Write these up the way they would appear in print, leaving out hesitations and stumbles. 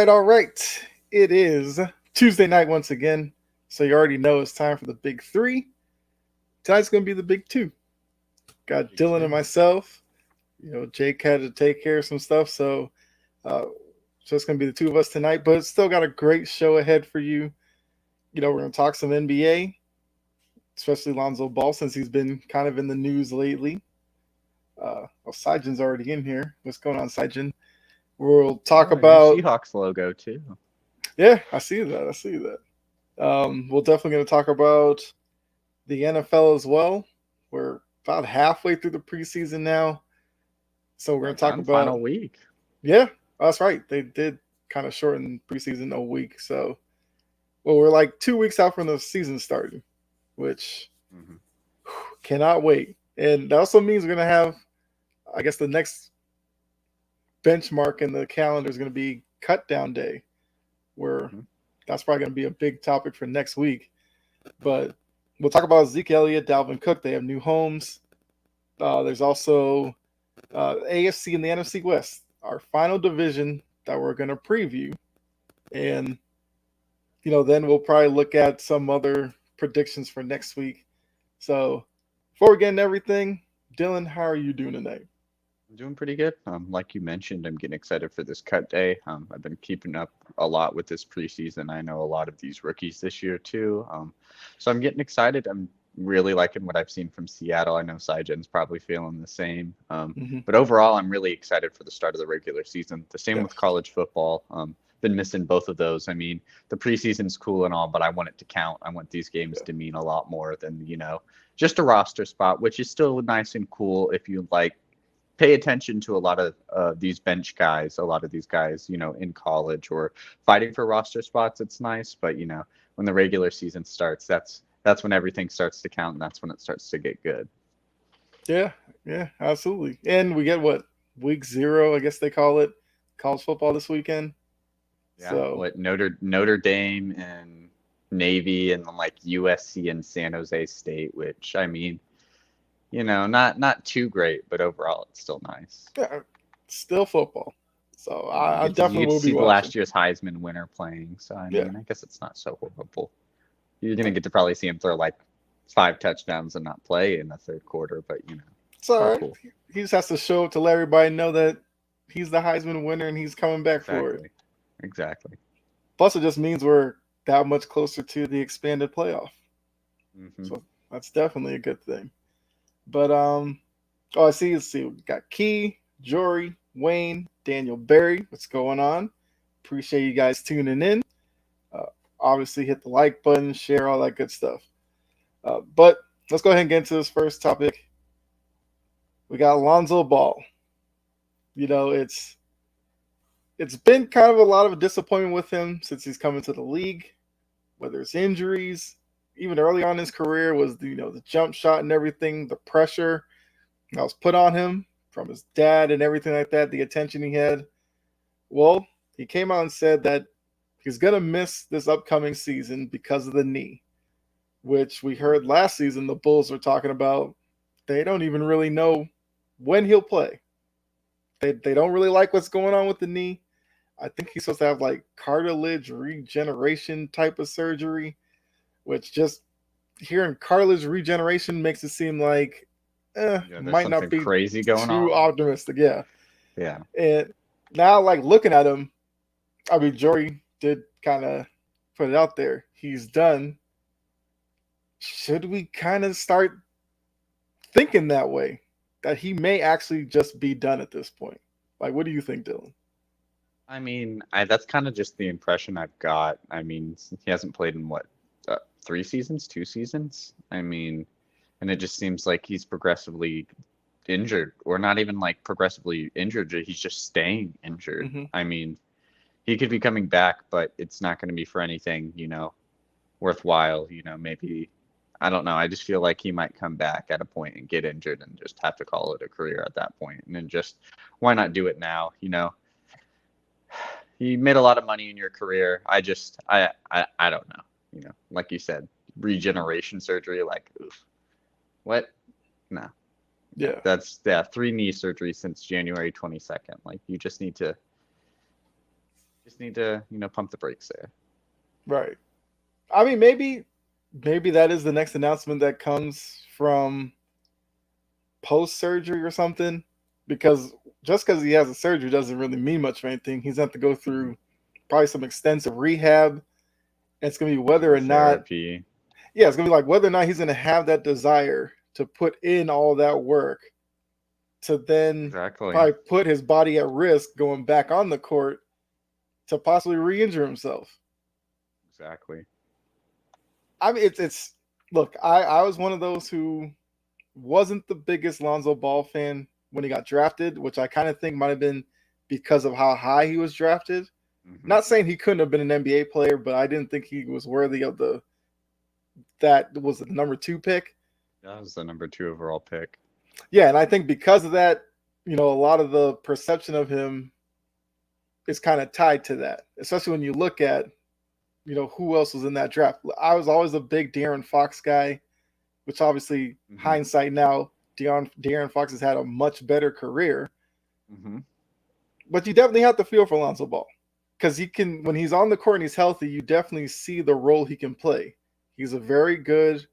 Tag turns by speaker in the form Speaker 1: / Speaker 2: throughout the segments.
Speaker 1: All right. It is Tuesday night once again. So you already know it's time for the big three. Tonight's going to be the big two. Got Dylan and myself. Jake had to take care of some stuff. So it's going to be the two of us tonight. But it's still got a great show ahead for you. We're going to talk some NBA, especially Lonzo Ball, since he's been kind of in the news lately. Saijan's already in here. What's going on, Saijan? We'll talk about
Speaker 2: Seahawks logo too.
Speaker 1: Yeah, I see that. We're definitely going to talk about the NFL as well. We're about halfway through the preseason now, so we're going to talk about
Speaker 2: final week.
Speaker 1: Yeah, that's right. They did kind of shorten preseason a week, so we're like 2 weeks out from the season starting, which cannot wait. And that also means we're going to have, I guess, the next benchmark in the calendar is going to be cut down day, where that's probably going to be a big topic for next week. But we'll talk about Zeke, Elliott, Dalvin Cook. They have new homes. There's also AFC and the NFC West, our final division that we're going to preview. And, then we'll probably look at some other predictions for next week. So before we get into everything, Dylan, how are you doing tonight?
Speaker 2: I'm doing pretty good. Like you mentioned, I'm getting excited for this cut day. I've been keeping up a lot with this preseason. I know a lot of these rookies this year too. So I'm getting excited. I'm really liking what I've seen from Seattle. I know Saijan's probably feeling the same. But overall, I'm really excited for the start of the regular season. The same with college football. Been missing both of those. I mean, the preseason's cool and all, but I want it to count. I want these games to mean a lot more than, just a roster spot, which is still nice and cool if you pay attention to a lot of these bench guys, a lot of these guys, in college or fighting for roster spots. It's nice, but when the regular season starts, that's when everything starts to count, and that's when it starts to get good.
Speaker 1: Yeah, absolutely. And we get week 0, I guess they call it, college football this weekend.
Speaker 2: Yeah, so Notre Dame and Navy, and then USC and San Jose State, which I mean, not too great, but overall it's still nice.
Speaker 1: Yeah, still football. So I definitely will be
Speaker 2: see
Speaker 1: watching.
Speaker 2: Last year's Heisman winner playing. So I mean, I guess it's not so horrible. You're gonna get to probably see him throw 5 touchdowns and not play in the third quarter, but
Speaker 1: it's all right. Cool. He just has to show up to let everybody know that he's the Heisman winner and he's coming back for it.
Speaker 2: Exactly. Plus,
Speaker 1: it just means we're that much closer to the expanded playoff. So that's definitely a good thing. But I see. Let's see. We got Key, Jory, Wayne, Daniel, Barry. What's going on? Appreciate you guys tuning in. Obviously, hit the like button, share, all that good stuff. But let's go ahead and get into this first topic. We got Lonzo Ball. It's been kind of a lot of a disappointment with him since he's come into the league, whether it's injuries. Even early on in his career was the jump shot and everything, the pressure that was put on him from his dad and everything like that, the attention he had. Well, he came out and said that he's going to miss this upcoming season because of the knee, which we heard last season the Bulls were talking about. They don't even really know when he'll play. They don't really like what's going on with the knee. I think he's supposed to have cartilage regeneration type of surgery, which just hearing cartilage regeneration makes it seem like might not be
Speaker 2: crazy going
Speaker 1: too optimistic. Yeah.
Speaker 2: Yeah.
Speaker 1: And now, looking at him, I mean, Jory did kind of put it out there. He's done. Should we kind of start thinking that way? That he may actually just be done at this point? What do you think, Dylan?
Speaker 2: I mean, that's kind of just the impression I've got. I mean, he hasn't played in 2 seasons? I mean, and it just seems like he's progressively injured, or not even progressively injured. He's just staying injured. I mean, he could be coming back, but it's not going to be for anything, worthwhile. Maybe, I don't know. I just feel like he might come back at a point and get injured and just have to call it a career at that point. And then just, why not do it now? You made a lot of money in your career. I don't know. Like you said, regeneration surgery, oof. What? No.
Speaker 1: Yeah.
Speaker 2: That's 3 knee surgeries since January 22nd. You just need to Just need to, pump the brakes there.
Speaker 1: Right. I mean, maybe that is the next announcement that comes from post surgery or something, because just because he has a surgery doesn't really mean much of anything. He's going to have to go through probably some extensive rehab. And it's going to be whether or not,
Speaker 2: Therapy.
Speaker 1: yeah, it's going to be like whether or not he's going to have that desire to put in all that work to then
Speaker 2: Exactly.
Speaker 1: probably put his body at risk going back on the court to possibly re-injure himself.
Speaker 2: Exactly.
Speaker 1: I mean, it's look, I was one of those who wasn't the biggest Lonzo Ball fan when he got drafted, which I kind of think might have been because of how high he was drafted.
Speaker 2: Mm-hmm.
Speaker 1: Not saying he couldn't have been an NBA player, but I didn't think he was worthy of that was the number 2 pick.
Speaker 2: That was the number 2 overall pick.
Speaker 1: Yeah, and I think because of that, a lot of the perception of him is kind of tied to that, especially when you look at, who else was in that draft. I was always a big De'Aaron Fox guy, which obviously hindsight now, De'Aaron Fox has had a much better career.
Speaker 2: Mm-hmm.
Speaker 1: But you definitely have to feel for Lonzo Ball because when he's on the court and he's healthy, you definitely see the role he can play. He's a very good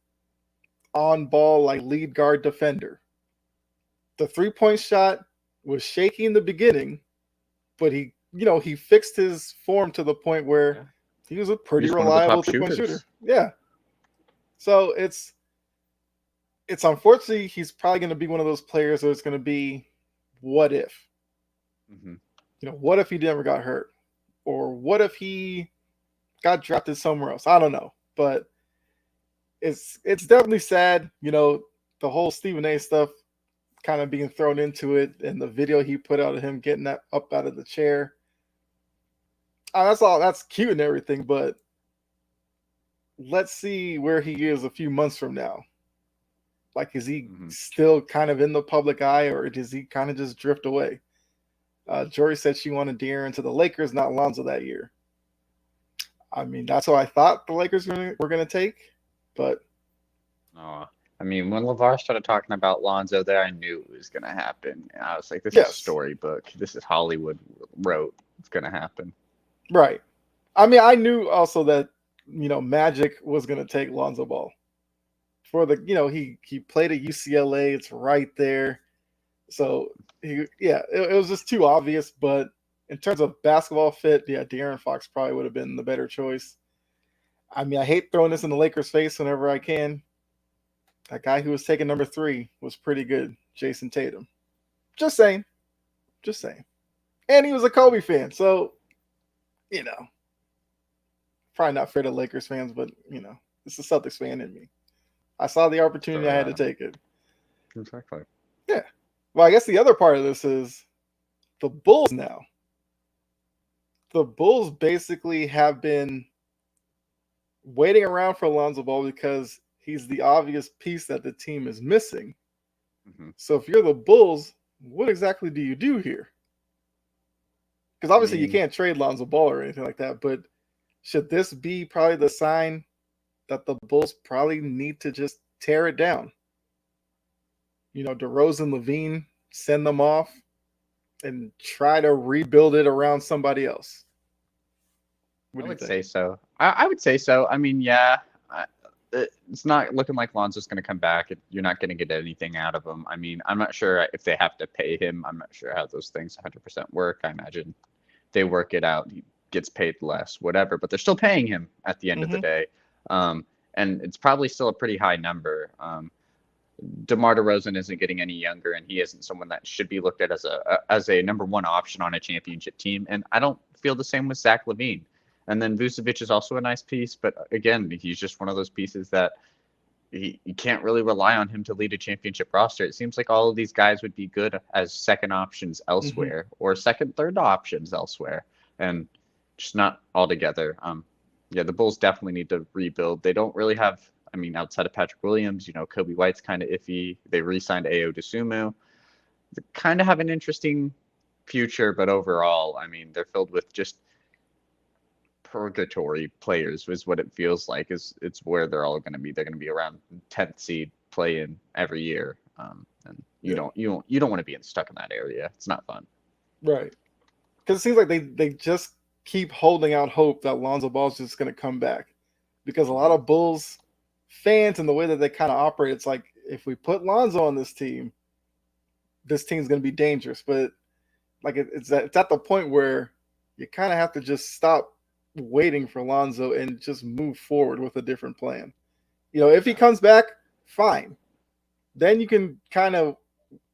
Speaker 1: on-ball, like lead guard defender. The 3-point shot was shaky in the beginning, but he fixed his form to the point where he was a pretty reliable 3-point shooter. Yeah. So it's unfortunately he's probably going to be one of those players where it's going to be what if.
Speaker 2: Mm-hmm.
Speaker 1: What if he never got hurt? Or what if he got drafted somewhere else? I don't know. But it's definitely sad, the whole Stephen A stuff kind of being thrown into it, and the video he put out of him getting that up out of the chair. That's cute and everything, but let's see where he is a few months from now. Like, is he still kind of in the public eye, or does he kind of just drift away? Jory said she wanted De'Aaron to the Lakers, not Lonzo that year. I mean, that's what I thought the Lakers were going to take, but...
Speaker 2: I mean, when LeVar started talking about Lonzo there, I knew it was going to happen. And I was like, this is storybook. This is Hollywood wrote. It's going to happen.
Speaker 1: Right. I mean, I knew also that, Magic was going to take Lonzo Ball. For the, he played at UCLA. It's right there. So, it was just too obvious. But in terms of basketball fit, De'Aaron Fox probably would have been the better choice. I mean, I hate throwing this in the Lakers' face whenever I can. That guy who was taking number 3 was pretty good, Jason Tatum. Just saying. And he was a Kobe fan, so, probably not fair to Lakers fans, but, it's a Celtics fan in me. I saw the opportunity, I had to take it.
Speaker 2: Exactly.
Speaker 1: Yeah. Well, I guess the other part of this is the Bulls now. The Bulls basically have been waiting around for Lonzo Ball because he's the obvious piece that the team is missing.
Speaker 2: Mm-hmm.
Speaker 1: So if you're the Bulls, what exactly do you do here? Because obviously you can't trade Lonzo Ball or anything like that, but should this be probably the sign that the Bulls probably need to just tear it down? DeRozan, Levine, send them off and try to rebuild it around somebody else.
Speaker 2: I would say so. I would say so. I mean, yeah. It's not looking like Lonzo's going to come back. You're not going to get anything out of him. I mean, I'm not sure if they have to pay him. I'm not sure how those things 100% work. I imagine they work it out. He gets paid less, whatever, but they're still paying him at the end of the day. And it's probably still a pretty high number. DeMar DeRozan isn't getting any younger, and he isn't someone that should be looked at as a number 1 option on a championship team. And I don't feel the same with Zach LaVine. And then Vucevic is also a nice piece, but again, he's just one of those pieces that you can't really rely on him to lead a championship roster. It seems like all of these guys would be good as second options elsewhere or second, third options elsewhere, and just not all together. The Bulls definitely need to rebuild. They don't really have, I mean, outside of Patrick Williams, Kobe White's kind of iffy. They re-signed Ayo Dosunmu. They kind of have an interesting future, but overall, I mean, they're filled with just purgatory players is what it feels like. It's where they're all going to be. They're going to be around 10th seed play-in every year, and you don't want to be stuck in that area. It's not fun.
Speaker 1: Right, because it seems like they just keep holding out hope that Lonzo Ball is just going to come back, because a lot of Bulls fans and the way that they kind of operate, it's like, if we put Lonzo on this team's going to be dangerous. But like it's at the point where you kind of have to just stop waiting for Lonzo and just move forward with a different plan. If he comes back, fine. Then you can kind of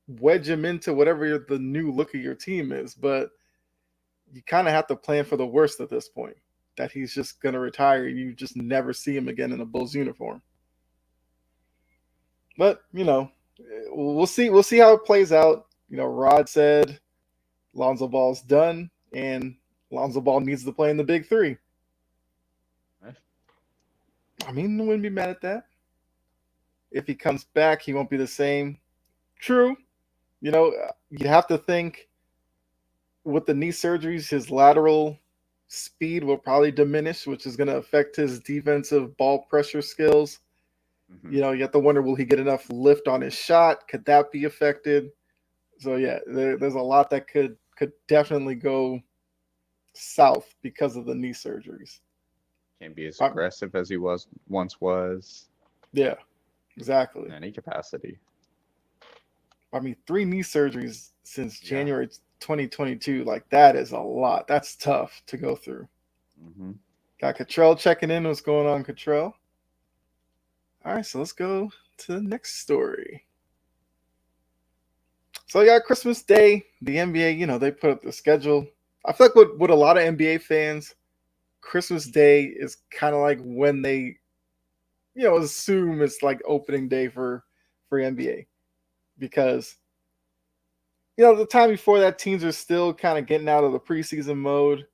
Speaker 1: wedge him into whatever the new look of your team is. But you kind of have to plan for the worst at this point, that he's just going to retire. You just never see him again in a Bulls uniform. But, we'll see. We'll see how it plays out. Rod said Lonzo Ball's done, and Lonzo Ball needs to play in the big three. I mean, I wouldn't be mad at that. If he comes back, he won't be the same. True. You have to think with the knee surgeries, his lateral speed will probably diminish, which is going to affect his defensive ball pressure skills. You have to wonder, will he get enough lift on his shot? Could that be affected? So, yeah, there's a lot that could definitely go south because of the knee surgeries.
Speaker 2: Can't be as aggressive as he once was.
Speaker 1: Yeah, exactly.
Speaker 2: In any capacity.
Speaker 1: I mean, 3 knee surgeries since January 2022. Like, that is a lot. That's tough to go through. Got Cottrell checking in. What's going on, Cottrell? All right, so let's go to the next story. So, Christmas Day, the NBA, they put up the schedule. I feel like with a lot of NBA fans, Christmas Day is kind of like when they, assume it's like opening day for NBA. Because, the time before that, teams are still kind of getting out of the preseason mode.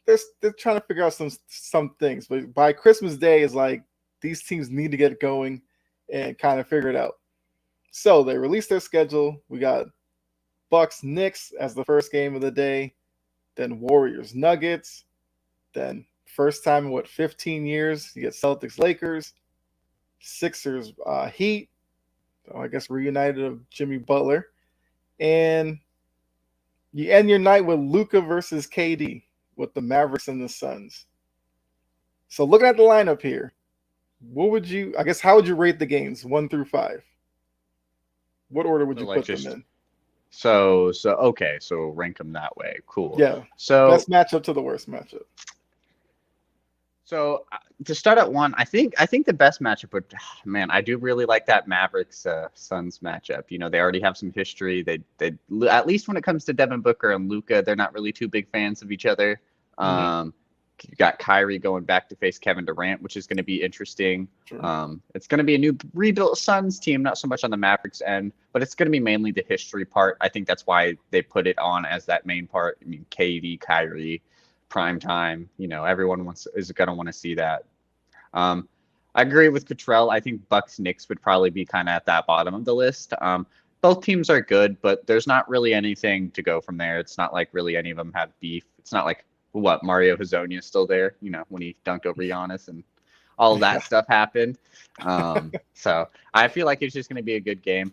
Speaker 1: They're trying to figure out some things. But by Christmas Day is like, these teams need to get going and kind of figure it out. So they released their schedule. We got Bucks Knicks as the first game of the day. Then Warriors Nuggets. Then first time in 15 years, you get Celtics Lakers. Sixers Heat. So I guess reunited of Jimmy Butler. And you end your night with Luka versus KD with the Mavericks and the Suns. So looking at the lineup here, how would you rate the games 1 through 5? What order would you put them in?
Speaker 2: So rank them that way. Cool.
Speaker 1: Yeah.
Speaker 2: So
Speaker 1: best matchup to the worst matchup.
Speaker 2: So to start at 1, I think the best matchup would, I do really like that Mavericks Suns matchup. They already have some history. They at least when it comes to Devin Booker and Luka, they're not really too big fans of each other. You got Kyrie going back to face Kevin Durant, which is going to be interesting. Sure. It's going to be a new rebuilt Suns team, not so much on the Mavericks end, but it's going to be mainly the history part. I think that's why they put it on as that main part. I mean, KD, Kyrie, prime time. Everyone is going to want to see that. I agree with Cottrell. I think Bucks Knicks would probably be kind of at that bottom of the list. Both teams are good, but there's not really anything to go from there. It's not like really any of them have beef. It's not like Mario Hezonja is still there, when he dunked over Giannis and all of that stuff happened. So I feel like it's just going to be a good game.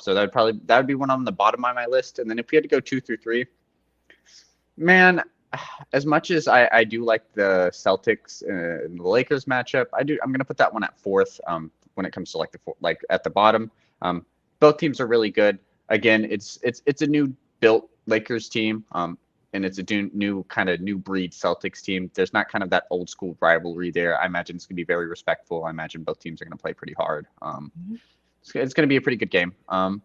Speaker 2: So that would be one on the bottom of my list. And then if we had to go 2 through 3, man, as much as I do like the Celtics and the Lakers matchup, I'm going to put that one at 4th. When it comes to like at the bottom, both teams are really good. Again, it's a new built Lakers team. And it's a new breed Celtics team. There's not kind of that old school rivalry there. I imagine it's going to be very respectful. I imagine both teams are going to play pretty hard. It's going to be a pretty good game. I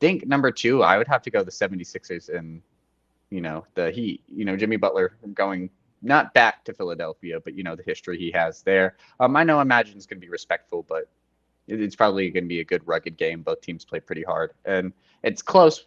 Speaker 2: think number 2, I would have to go the 76ers and, the Heat. Jimmy Butler going not back to Philadelphia, but, the history he has there. I imagine it's going to be respectful, but it's probably going to be a good rugged game. Both teams play pretty hard. And it's close.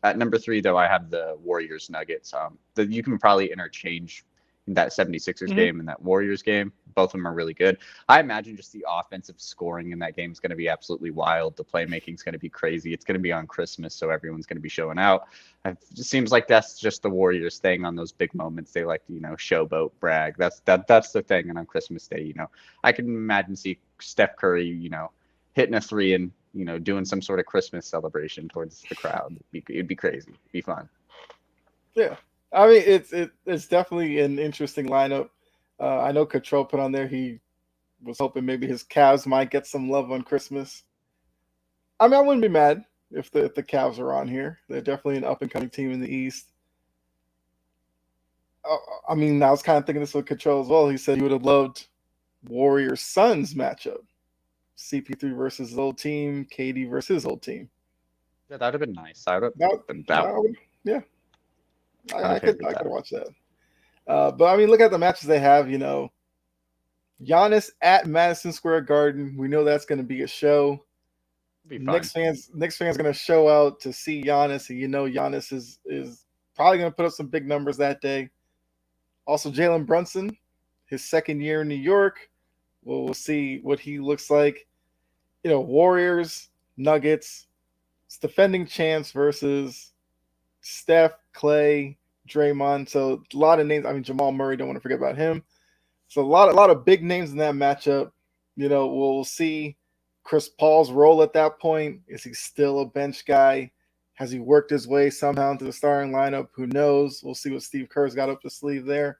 Speaker 2: At number 3, though, I have the Warriors Nuggets. You can probably interchange that 76ers game and that Warriors game. Both of them are really good. I imagine just the offensive scoring in that game is going to be absolutely wild. The playmaking is going to be crazy. It's going to be on Christmas, so everyone's going to be showing out. It just seems like that's just the Warriors thing on those big moments. They like to, showboat, brag. That's the thing. And on Christmas Day, I can imagine see Steph Curry, hitting a 3 and doing some sort of Christmas celebration towards the crowd. It'd be crazy. It'd be fun.
Speaker 1: Yeah. I mean, it's definitely an interesting lineup. I know Control put on there. He was hoping maybe his Cavs might get some love on Christmas. I mean, I wouldn't be mad if the Cavs are on here. They're definitely an up and coming team in the East. Uh, I mean, I was kind of thinking this with Control as well. He said he would have loved Warriors Suns matchup. CP3 versus his old team, KD versus his old team.
Speaker 2: Yeah, that'd have been nice. I would
Speaker 1: That,
Speaker 2: have been that.
Speaker 1: yeah,
Speaker 2: I'd
Speaker 1: I
Speaker 2: have
Speaker 1: could
Speaker 2: favored that.
Speaker 1: watch that. But I mean, look at the matches they have. Giannis at Madison Square Garden. We know that's going to be a show.
Speaker 2: It'd be fun.
Speaker 1: Knicks fans going to show out to see Giannis, and Giannis is probably going to put up some big numbers that day. Also, Jalen Brunson, his second year in New York. We'll see what he looks like. Warriors, Nuggets, it's defending champs versus Steph, Clay, Draymond. So a lot of names. I mean, Jamal Murray, don't want to forget about him. So a lot of big names in that matchup. We'll see Chris Paul's role at that point. Is he still a bench guy? Has he worked his way somehow into the starting lineup? Who knows? We'll see what Steve Kerr's got up his sleeve there.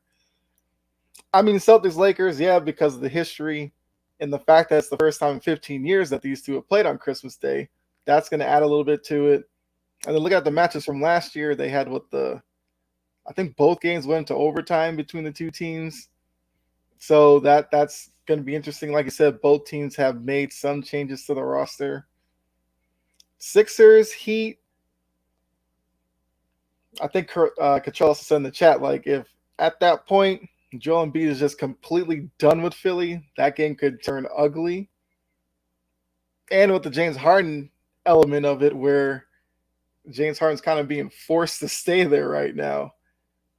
Speaker 1: I mean, Celtics Lakers, yeah, because of the history and the fact that it's the first time in 15 years that these two have played on Christmas Day. That's going to add a little bit to it. And then look at the matches from last year. They had I think both games went into overtime between the two teams. So that's going to be interesting. Like I said, both teams have made some changes to the roster. Sixers, Heat. I think Kachal said in the chat, like, if at that point Joel Embiid is just completely done with Philly, that game could turn ugly. And with the James Harden element of it, where James Harden's kind of being forced to stay there right now.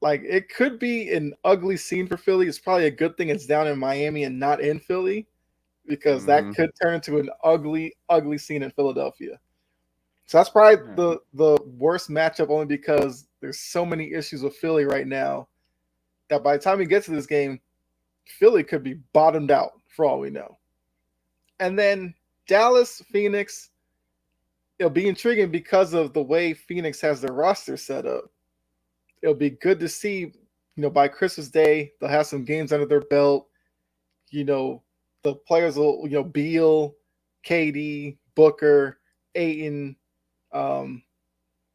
Speaker 1: Like, it could be an ugly scene for Philly. It's probably a good thing it's down in Miami and not in Philly, because that could turn into an ugly, ugly scene in Philadelphia. So that's probably the worst matchup, only because there's so many issues with Philly right now that by the time we get to this game, Philly could be bottomed out for all we know. And then Dallas, Phoenix, it'll be intriguing because of the way Phoenix has their roster set up. It'll be good to see, by Christmas Day, they'll have some games under their belt. The players will, Beal, KD, Booker, Ayton, I feel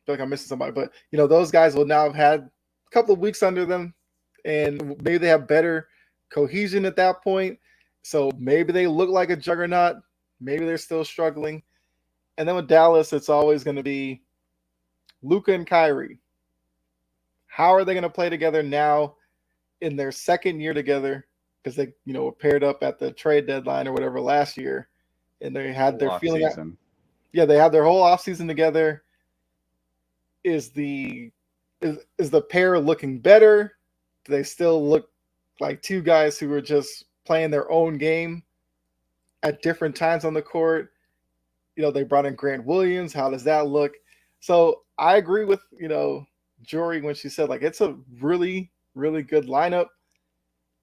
Speaker 1: like I'm missing somebody, but, those guys will now have had a couple of weeks under them, and maybe they have better cohesion at that point. So maybe they look like a juggernaut. Maybe they're still struggling. And then with Dallas, it's always going to be Luka and Kyrie. How are they going to play together now in their second year together? Because they, were paired up at the trade deadline or whatever last year, and they had their feeling. Yeah, they had their whole offseason together. Is the pair looking better? Do they still look like two guys who are just playing their own game at different times on the court? They brought in Grant Williams. How does that look? So I agree with, Jory when she said, like, it's a really, really good lineup.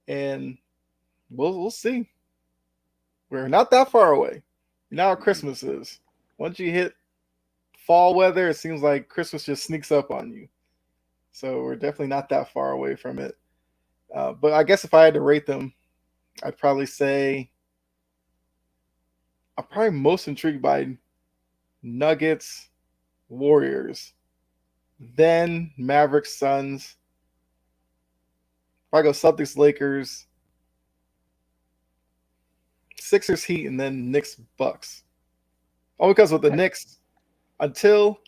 Speaker 1: And we'll see. We're not that far away. You know how Christmas is. Once you hit fall weather, it seems like Christmas just sneaks up on you. So we're definitely not that far away from it. But I guess if I had to rate them, I'd probably say I'm probably most intrigued by Nuggets, Warriors, then Mavericks, Suns. Probably go Celtics, Lakers, Sixers, Heat, and then Knicks, Bucks. All because with the Knicks, until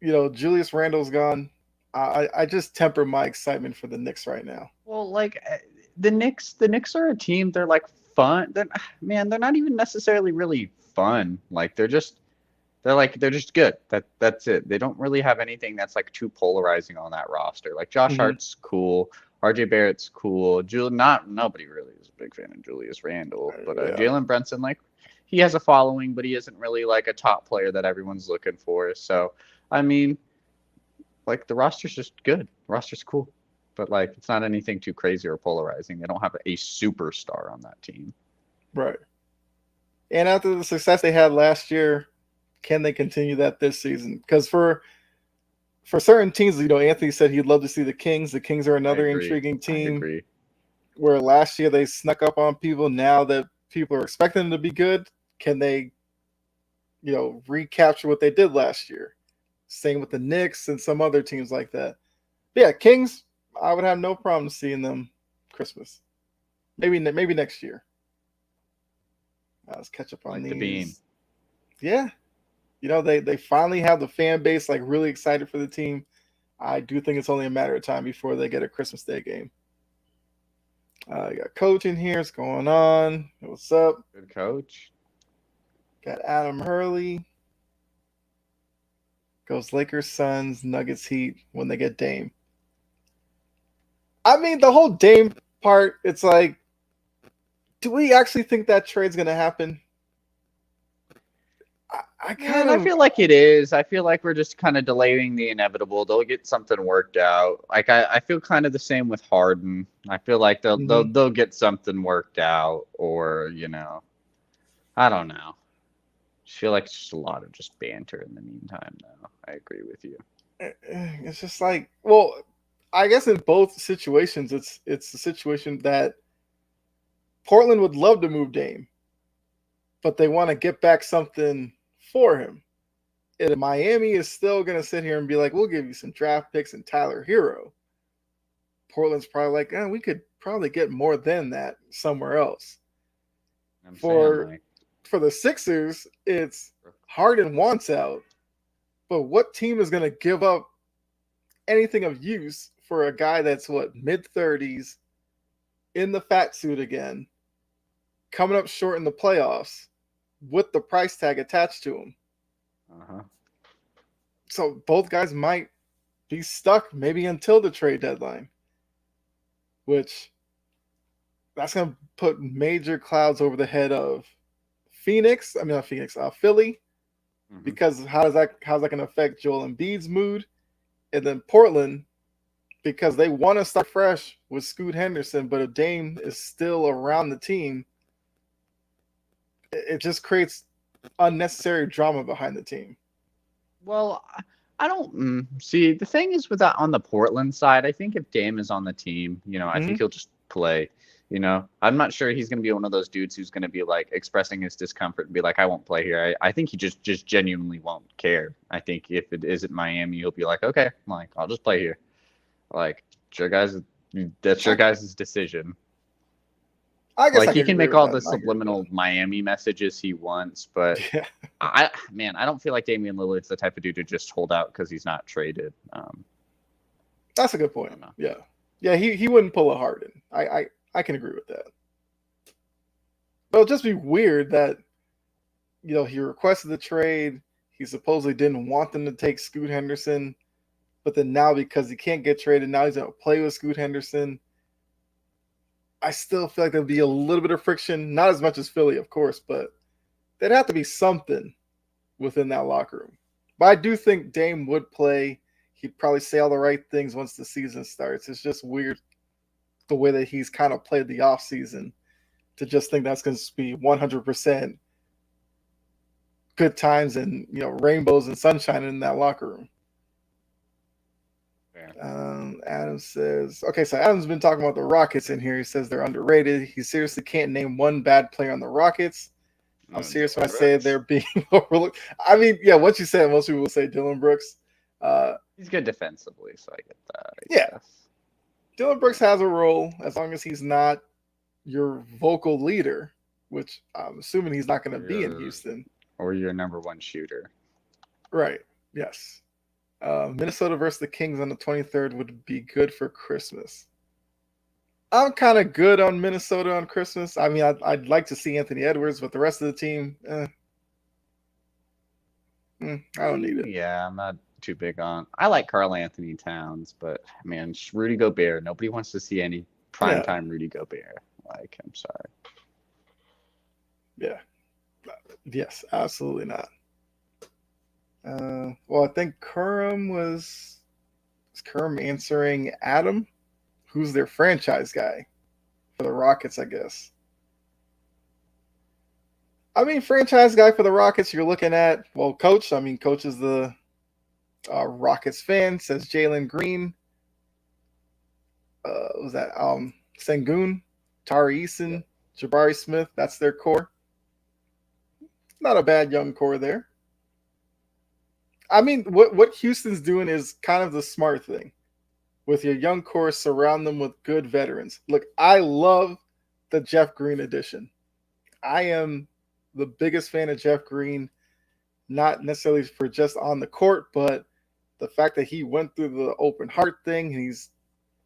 Speaker 1: Julius Randle's gone, I just temper my excitement for the Knicks right now.
Speaker 2: Well, like the Knicks are a team. They're like fun. They're not even necessarily really fun. Like they're just good. That's it. They don't really have anything that's like too polarizing on that roster. Like Josh Hart's cool, RJ Barrett's cool. Nobody really is a big fan of Julius Randle, but Jalen Brunson, like, he has a following, but he isn't really like a top player that everyone's looking for. So I mean, like, the roster's just good. The roster's cool, but like it's not anything too crazy or polarizing. They don't have a superstar on that team.
Speaker 1: Right. And after the success they had last year, can they continue that this season? Because for for certain teams, Anthony said he'd love to see the Kings. The Kings are another intriguing
Speaker 2: I
Speaker 1: team.
Speaker 2: agree.
Speaker 1: Where last year they snuck up on people. Now that people are expecting them to be good, can they, recapture what they did last year? Same with the Knicks and some other teams like that. But yeah, Kings, I would have no problem seeing them Christmas. Maybe next year. Let's catch up on these.
Speaker 2: The beam.
Speaker 1: Yeah. They finally have the fan base really excited for the team. I do think it's only a matter of time before they get a Christmas Day game. You got Coach in here. What's going on? What's up?
Speaker 2: Good coach.
Speaker 1: Got Adam Hurley. Goes Lakers, Suns, Nuggets, Heat when they get Dame. I mean, the whole Dame part, it's like, do we actually think that trade's going to happen? I
Speaker 2: feel like it is. I feel like we're just kind of delaying the inevitable. They'll get something worked out. Like I feel kind of the same with Harden. I feel like they'll get something worked out, or I don't know. I feel like it's just a lot of just banter in the meantime. Though I agree with you.
Speaker 1: It's just like, well, I guess in both situations, it's a situation that Portland would love to move Dame, but they want to get back something for him. And Miami is still going to sit here and be like, we'll give you some draft picks and Tyler Hero. Portland's probably like, we could probably get more than that somewhere else. For the Sixers, it's Harden wants out. But what team is going to give up anything of use for a guy that's mid-30s, in the fat suit again, coming up short in the playoffs, with the price tag attached to him? So both guys might be stuck maybe until the trade deadline, which that's going to put major clouds over the head of Philly, because how's that going to affect Joel Embiid's mood? And then Portland, because they want to start fresh with Scoot Henderson, but if Dame is still around the team, it just creates unnecessary drama behind the team.
Speaker 2: Well, I don't see. The thing is with that on the Portland side, I think if Dame is on the team, I think he'll just play. I'm not sure he's going to be one of those dudes who's going to be like expressing his discomfort and be like, I won't play here. I think he just genuinely won't care. I think if it is at Miami, he'll be like, okay, I'll just play here. That's your guys' decision.
Speaker 1: I guess
Speaker 2: he can make all the subliminal Miami messages he wants, but
Speaker 1: yeah.
Speaker 2: I don't feel like Damian Lillard's the type of dude to just hold out because he's not traded.
Speaker 1: That's a good point. Yeah, he wouldn't pull a Harden. I can agree with that. But it'll just be weird that he requested the trade. He supposedly didn't want them to take Scoot Henderson, but then now because he can't get traded, now he's going to play with Scoot Henderson. I still feel like there'll be a little bit of friction, not as much as Philly, of course, but there'd have to be something within that locker room. But I do think Dame would play. He'd probably say all the right things once the season starts. It's just weird the way that he's kind of played the offseason to just think that's going to be 100% good times and rainbows and sunshine in that locker room. Adam says, okay, so Adam's been talking about the Rockets in here. He says they're underrated. He seriously can't name one bad player on the Rockets. I'm serious when I say they're being overlooked. I mean, yeah, what you said, most people will say Dylan Brooks.
Speaker 2: He's good defensively, so I get that. I guess.
Speaker 1: Dylan Brooks has a role as long as he's not your vocal leader, which I'm assuming he's not going to be in Houston.
Speaker 2: Or your number one shooter.
Speaker 1: Right, yes. Minnesota versus the Kings on the 23rd would be good for Christmas. I'm kind of good on Minnesota on Christmas. I mean, I'd like to see Anthony Edwards, but the rest of the team, I don't need it.
Speaker 2: Yeah, I'm not too big on. I like Karl Anthony Towns, but man, Rudy Gobert. Nobody wants to see any primetime Rudy Gobert. I'm sorry.
Speaker 1: Yeah. Yes, absolutely not. Well, I think Kerm was answering Adam, who's their franchise guy for the Rockets, I guess. I mean, franchise guy for the Rockets, you're looking at, well, Coach. I mean, Coach is the Rockets fan says Jalen Green. Was that Sengun, Tari Eason, Jabari Smith? That's their core. Not a bad young core there. I mean, what Houston's doing is kind of the smart thing. With your young core, surround them with good veterans. Look, I love the Jeff Green edition. I am the biggest fan of Jeff Green, not necessarily for just on the court, but the fact that he went through the open heart thing and he's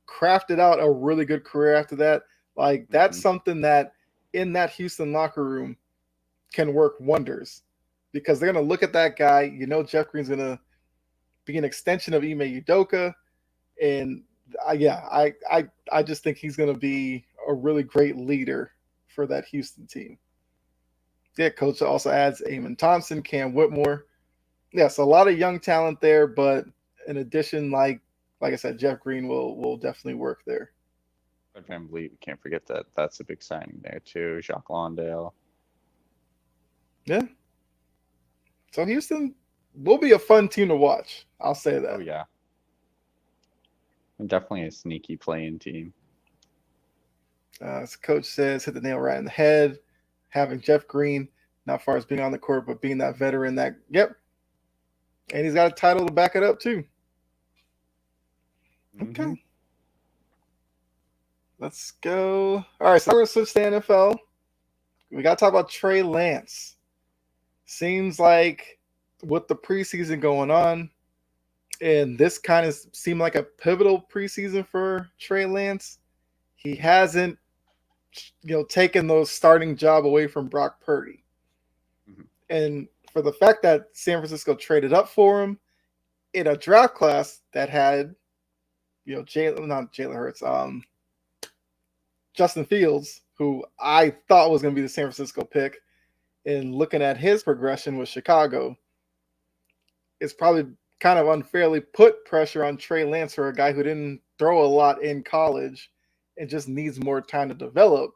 Speaker 1: crafted out a really good career after that. Like, that's something that in that Houston locker room can work wonders because they're going to look at that guy. You know, Jeff Green's going to be an extension of Ime Udoka. And I just think he's going to be a really great leader for that Houston team. Yeah, coach also adds Amon Thompson, Cam Whitmore. Yes, a lot of young talent there, but in addition, like I said, Jeff Green will definitely work there.
Speaker 2: But Van Vliet, we can't forget that. That's a big signing there too. Jacques Londale.
Speaker 1: Yeah. So Houston will be a fun team to watch. I'll say that.
Speaker 2: Oh yeah. And definitely a sneaky playing team.
Speaker 1: As coach says, hit the nail right in the head. Having Jeff Green, not far as being on the court, but being that veteran that, yep. And he's got a title to back it up, too. Okay. Let's go. All right, so we're going to switch to NFL. We got to talk about Trey Lance. Seems like with the preseason going on, and this kind of seemed like a pivotal preseason for Trey Lance, he hasn't taken those starting job away from Brock Purdy. And for the fact that San Francisco traded up for him in a draft class that had, Jalen Hurts, Justin Fields, who I thought was going to be the San Francisco pick, and looking at his progression with Chicago, it's probably kind of unfairly put pressure on Trey Lance for a guy who didn't throw a lot in college and just needs more time to develop.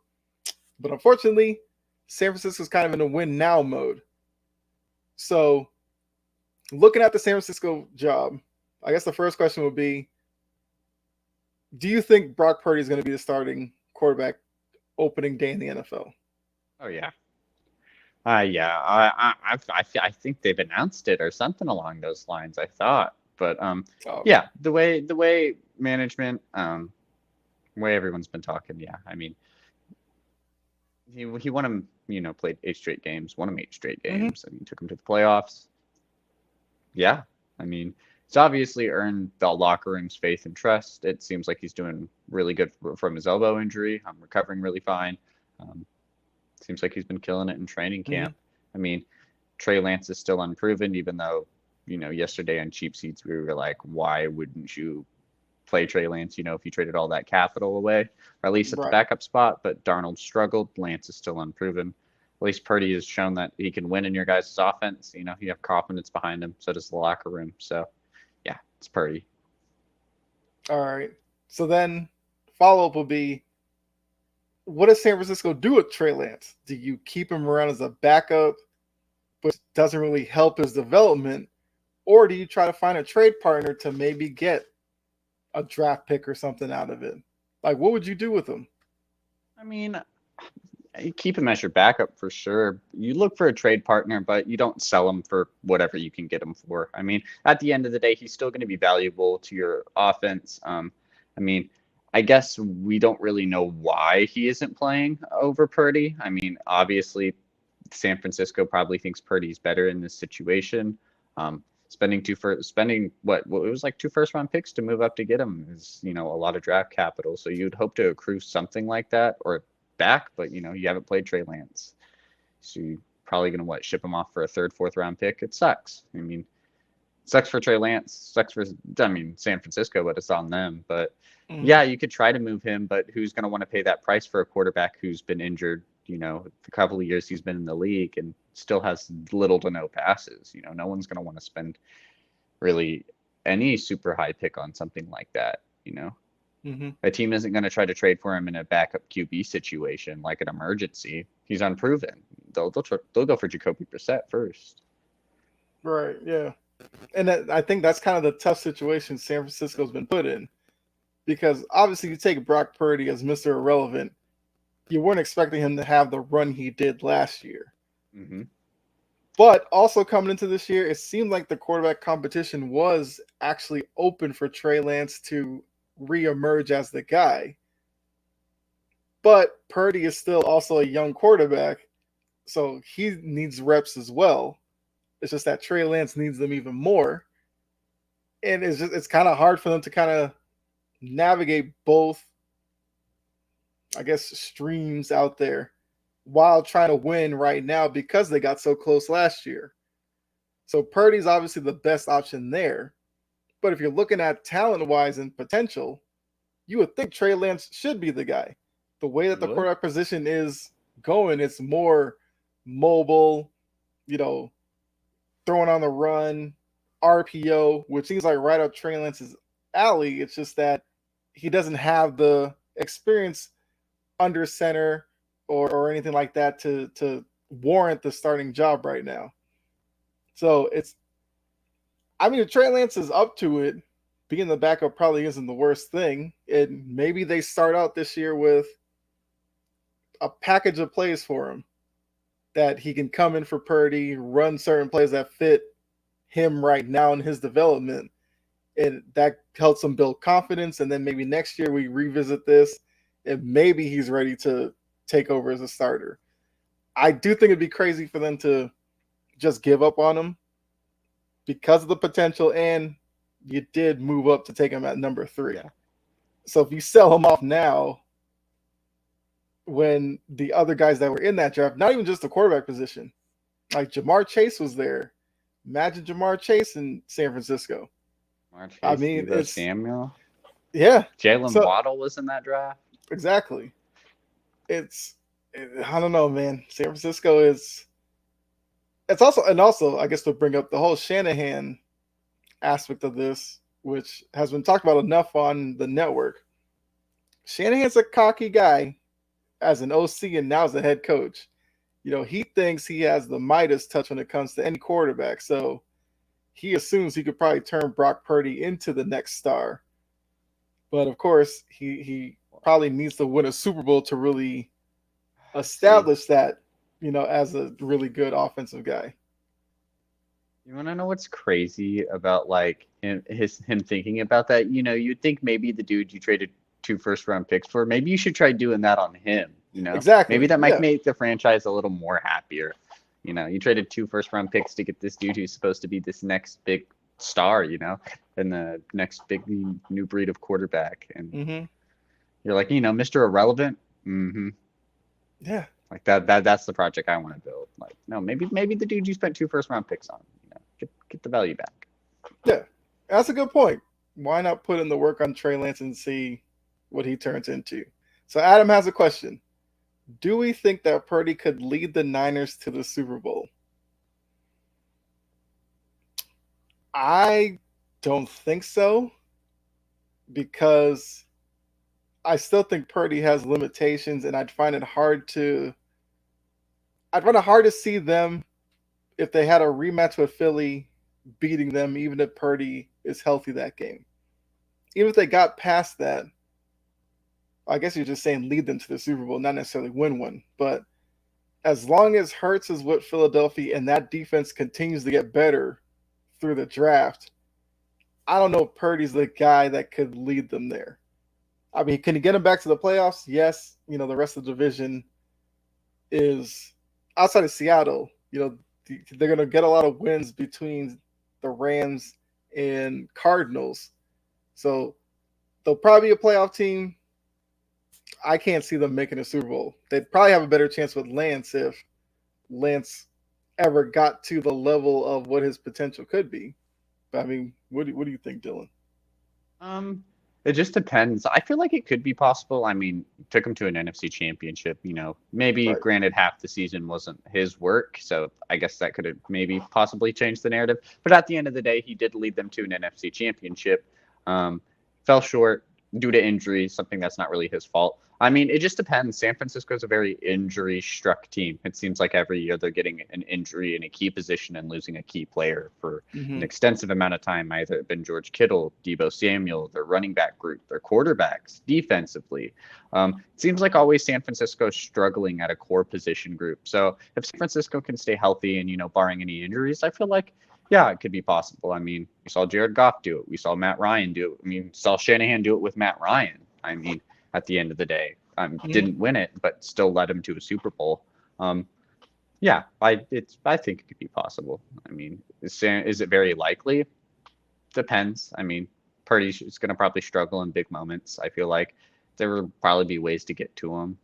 Speaker 1: But unfortunately, San Francisco's kind of in a win now mode. So looking at the San Francisco job, I guess the first question would be, do you think Brock Purdy is going to be the starting quarterback opening day in the NFL?
Speaker 2: Oh, yeah. I think they've announced it or something along those lines, I thought. But yeah, the way management, the way everyone's been talking, yeah. I mean, he won him, played 8 straight games, won him 8 straight games, and he took him to the playoffs. Yeah, I mean, he's obviously earned the locker room's faith and trust. It seems like he's doing really good from his elbow injury. I'm recovering really fine. Seems like he's been killing it in training camp. I mean, Trey Lance is still unproven, even though, yesterday on Cheap Seats, we were like, why wouldn't you play Trey Lance, if you traded all that capital away, or at least at the backup spot? But Darnold struggled. Lance is still unproven. At least Purdy has shown that he can win in your guys' offense. You have confidence behind him. So does the locker room. So, yeah, it's Purdy.
Speaker 1: All right. So then follow-up will be, what does San Francisco do with Trey Lance? Do you keep him around as a backup, which doesn't really help his development? Or do you try to find a trade partner to maybe get a draft pick or something out of it? Like, what would you do with him?
Speaker 2: I mean, you keep him as your backup for sure. You look for a trade partner, but you don't sell him for whatever you can get him for. I mean, at the end of the day, he's still going to be valuable to your offense. I guess we don't really know why he isn't playing over Purdy. I mean, obviously, San Francisco probably thinks Purdy's better in this situation. Spending what it was like 2 first-round picks to move up to get him is, a lot of draft capital. So you'd hope to accrue something like that or back, but you haven't played Trey Lance, so you're probably gonna ship him off for a 3rd, 4th-round pick. It sucks. I mean, it sucks for Trey Lance. Sucks for San Francisco, but it's on them. But yeah, you could try to move him, but who's gonna want to pay that price for a quarterback who's been injured? The couple of years he's been in the league and still has little to no passes. No one's gonna want to spend really any super high pick on something like that. A team isn't going to try to trade for him in a backup QB situation like an emergency. He's unproven. They'll go for Jacoby Brissett first.
Speaker 1: Right. Yeah. And I think that's kind of the tough situation San Francisco's been put in. Because obviously you take Brock Purdy as Mr. Irrelevant, you weren't expecting him to have the run he did last year.
Speaker 2: Mm-hmm.
Speaker 1: But also coming into this year, it seemed like the quarterback competition was actually open for Trey Lance to reemerge as the guy. But Purdy is still also a young quarterback, so he needs reps as well. It's just that Trey Lance needs them even more. And it's kind of hard for them to kind of navigate both, I guess, streams out there while trying to win right now because they got so close last year. So Purdy's obviously the best option there. But if you're looking at talent-wise and potential, you would think Trey Lance should be the guy. The way that the quarterback position is going, it's more mobile, throwing on the run, RPO, which seems like right up Trey Lance's alley. It's just that he doesn't have the experience under center or anything like that to warrant the starting job right now. So if Trey Lance is up to it, being the backup probably isn't the worst thing. And maybe they start out this year with a package of plays for him that he can come in for Purdy, run certain plays that fit him right now in his development. And that helps him build confidence. And then maybe next year we revisit this and maybe he's ready to take over as a starter. I do think it'd be crazy for them to just give up on him because of the potential. And you did move up to take him at number 3.
Speaker 2: Yeah.
Speaker 1: So if you sell him off now, when the other guys that were in that draft, not even just the quarterback position, like Jamar Chase was there. Imagine Jamar Chase in San Francisco.
Speaker 2: Chase,
Speaker 1: it's
Speaker 2: Samuel.
Speaker 1: Yeah.
Speaker 2: Jalen Waddle was in that draft.
Speaker 1: Exactly. I don't know, man. San Francisco it's also, I guess, to bring up the whole Shanahan aspect of this, which has been talked about enough on the network. Shanahan's a cocky guy as an OC and now as a head coach. He thinks he has the Midas touch when it comes to any quarterback. So he assumes he could probably turn Brock Purdy into the next star. But of course, he probably needs to win a Super Bowl to really establish that, as a really good offensive guy.
Speaker 2: You want to know what's crazy about him thinking about that? You'd think maybe the dude you traded 2 first-round picks for, maybe you should try doing that on him.
Speaker 1: Exactly.
Speaker 2: Maybe that might make the franchise a little more happier. You traded 2 first-round picks to get this dude who's supposed to be this next big star, and the next big new breed of quarterback. And you're like, Mr. Irrelevant. Mm-hmm.
Speaker 1: Yeah.
Speaker 2: Like that's the project I want to build. Like, no, maybe the dude you spent 2 first-round picks on, get the value back.
Speaker 1: Yeah, that's a good point. Why not put in the work on Trey Lance and see what he turns into? So Adam has a question. Do we think that Purdy could lead the Niners to the Super Bowl? I don't think so, because I still think Purdy has limitations, and I'd find it hard to see them, if they had a rematch with Philly, beating them, even if Purdy is healthy that game. Even if they got past that, I guess you're just saying lead them to the Super Bowl, not necessarily win one. But as long as Hurts is with Philadelphia and that defense continues to get better through the draft, I don't know if Purdy's the guy that could lead them there. I mean, can he get them back to the playoffs? Yes. The rest of the division is outside of Seattle. They're going to get a lot of wins between the Rams and Cardinals. So they'll probably be a playoff team. I can't see them making a Super Bowl. They'd probably have a better chance with Lance if Lance ever got to the level of what his potential could be. But I mean, what do you think, Dylan?
Speaker 2: It just depends. I feel like it could be possible. I mean, took him to an NFC championship, maybe
Speaker 1: Right.
Speaker 2: Granted half the season wasn't his work. So I guess that could have maybe possibly changed the narrative. But at the end of the day, he did lead them to an NFC championship. Fell short. due to injury, something that's not really his fault. I mean, it just depends. San Francisco is a very injury-struck team. It seems like every year they're getting an injury in a key position and losing a key player for an extensive amount of time. Either it's been George Kittle, Deebo Samuel, their running back group, their quarterbacks, defensively. It seems like always San Francisco is struggling at a core position group. So if San Francisco can stay healthy and, barring any injuries, I feel like, yeah, it could be possible. I mean, we saw Jared Goff do it. We saw Matt Ryan do it. I mean, saw Shanahan do it with Matt Ryan. I mean, at the end of the day, didn't win it, but still led him to a Super Bowl. Yeah, I think it could be possible. I mean, is it very likely? Depends. I mean, Purdy is going to probably struggle in big moments. I feel like there will probably be ways to get to him.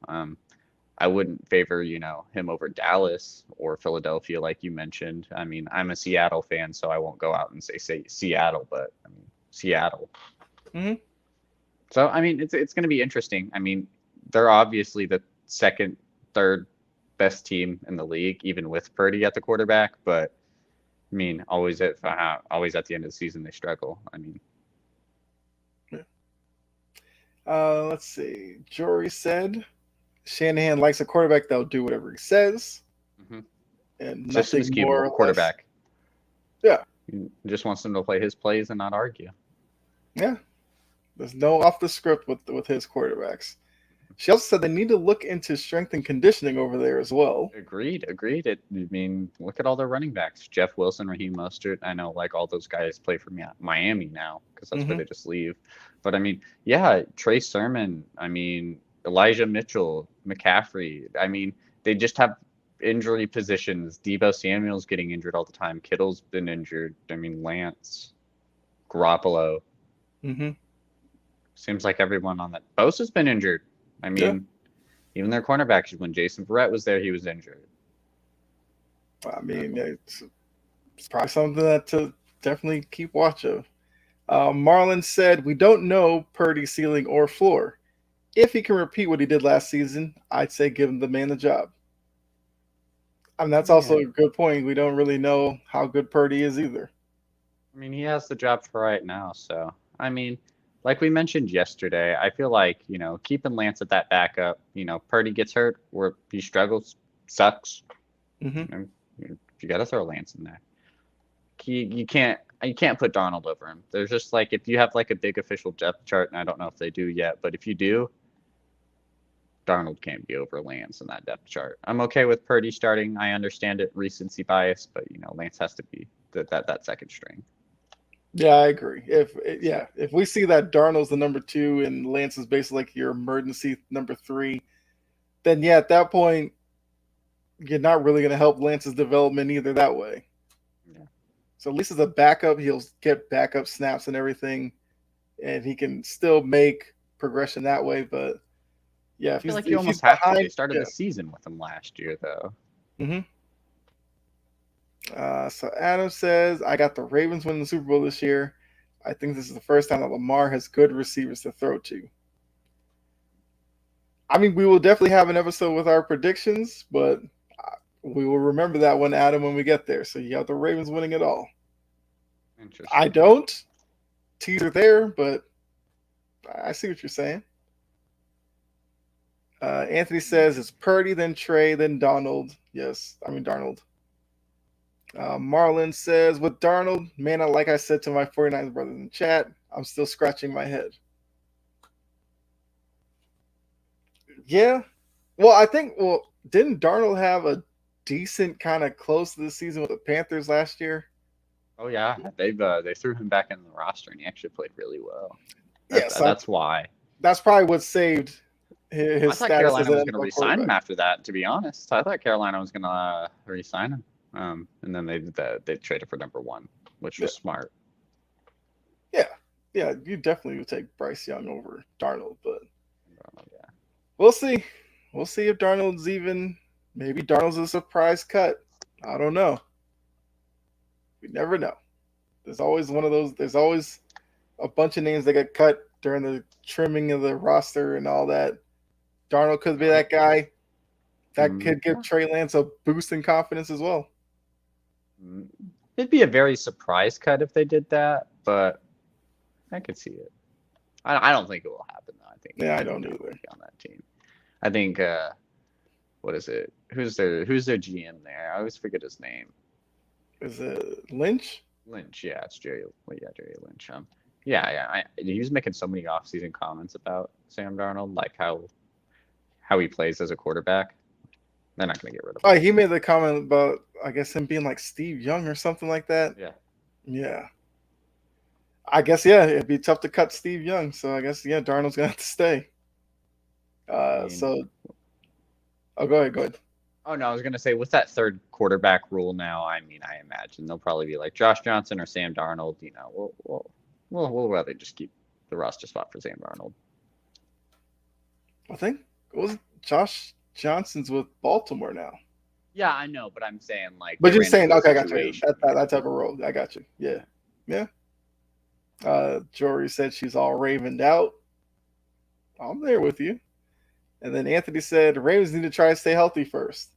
Speaker 2: I wouldn't favor, him over Dallas or Philadelphia, like you mentioned. I mean, I'm a Seattle fan, so I won't go out and say Seattle, but I mean, Seattle. So, I mean, it's going to be interesting. I mean, they're obviously the second, third best team in the league, even with Purdy at the quarterback. But, I mean, always at the end of the season, they struggle. I mean.
Speaker 1: Let's see. Jory said Shanahan likes a quarterback that'll do whatever he says. And nothing more
Speaker 2: quarterback.
Speaker 1: Yeah.
Speaker 2: He just wants them to play his plays and not argue.
Speaker 1: Yeah. There's no off the script with his quarterbacks. She also said they need to look into strength and conditioning over there as well.
Speaker 2: Agreed. I mean, look at all their running backs. Jeff Wilson, Raheem Mostert. I know, like, all those guys play for Miami now because that's where they just leave. But, I mean, yeah, Trey Sermon. I mean, Elijah Mitchell, McCaffrey. I mean, they just have injury positions. Deebo Samuel's getting injured all the time. Kittle's been injured. I mean, Lance, Garoppolo. Seems like everyone on that. Bosa's been injured. I mean, even their cornerbacks, when Jason Verrett was there, he was injured.
Speaker 1: I mean, it's probably something to definitely keep watch of. Marlon said, we don't know Purdy's ceiling or floor. If he can repeat what he did last season, I'd say give him the man the job. I mean, that's also a good point. We don't really know how good Purdy is either.
Speaker 2: I mean, he has the job for right now. So, I mean, like we mentioned yesterday, I feel like, keeping Lance at that backup, Purdy gets hurt or he struggles, sucks. You got to throw Lance in there. You can't put Darnold over him. There's just like, if you have like a big official depth chart, and I don't know if they do yet, but if you do, Darnold can't be over Lance in that depth chart. I'm okay with Purdy starting. I understand it, recency bias, but Lance has to be that second string.
Speaker 1: Yeah, I agree. If we see that Darnold's the number 2 and Lance is basically like your emergency number 3, then at that point, you're not really going to help Lance's development either that way. Yeah. So at least as a backup, he'll get backup snaps and everything, and he can still make progression that way. But yeah,
Speaker 2: I feel like you almost have to. They started the season with him last year, though.
Speaker 1: So Adam says, I got the Ravens winning the Super Bowl this year. I think this is the first time that Lamar has good receivers to throw to. I mean, we will definitely have an episode with our predictions, but we will remember that one, Adam, when we get there. So you have the Ravens winning it all.
Speaker 2: Interesting.
Speaker 1: I don't. Teaser there, but I see what you're saying. Anthony says it's Purdy, then Trey, then Donald. Yes, I mean Darnold. Marlon says, with Darnold, man, like I said to my 49ers brothers in the chat, I'm still scratching my head. Yeah. Well, didn't Darnold have a decent kind of close to the season with the Panthers last year?
Speaker 2: Oh, yeah. They threw him back in the roster, and he actually played really well.
Speaker 1: That's
Speaker 2: why.
Speaker 1: That's probably what saved his
Speaker 2: I thought
Speaker 1: status.
Speaker 2: Carolina was going to re-sign him after that, to be honest. I thought Carolina was going to re-sign him. And then they traded for number 1, which was smart.
Speaker 1: Yeah, you definitely would take Bryce Young over Darnold, but we'll see. We'll see if Darnold's maybe Darnold's a surprise cut. I don't know. We never know. There's always one of those. There's always a bunch of names that get cut during the trimming of the roster and all that. Darnold could be that guy. That could give Trey Lance a boost in confidence as well.
Speaker 2: It'd be a very surprise cut if they did that, but I could see it. I don't think it will happen though.
Speaker 1: I don't
Speaker 2: Darnold
Speaker 1: either.
Speaker 2: will be on that team. I think what is it? Who's their GM there? I always forget his name.
Speaker 1: Is it Lynch?
Speaker 2: Lynch, yeah, it's Jerry. Well, yeah, Jerry Lynch. He was making so many off-season comments about Sam Darnold, like how he plays as a quarterback. They're not going to get rid of him.
Speaker 1: Oh, he made the comment about, I guess, him being like Steve Young or something like that. Yeah. I guess, it'd be tough to cut Steve Young. So I guess, Darnold's going to have to stay. Go ahead.
Speaker 2: Oh, no, I was going to say, with that third quarterback rule now, I imagine they'll probably be like Josh Johnson or Sam Darnold. We'll rather just keep the roster spot for Sam Darnold.
Speaker 1: I think Josh Johnson's with Baltimore now.
Speaker 2: Yeah, I know, but I'm saying like.
Speaker 1: But you're saying, okay, I got you. That type of role. I got you. Yeah. Jory said she's all ravened out. I'm there with you. And then Anthony said Ravens need to try to stay healthy first.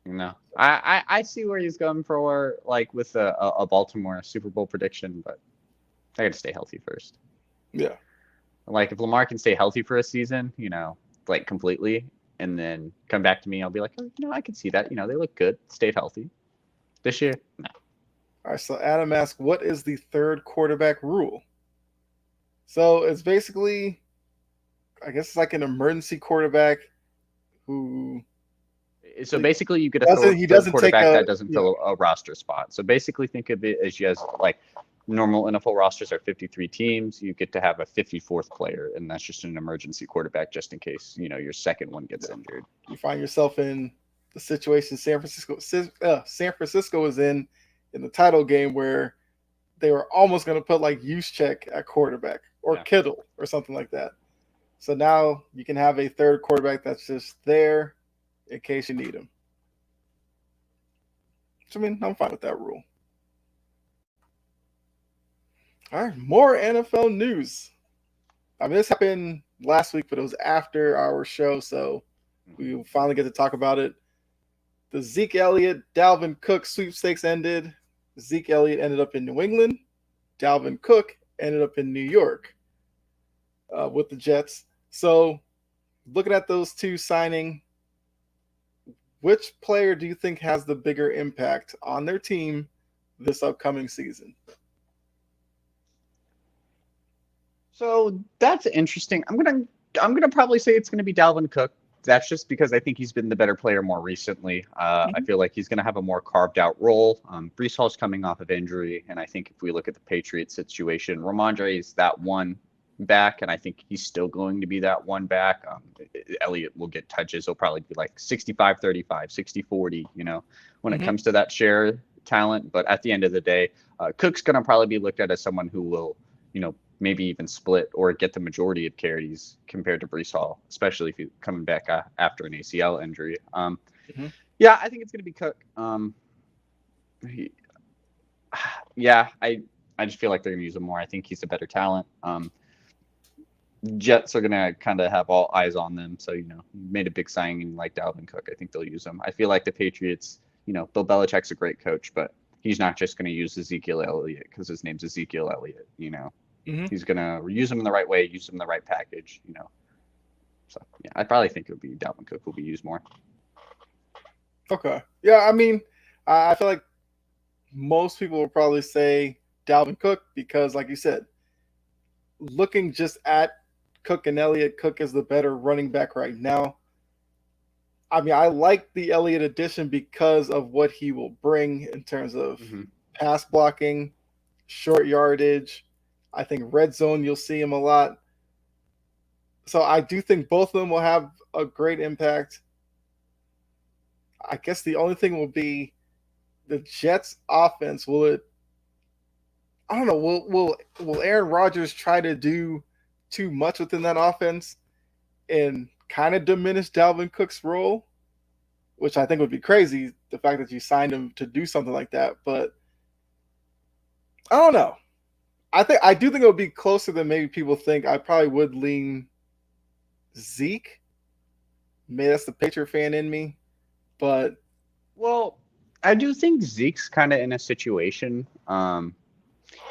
Speaker 2: Yeah. I see where he's going for, like with a Baltimore Super Bowl prediction, but I got to stay healthy first.
Speaker 1: Yeah.
Speaker 2: Like if Lamar can stay healthy for a season, like completely, and then come back to me, I'll be like, I can see that. They look good, stayed healthy. This year, no.
Speaker 1: All right. So Adam asked, what is the third quarterback rule? So it's basically, I guess it's like an emergency quarterback who.
Speaker 2: So basically, you get a third quarterback that doesn't fill a roster spot. So basically, think of it as like normal NFL rosters are 53 teams. You get to have a 54th player, and that's just an emergency quarterback just in case your second one gets injured.
Speaker 1: You find yourself in the situation San Francisco was in the title game where they were almost going to put like Juszczyk at quarterback or Kittle or something like that. So now you can have a third quarterback that's just there in case you need him. So, I'm fine with that rule. All right, more NFL news. This happened last week, but it was after our show, so we finally get to talk about it. The Zeke Elliott, Dalvin Cook sweepstakes ended. Zeke Elliott ended up in New England. Dalvin Cook ended up in New York with the Jets. So, looking at those two signing, which player do you think has the bigger impact on their team this upcoming season?
Speaker 2: So that's interesting. I'm gonna probably say it's gonna be Dalvin Cook. That's just because I think he's been the better player more recently. I feel like he's gonna have a more carved out role. Breece Hall's coming off of injury, and I think if we look at the Patriots situation, Ramondre is that one back, and I think he's still going to be that one back. Elliott will get touches. He'll probably be like 65-35, 60-40, when it comes to that share talent. But at the end of the day, Cook's going to probably be looked at as someone who will, maybe even split or get the majority of carries compared to Breece Hall, especially if he's coming back after an ACL injury. Yeah, I think it's going to be Cook. I just feel like they're going to use him more. I think he's a better talent. Jets are going to kind of have all eyes on them. So, made a big signing like Dalvin Cook. I think they'll use him. I feel like the Patriots, Bill Belichick's a great coach, but he's not just going to use Ezekiel Elliott because his name's Ezekiel Elliott, He's going to use him in the right way, use him in the right package, So, yeah, I probably think it would be Dalvin Cook will be used more.
Speaker 1: Okay. Yeah, I feel like most people will probably say Dalvin Cook because, like you said, looking just at Cook and Elliott, Cook is the better running back right now. I like the Elliott addition because of what he will bring in terms of pass blocking, short yardage. I think red zone, you'll see him a lot. So I do think both of them will have a great impact. I guess the only thing will be the Jets offense. I don't know. Will Aaron Rodgers try to do too much within that offense and kind of diminish Dalvin Cook's role, which I think would be crazy, the fact that you signed him to do something like that. But I don't know. I do think it would be closer than maybe people think. I probably would lean Zeke. Maybe that's the Patriot fan in me. But
Speaker 2: I do think Zeke's kind of in a situation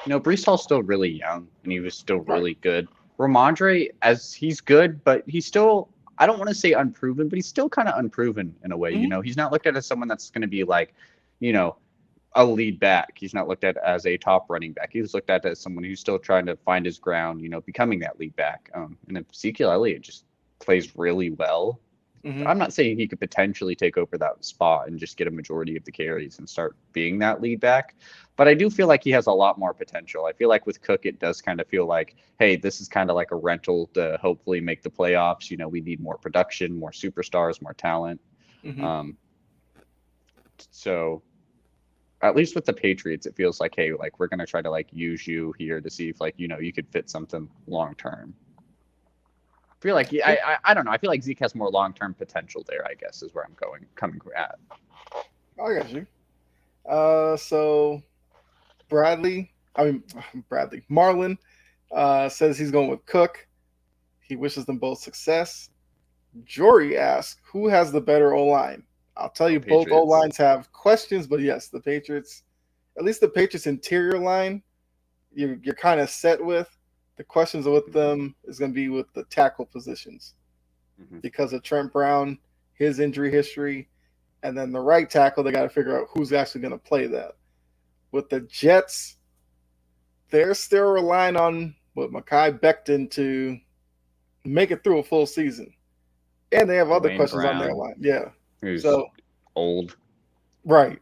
Speaker 2: Breece Hall's still really young, and he was still really good. Ramondre, as he's good, but he's still, I don't want to say unproven, but he's still kind of unproven in a way. He's not looked at as someone that's going to be like, a lead back. He's not looked at as a top running back. He's looked at as someone who's still trying to find his ground, becoming that lead back. And Ezekiel Elliott just plays really well. I'm not saying he could potentially take over that spot and just get a majority of the carries and start being that lead back, but I do feel like he has a lot more potential. I feel like with Cook, it does kind of feel like, hey, this is kind of like a rental to hopefully make the playoffs. We need more production, more superstars, more talent. So at least with the Patriots, it feels like, hey, like we're going to try to like use you here to see if like, you could fit something long term. I feel like I don't know. I feel like Zeke has more long-term potential there, I guess, is where I'm coming at.
Speaker 1: I got you. So Marlon says he's going with Cook. He wishes them both success. Jory asks, who has the better O-line? I'll tell you, both O-lines have questions, but yes, the Patriots, at least the Patriots interior line, you're kind of set with. The questions with them is going to be with the tackle positions because of Trent Brown, his injury history, and then the right tackle, they got to figure out who's actually going to play that. With the Jets, they're still relying on Mekhi Becton to make it through a full season. And they have other
Speaker 2: Dwayne
Speaker 1: questions
Speaker 2: Brown,
Speaker 1: on their line. Yeah.
Speaker 2: Who's old.
Speaker 1: Right.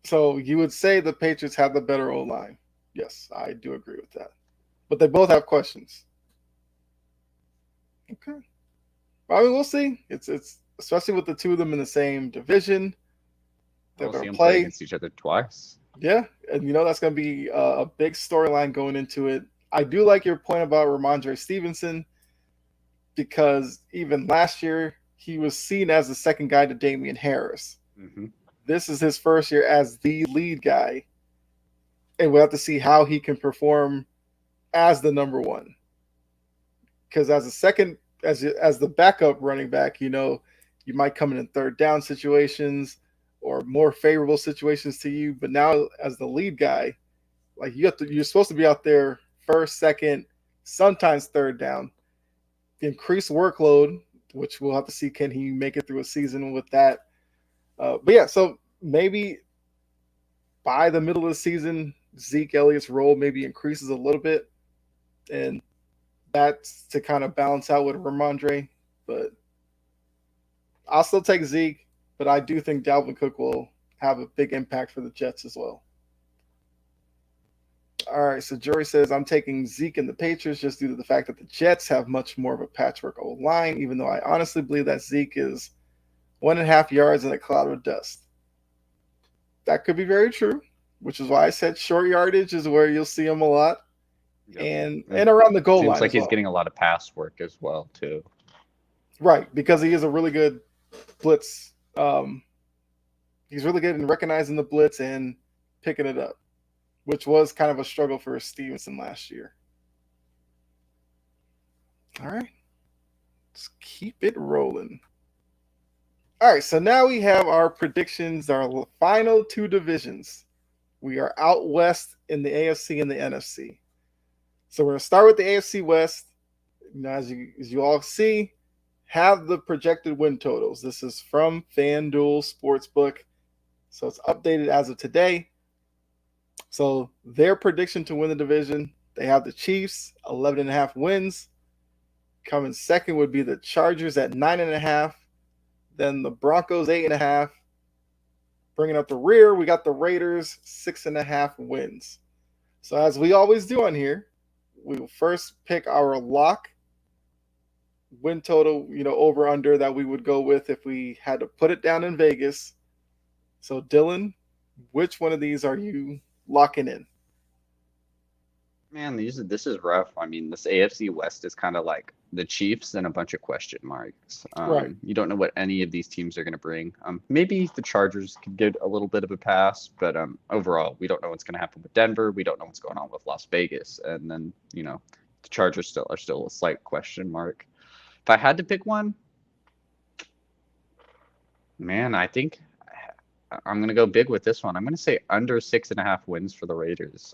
Speaker 1: So you would say the Patriots have the better O-line. Yes, I do agree with that. But they both have questions. Okay. I mean, we'll see. It's especially with the two of them in the same division.
Speaker 2: They're going to play against each other twice.
Speaker 1: Yeah, and that's going to be a big storyline going into it. I do like your point about Ramondre Stevenson because even last year he was seen as the second guy to Damian Harris. This is his first year as the lead guy, and we'll have to see how he can perform as the number one, because as the backup running back, you might come in third down situations or more favorable situations to you. But now as the lead guy, like you're supposed to be out there first, second, sometimes third down. Increased workload, which we'll have to see, can he make it through a season with that? But yeah, so maybe by the middle of the season, Zeke Elliott's role maybe increases a little bit. And that's to kind of balance out with Ramondre. But I'll still take Zeke, but I do think Dalvin Cook will have a big impact for the Jets as well. All right, so Jory says, I'm taking Zeke and the Patriots just due to the fact that the Jets have much more of a patchwork O-line, even though I honestly believe that Zeke is 1.5 yards in a cloud of dust. That could be very true, which is why I said short yardage is where you'll see him a lot. Yep. And around the goal line.
Speaker 2: Seems like he's getting a lot of pass work as well, too.
Speaker 1: Right, because he is a really good blitz. He's really good in recognizing the blitz and picking it up, which was kind of a struggle for Stevenson last year. All right, let's keep it rolling. All right, so now we have our predictions, our final two divisions. We are out west in the AFC and the NFC. So we're going to start with the AFC West. As you all see, have the projected win totals. This is from FanDuel Sportsbook. So it's updated as of today. So their prediction to win the division, they have the Chiefs, 11.5 wins. Coming second would be the Chargers at 9.5. Then the Broncos, 8.5. Bringing up the rear, we got the Raiders, 6.5 wins. So as we always do on here, we will first pick our lock win total, over under that we would go with if we had to put it down in Vegas. So Dylan, which one of these are you locking in?
Speaker 2: Man, this is rough. I mean, this AFC West is kind of like the Chiefs and a bunch of question marks.
Speaker 1: Right.
Speaker 2: You don't know what any of these teams are going to bring. Maybe the Chargers could get a little bit of a pass, but overall, we don't know what's going to happen with Denver. We don't know what's going on with Las Vegas. And then, the Chargers are still a slight question mark. If I had to pick one, man, I think I'm going to go big with this one. I'm going to say under 6.5 wins for the Raiders.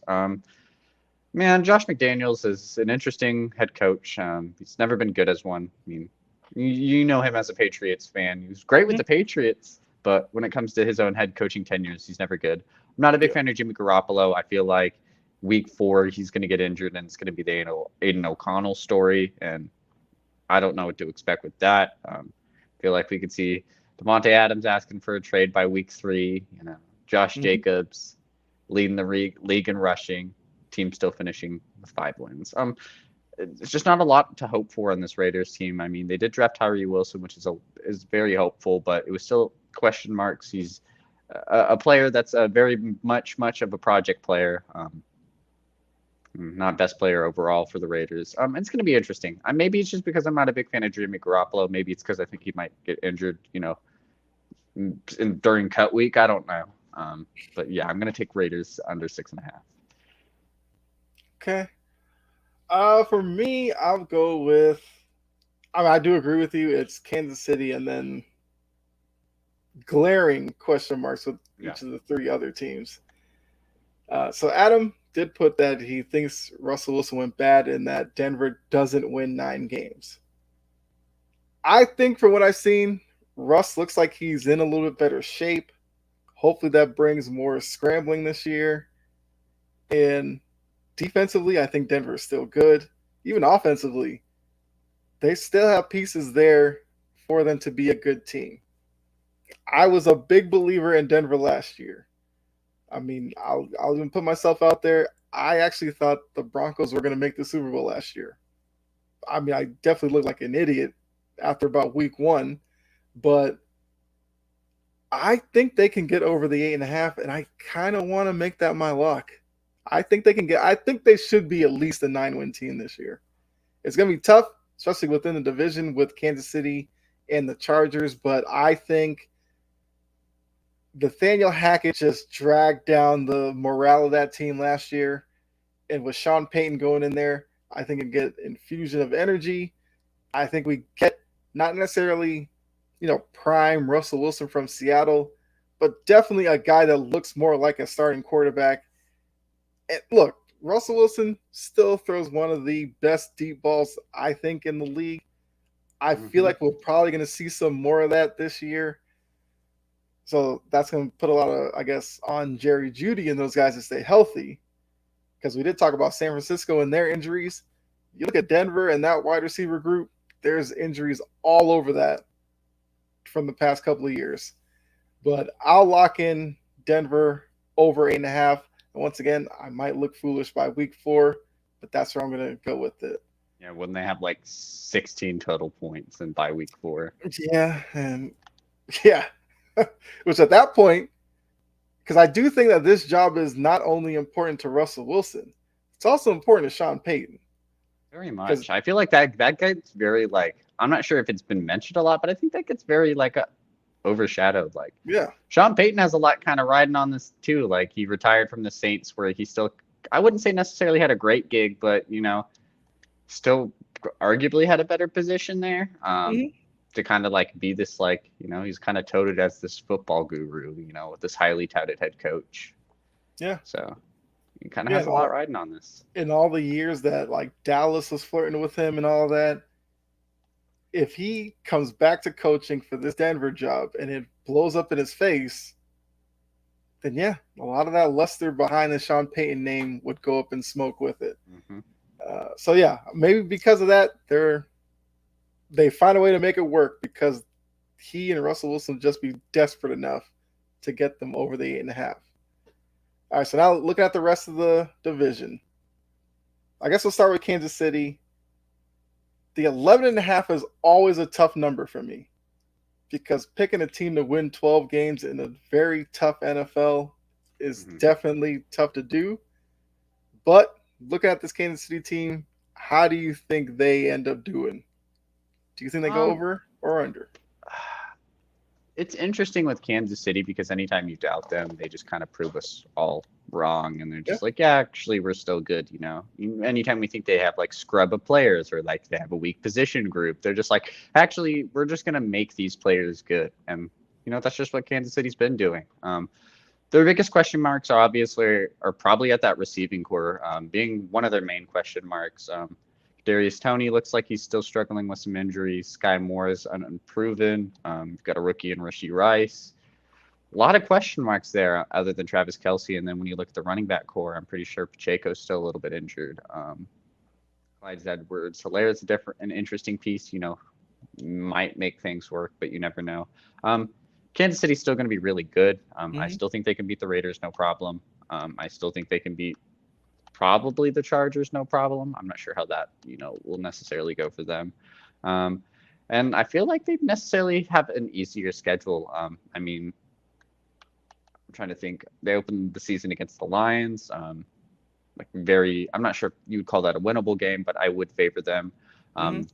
Speaker 2: Man, Josh McDaniels is an interesting head coach. He's never been good as one. I mean, you know him as a Patriots fan. He was great with the Patriots, but when it comes to his own head coaching tenures, he's never good. I'm not a big fan of Jimmy Garoppolo. I feel like week 4, he's going to get injured, and it's going to be the Aiden O'Connell story, and I don't know what to expect with that. I feel like we could see Devontae Adams asking for a trade by week 3. Josh Jacobs leading the league in rushing. Team still finishing with 5 wins. It's just not a lot to hope for on this Raiders team. I mean, they did draft Tyree Wilson, which is very hopeful, but it was still question marks. He's a player that's a very much of a project player. Not best player overall for the Raiders. It's going to be interesting. Maybe it's just because I'm not a big fan of Jimmy Garoppolo. Maybe it's because I think he might get injured, during cut week. I don't know. But yeah, I'm going to take Raiders under 6.5.
Speaker 1: Okay. For me, I'll go with. I do agree with you. It's Kansas City, and then glaring question marks with each of the 3 other teams. So Adam did put that he thinks Russell Wilson went bad and that Denver doesn't win 9 games. I think from what I've seen, Russ looks like he's in a little bit better shape. Hopefully that brings more scrambling this year. And defensively, I think Denver is still good. Even offensively, they still have pieces there for them to be a good team. I was a big believer in Denver last year. I mean, I'll even put myself out there. I actually thought the Broncos were going to make the Super Bowl last year. I mean, I definitely looked like an idiot after about week 1, but I think they can get over the 8.5, and I kind of want to make that my lock. I think they should be at least a 9-win team this year. It's going to be tough, especially within the division with Kansas City and the Chargers, but I think Nathaniel Hackett just dragged down the morale of that team last year. And with Sean Payton going in there, I think it get infusion of energy. I think we get not necessarily, prime Russell Wilson from Seattle, but definitely a guy that looks more like a starting quarterback. And look, Russell Wilson still throws one of the best deep balls, I think, in the league. I feel like we're probably going to see some more of that this year. So that's going to put a lot of, I guess, on Jerry Jeudy and those guys to stay healthy. Because we did talk about San Francisco and their injuries. You look at Denver and that wide receiver group, there's injuries all over that from the past couple of years. But I'll lock in Denver over 8.5. And once again, I might look foolish by week 4, but that's where I'm going to go with it.
Speaker 2: Yeah, when they have like 16 total points and by week 4.
Speaker 1: Yeah, and yeah. Which at that point, because I do think that this job is not only important to Russell Wilson, it's also important to Sean Payton.
Speaker 2: Very much. I feel like that guy's very I'm not sure if it's been mentioned a lot, but I think that gets very overshadowed. Sean Payton has a lot kind of riding on this too. He retired from the Saints where he still, I wouldn't say necessarily had a great gig, but still arguably had a better position there. To kind of be this he's kind of touted as this football guru, with this highly touted head coach.
Speaker 1: Yeah.
Speaker 2: So he kind of has a lot riding on this.
Speaker 1: In all the years that Dallas was flirting with him and all that, if he comes back to coaching for this Denver job and it blows up in his face, then yeah, a lot of that luster behind the Sean Payton name would go up in smoke with it. So yeah, maybe because of that, they find a way to make it work because he and Russell Wilson just be desperate enough to get them over the 8.5. All right, so now looking at the rest of the division. I guess we'll start with Kansas City. The 11.5 is always a tough number for me because picking a team to win 12 games in a very tough NFL is definitely tough to do. But looking at this Kansas City team, how do you think they end up doing? Do you think they go over or under?
Speaker 2: It's interesting with Kansas City because anytime you doubt them, they just kind of prove us all wrong. And they're just actually, we're still good, Anytime we think they have scrub of players or they have a weak position group, they're just actually, we're just going to make these players good. And that's just what Kansas City's been doing. Their biggest question marks are probably at that receiving core, being one of their main question marks. Darius Toney looks like he's still struggling with some injuries. Sky Moore is unproven. You've got a rookie in Rashee Rice. A lot of question marks there other than Travis Kelce. And then when you look at the running back core, I'm pretty sure Pacheco's still a little bit injured. Clyde Edwards-Helaire is an interesting piece, might make things work, but you never know. Kansas City's still going to be really good. I still think they can beat the Raiders, no problem. I still think they can beat probably the Chargers, no problem. I'm not sure how that, will necessarily go for them. And I feel like they necessarily have an easier schedule. I'm trying to think. They opened the season against the Lions. I'm not sure if you would call that a winnable game, but I would favor them.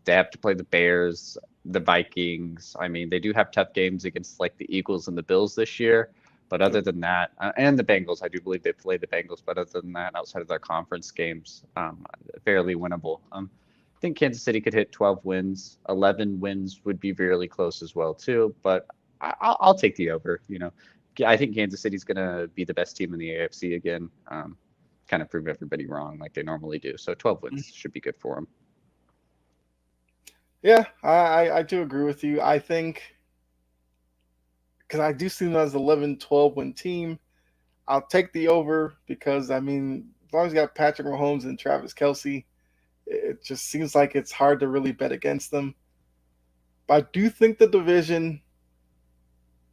Speaker 2: They have to play the Bears, the Vikings. They do have tough games against like the Eagles and the Bills this year. But other than that, and the Bengals, I do believe they play the Bengals. But other than that, outside of their conference games, fairly winnable. I think Kansas City could hit 12 wins. 11 wins would be really close as well, too. But I'll take the over. I think Kansas City's going to be the best team in the AFC again. Kind of prove everybody wrong like they normally do. So 12 wins should be good for them.
Speaker 1: Yeah, I do agree with you. I think because I do see them as 11, 12 win team. I'll take the over because, as long as you got Patrick Mahomes and Travis Kelce, it just seems like it's hard to really bet against them. But I do think the division,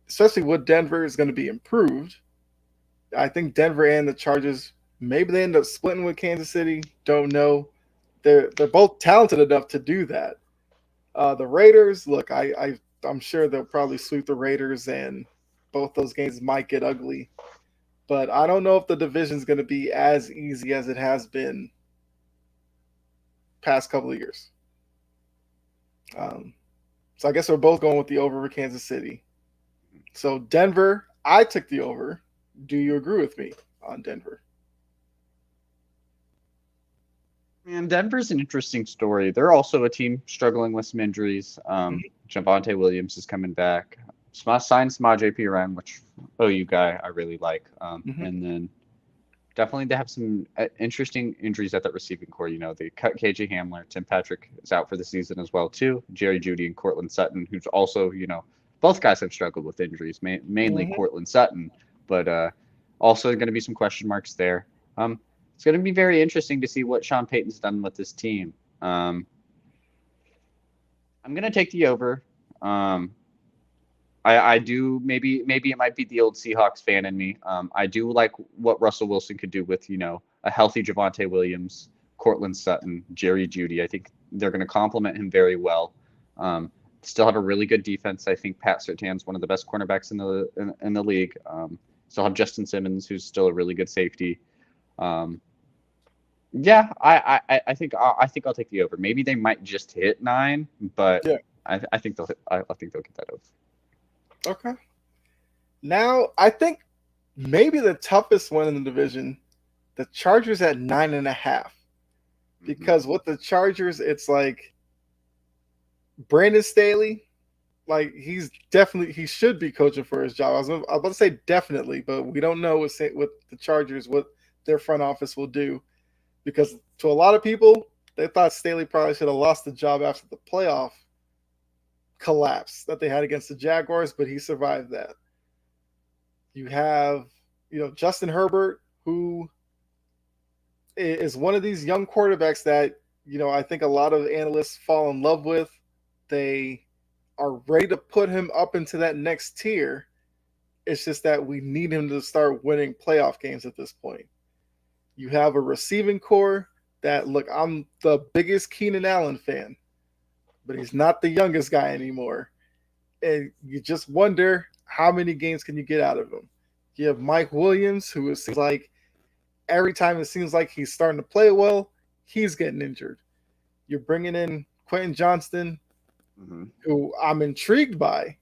Speaker 1: especially with Denver, is going to be improved. I think Denver and the Chargers, maybe they end up splitting with Kansas City. Don't know. They're both talented enough to do that. The Raiders, look, I'm sure they'll probably sweep the Raiders, and both those games might get ugly. But I don't know if the division's going to be as easy as it has been past couple of years. So I guess we're both going with the over for Kansas City. So Denver, I took the over. Do you agree with me on Denver?
Speaker 2: Man, Denver's an interesting story. They're also a team struggling with some injuries. Javonte Williams is coming back. Signed Samaje Perine, which OU guy I really like. And then definitely they have some interesting injuries at that receiving core. They cut KJ Hamler. Tim Patrick is out for the season as well, too. Jerry Jeudy and Courtland Sutton, who's also, both guys have struggled with injuries, mainly Courtland Sutton. But also going to be some question marks there. It's going to be very interesting to see what Sean Payton's done with this team. I'm going to take the over. I do, maybe it might be the old Seahawks fan in me. I do like what Russell Wilson could do with, a healthy Javonte Williams, Courtland Sutton, Jerry Jeudy. I think they're going to complement him very well. Still have a really good defense. I think Pat Surtain's one of the best cornerbacks in the league. Still have Justin Simmons, who's still a really good safety. Yeah, I think I'll take the over. Maybe they might just hit 9, but yeah. I think they'll get that over.
Speaker 1: Okay. Now I think maybe the toughest one in the division, the Chargers at 9.5, because with the Chargers, it's like Brandon Staley, like he should be coaching for his job. I was about to say definitely, but we don't know with the Chargers what their front office will do. Because to a lot of people, they thought Staley probably should have lost the job after the playoff collapse that they had against the Jaguars, but he survived that. You have, Justin Herbert, who is one of these young quarterbacks that, I think a lot of analysts fall in love with. They are ready to put him up into that next tier. It's just that we need him to start winning playoff games at this point. You have a receiving core that, look, I'm the biggest Keenan Allen fan, but he's not the youngest guy anymore. And you just wonder how many games can you get out of him. You have Mike Williams, who it seems like every time it seems like he's starting to play well, he's getting injured. You're bringing in Quentin Johnston, who I'm intrigued by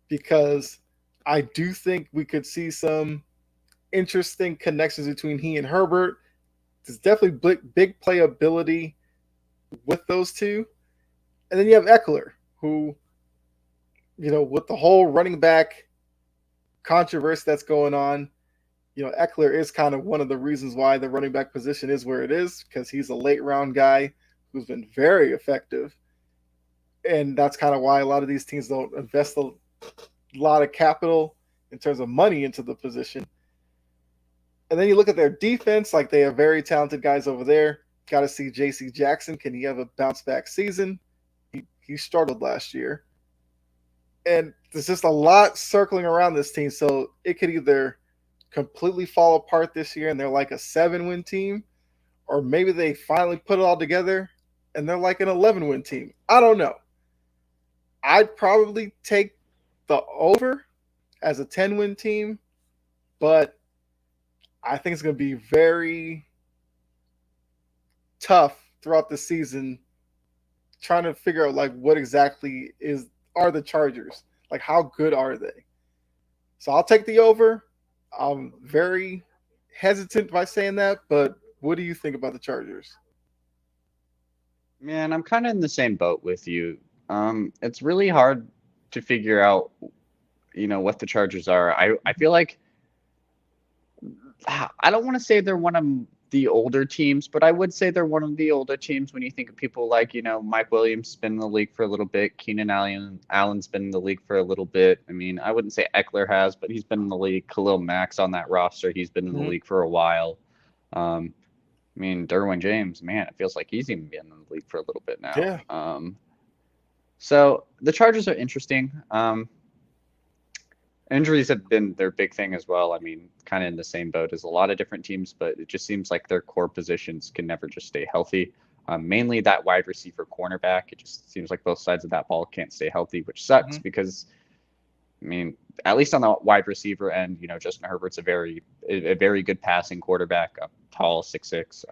Speaker 1: because I do think we could see some interesting connections between he and Herbert. There's definitely big playability with those two. And then you have Eckler, who, with the whole running back controversy that's going on. Eckler is kind of one of the reasons why the running back position is where it is, because he's a late round guy who's been very effective. And that's kind of why a lot of these teams don't invest a lot of capital in terms of money into the position. And then you look at their defense, like they have very talented guys over there. Got to see J.C. Jackson. Can he have a bounce back season? He struggled last year. And there's just a lot circling around this team. So it could either completely fall apart this year and they're like a 7-win team, or maybe they finally put it all together and they're like an 11-win team. I don't know. I'd probably take the over as a 10-win team, but I think it's going to be very tough throughout the season trying to figure out like what exactly are the Chargers. Like, how good are they? So I'll take the over. I'm very hesitant by saying that, but what do you think about the Chargers?
Speaker 2: Man, I'm kind of in the same boat with you. It's really hard to figure out, what the Chargers are. I feel like I don't want to say they're one of the older teams, but I would say they're one of the older teams when you think of people like, Mike Williams has been in the league for a little bit. Keenan Allen's been in the league for a little bit. I mean, I wouldn't say Eckler has, but he's been in the league. Khalil Mack's on that roster. He's been in the league for a while. I mean, Derwin James, man, it feels like he's even been in the league for a little bit now.
Speaker 1: Yeah.
Speaker 2: So the Chargers are interesting. Injuries have been their big thing as well. I mean, kind of in the same boat as a lot of different teams, but it just seems like their core positions can never just stay healthy. Mainly that wide receiver cornerback. It just seems like both sides of that ball can't stay healthy, which sucks because, I mean, at least on the wide receiver end, Justin Herbert's a very good passing quarterback, tall, 6'6",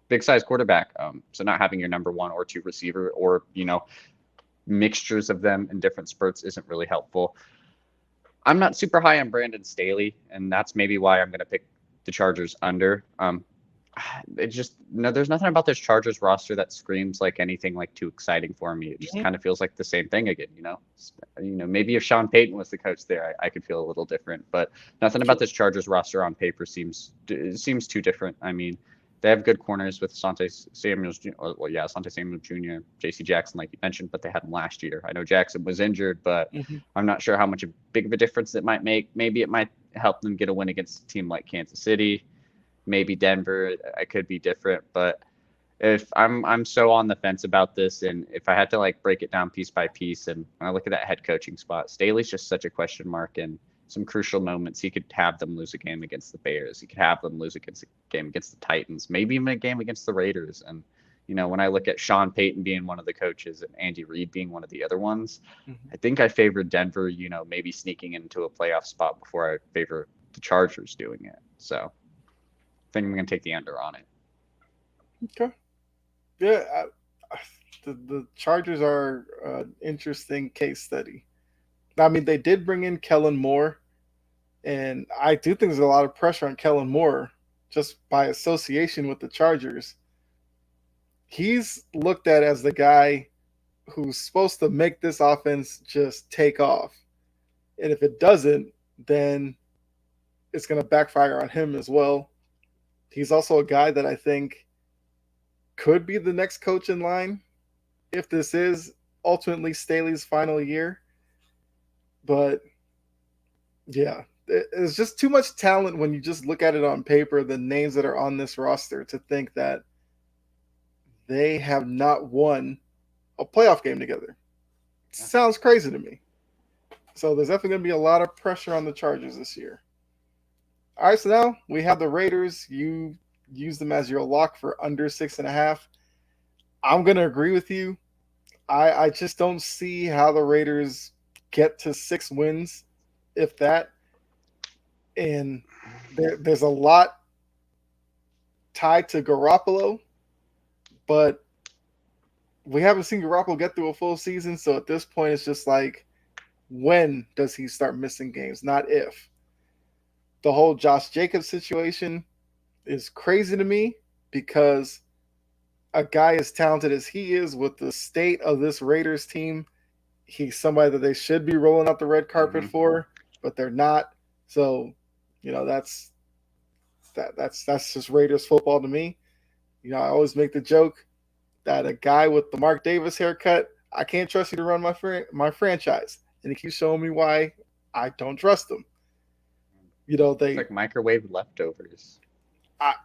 Speaker 2: big size quarterback. So not having your number 1 or 2 receiver or, mixtures of them in different spurts isn't really helpful. I'm not super high on Brandon Staley, and that's maybe why I'm going to pick the Chargers under. There's nothing about this Chargers roster that screams like anything like too exciting for me. It just kind of feels like the same thing again, Maybe if Sean Payton was the coach there, I could feel a little different, but nothing about this Chargers roster on paper seems too different. I mean, they have good corners with Asante Samuel Jr., J.C. Jackson, like you mentioned, but they had him last year. I know Jackson was injured, but I'm not sure how big of a difference it might make. Maybe it might help them get a win against a team like Kansas City, maybe Denver. I could be different, but if I'm so on the fence about this, and if I had to like break it down piece by piece, and when I look at that head coaching spot, Staley's just such a question mark, and some crucial moments he could have them lose a game against the Bears. He could have them lose against a game against the Titans, maybe even a game against the Raiders. And when I look at Sean Payton being one of the coaches and Andy Reid being one of the other ones, I think I favor Denver, maybe sneaking into a playoff spot before I favor the Chargers doing it. So I think I'm going to take the under on it.
Speaker 1: Okay. Yeah, the Chargers are an interesting case study. I mean, they did bring in Kellen Moore, and I do think there's a lot of pressure on Kellen Moore just by association with the Chargers. He's looked at as the guy who's supposed to make this offense just take off. And if it doesn't, then it's going to backfire on him as well. He's also a guy that I think could be the next coach in line if this is ultimately Staley's final year. But yeah, there's just too much talent when you just look at it on paper, the names that are on this roster, to think that they have not won a playoff game together. Sounds crazy to me. So there's definitely going to be a lot of pressure on the Chargers this year. All right, so now we have the Raiders. You use them as your lock for under 6.5. I'm going to agree with you. I just don't see how the Raiders get to 6 wins, if that. And there's a lot tied to Garoppolo, but we haven't seen Garoppolo get through a full season. So at this point, it's just like, when does he start missing games? Not if. The whole Josh Jacobs situation is crazy to me, because a guy as talented as he is, with the state of this Raiders team, he's somebody that they should be rolling out the red carpet for, but they're not. So, that's just Raiders football to me. I always make the joke that a guy with the Mark Davis haircut, I can't trust you to run my franchise, and he keeps showing me why I don't trust him.
Speaker 2: It's like microwave leftovers.
Speaker 1: I,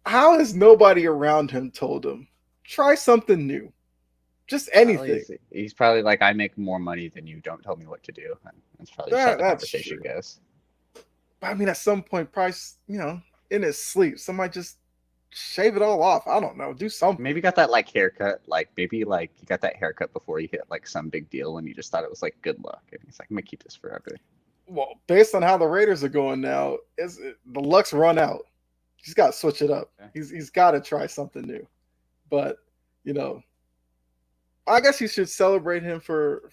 Speaker 1: how has nobody around him told him try something new, just anything?
Speaker 2: He's probably like, I make more money than you. Don't tell me what to do. That's probably just how the conversation goes.
Speaker 1: But I mean, at some point, Price, in his sleep, somebody just shave it all off. I don't know. Do something.
Speaker 2: Maybe got that like haircut. Like maybe like you got that haircut before you hit like some big deal, and you just thought it was like good luck. And he's like, I'm gonna keep this forever.
Speaker 1: Well, based on how the Raiders are going now, the luck's run out. He's got to switch it up. Yeah. He's got to try something new. But I guess you should celebrate him for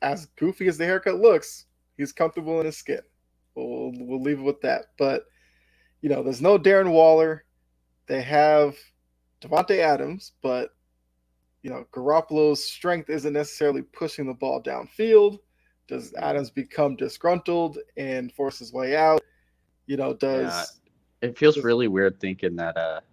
Speaker 1: as goofy as the haircut looks, he's comfortable in his skin. We'll leave it with that. But there's no Darren Waller. They have Devontae Adams, but Garoppolo's strength isn't necessarily pushing the ball downfield. Does Adams become disgruntled and force his way out?
Speaker 2: It feels really weird thinking that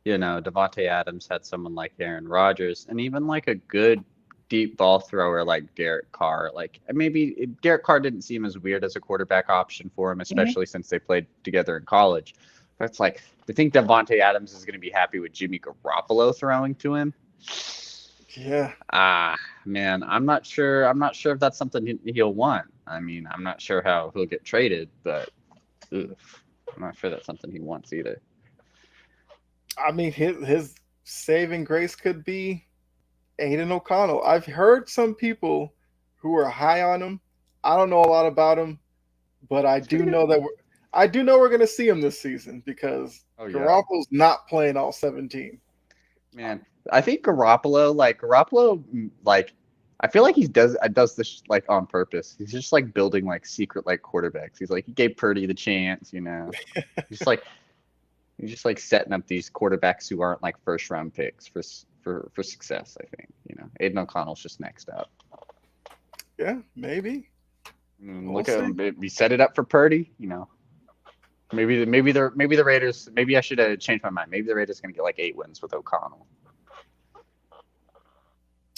Speaker 2: Devontae Adams had someone like Aaron Rodgers and even like a good deep ball thrower like Derek Carr. Like maybe Derek Carr didn't seem as weird as a quarterback option for him, especially since they played together in college. But it's like, I think Devontae Adams is going to be happy with Jimmy Garoppolo throwing to him.
Speaker 1: Yeah.
Speaker 2: Man, I'm not sure if that's something he'll want. I mean, I'm not sure how he'll get traded, but I'm not sure that's something he wants either.
Speaker 1: I mean, his saving grace could be Aiden O'Connell. I've heard some people who are high on him. I don't know a lot about him, but I do know we're going to see him this season because Garoppolo's not playing all 17.
Speaker 2: Man, I think Garoppolo, I feel like he does this like on purpose. He's just like building like secret like quarterbacks. He's like, he gave Purdy the chance, He's just like setting up these quarterbacks who aren't like first round picks for success. I think Aiden O'Connell's just next up.
Speaker 1: Yeah, maybe.
Speaker 2: Look at him. We set it up for Purdy. Maybe the Raiders. Maybe I should have changed my mind. Maybe the Raiders are gonna get like 8 wins with O'Connell.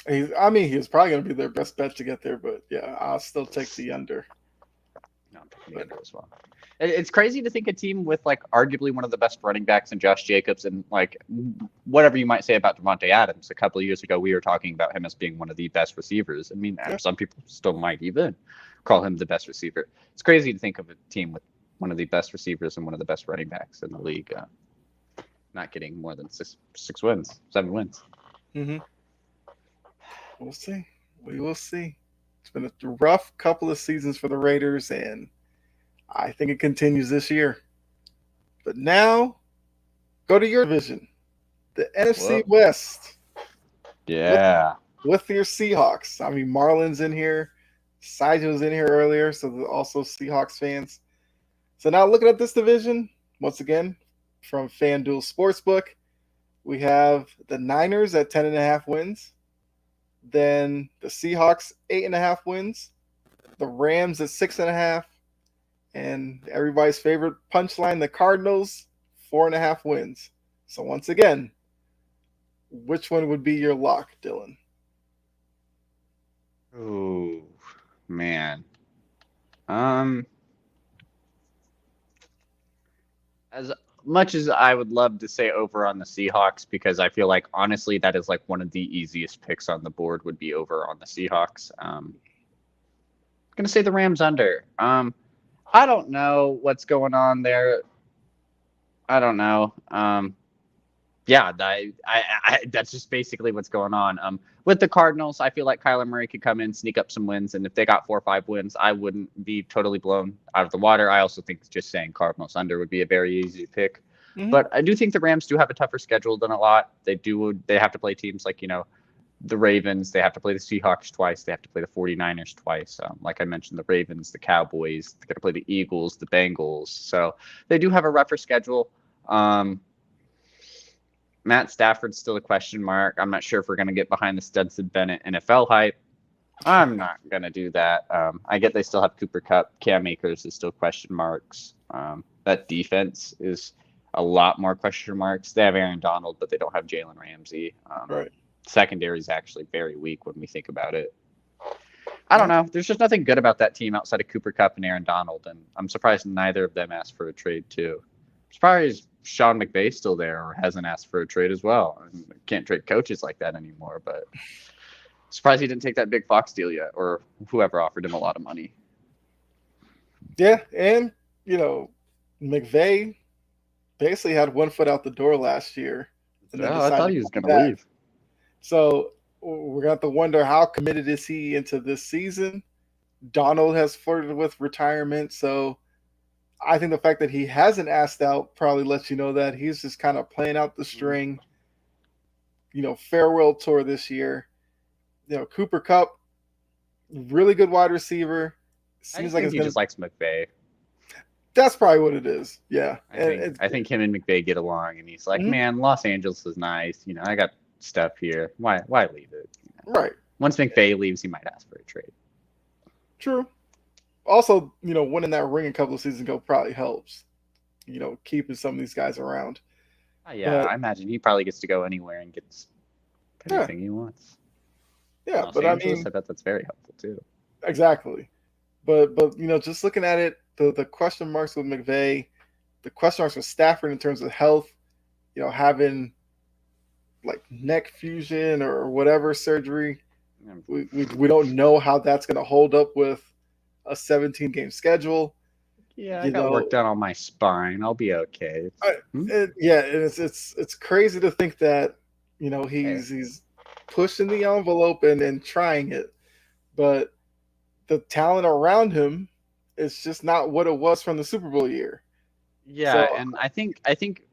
Speaker 1: He was probably gonna be their best bet to get there, but yeah, I'll still take the under.
Speaker 2: No, I'm taking the under as well. It's crazy to think a team with like arguably one of the best running backs and Josh Jacobs and like whatever you might say about Devontae Adams. A couple of years ago, we were talking about him as being one of the best receivers. I mean, some people still might even call him the best receiver. It's crazy to think of a team with one of the best receivers and one of the best running backs in the league not getting more than 7 wins.
Speaker 1: Mm-hmm. We'll see. We will see. It's been a rough couple of seasons for the Raiders, and I think it continues this year. But now, go to your division, the NFC West.
Speaker 2: Yeah.
Speaker 1: With your Seahawks. I mean, Marlon's in here. Sijin was in here earlier, so they're also Seahawks fans. So now looking at this division, once again, from FanDuel Sportsbook, we have the Niners at 10.5 wins. Then the Seahawks, 8.5 wins. The Rams at 6.5. And everybody's favorite punchline, the Cardinals, 4.5 wins. So once again, which one would be your lock, Dylan?
Speaker 2: Oh, man. As much as I would love to say over on the Seahawks, because I feel like honestly that is like one of the easiest picks on the board would be over on the Seahawks. I'm gonna say the Rams under. I don't know what's going on there. I don't know. Yeah, that's just basically what's going on. With the Cardinals, I feel like Kyler Murray could come in, sneak up some wins, and if they got 4 or 5 wins, I wouldn't be totally blown out of the water. I also think just saying Cardinals under would be a very easy pick. Mm-hmm. But I do think the Rams do have a tougher schedule than a lot. They have to play teams like, the Ravens. They have to play the Seahawks twice. They have to play the 49ers twice. Like I mentioned, the Ravens, the Cowboys. They got to play the Eagles, the Bengals. So they do have a rougher schedule. Matt Stafford's still a question mark. I'm not sure if we're going to get behind the Stetson Bennett NFL hype. I'm not gonna do that. I get they still have Cooper Kupp, Cam Akers is still question marks. That defense is a lot more question marks. They have Aaron Donald, but they don't have Jalen Ramsey.
Speaker 1: Right.
Speaker 2: Secondary is actually very weak when we think about it. I don't
Speaker 1: Yeah.
Speaker 2: know. There's just nothing good about that team outside of Cooper Kupp and Aaron Donald, and I'm surprised neither of them asked for a trade too. I'm surprised Sean McVay's still there or hasn't asked for a trade as well. I mean, can't trade coaches like that anymore, but surprised he didn't take that big Fox deal yet, or whoever offered him a lot of money.
Speaker 1: Yeah, and McVay basically had one foot out the door last year, and then
Speaker 2: I
Speaker 1: decided
Speaker 2: thought
Speaker 1: to
Speaker 2: he was
Speaker 1: come
Speaker 2: going to
Speaker 1: back.
Speaker 2: leave.
Speaker 1: So we're gonna have to wonder how committed is he into this season. Donald has flirted with retirement, so I think the fact that he hasn't asked out probably lets you know that he's just kind of playing out the string. Farewell tour this year. Cooper Kupp, really good wide receiver. Seems like
Speaker 2: he just likes McVay.
Speaker 1: That's probably what it is. Yeah,
Speaker 2: I think him and McVay get along, and he's like,
Speaker 1: Mhm.
Speaker 2: man, Los Angeles is nice. I got stuff here. Why leave it?
Speaker 1: Right.
Speaker 2: Once McVay leaves, he might ask for a trade.
Speaker 1: True. Also, winning that ring a couple of seasons ago probably helps. Keeping some of these guys around.
Speaker 2: Yeah,
Speaker 1: But,
Speaker 2: I imagine he probably gets to go anywhere and gets anything he wants.
Speaker 1: Yeah,
Speaker 2: Los
Speaker 1: but
Speaker 2: Angeles, I bet that's very helpful too.
Speaker 1: Exactly. But just looking at it, the question marks with McVay, the question marks with Stafford in terms of health, having like neck fusion or whatever surgery, we don't know how that's going to hold up with a 17-game schedule.
Speaker 2: Yeah, I got work done on my spine. I'll be okay.
Speaker 1: It's crazy to think that he's pushing the envelope and trying it, but the talent around him is just not what it was from the Super Bowl year.
Speaker 2: Yeah, and I think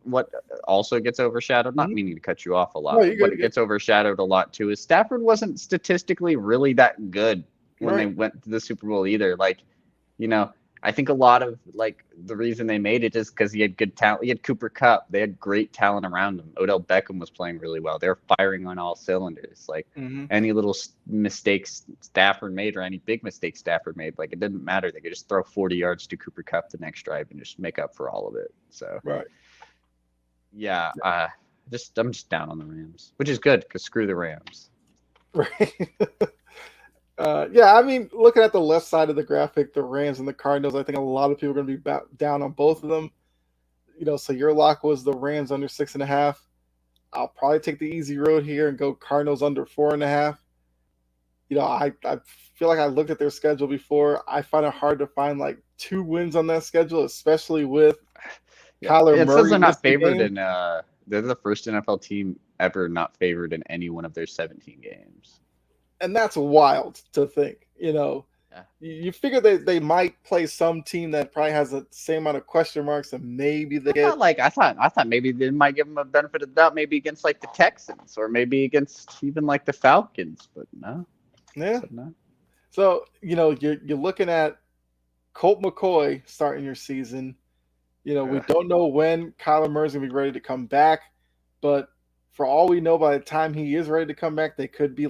Speaker 2: what also gets overshadowed, not meaning to cut you off a lot, but what gets overshadowed a lot too is Stafford wasn't statistically really that good when they went to the Super Bowl either. Like, I think a lot of the reason they made it is because he had good talent. He had Cooper Kupp. They had great talent around him. Odell Beckham was playing really well. They're firing on all cylinders. Any little mistakes Stafford made or any big mistakes Stafford made, it didn't matter. They could just throw 40 yards to Cooper Kupp the next drive and just make up for all of it. So yeah, I'm just down on the Rams, which is good because screw the Rams.
Speaker 1: Right. I mean, looking at the left side of the graphic, the Rams and the Cardinals, I think a lot of people are going to be down on both of them. So your lock was the Rams under 6.5. I'll probably take the easy road here and go Cardinals under 4.5. I feel like I looked at their schedule before. I find it hard to find 2 wins on that schedule, especially with Kyler Murray.
Speaker 2: It says they're not favored in. They're the first NFL team ever not favored in any one of their 17 games.
Speaker 1: And that's wild to think. You figure they might play some team that probably has the same amount of question marks, and maybe they get.
Speaker 2: I thought maybe they might give them a benefit of the doubt, maybe against the Texans or maybe against even the Falcons, but no.
Speaker 1: Yeah.
Speaker 2: No.
Speaker 1: So you're looking at Colt McCoy starting your season. We don't know when Kyler Murray's gonna be ready to come back, but for all we know, by the time he is ready to come back, they could be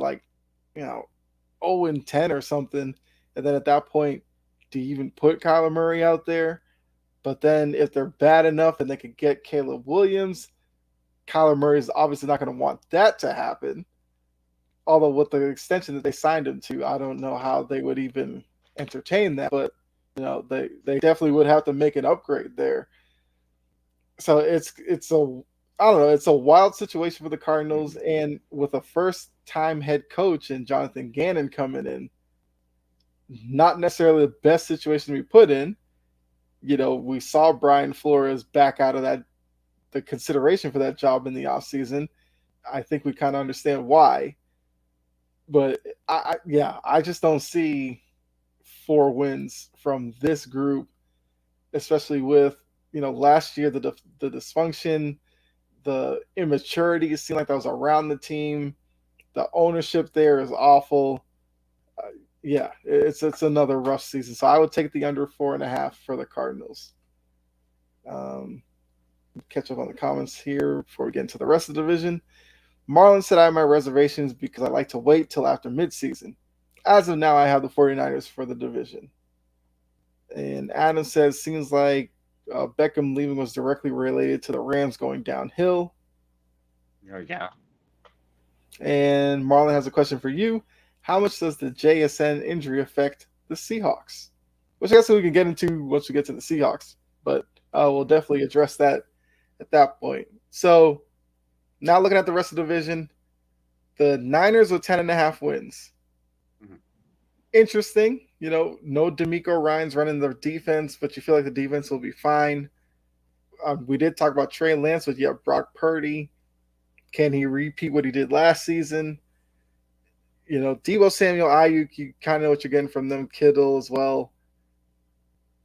Speaker 1: 0-10 or something. And then at that point, do you even put Kyler Murray out there? But then if they're bad enough and they could get Caleb Williams, Kyler Murray is obviously not going to want that to happen. Although with the extension that they signed him to, I don't know how they would even entertain that. But they definitely would have to make an upgrade there. So it's a wild situation for the Cardinals, and with a first-time head coach and Jonathan Gannon coming in, not necessarily the best situation to be put in. We saw Brian Flores back out of the consideration for that job in the offseason. I think we kind of understand why. But I just don't see 4 wins from this group, especially with last year the dysfunction, the immaturity. It seemed like that was around the team. The ownership there is awful. It's another rough season. So I would take the under 4.5 for the Cardinals. Catch up on the comments here before we get into the rest of the division. Marlon said I have my reservations because I like to wait till after midseason. as of now, I have the 49ers for the division. And Adam says, seems like Beckham leaving was directly related to the Rams going downhill.
Speaker 2: Oh, yeah.
Speaker 1: And Marlon has a question for you. How much does the JSN injury affect the Seahawks? Which I guess we can get into once we get to the Seahawks, but we'll definitely address that at that point. So now looking at the rest of the division, the Niners with 10.5 wins. Mm-hmm. Interesting. No D'Amico Ryans running the defense, but you feel like the defense will be fine. We did talk about Trey Lance, but you have Brock Purdy. Can he repeat what he did last season? Deebo Samuel, Ayuk, you kind of know what you're getting from them. Kittle as well.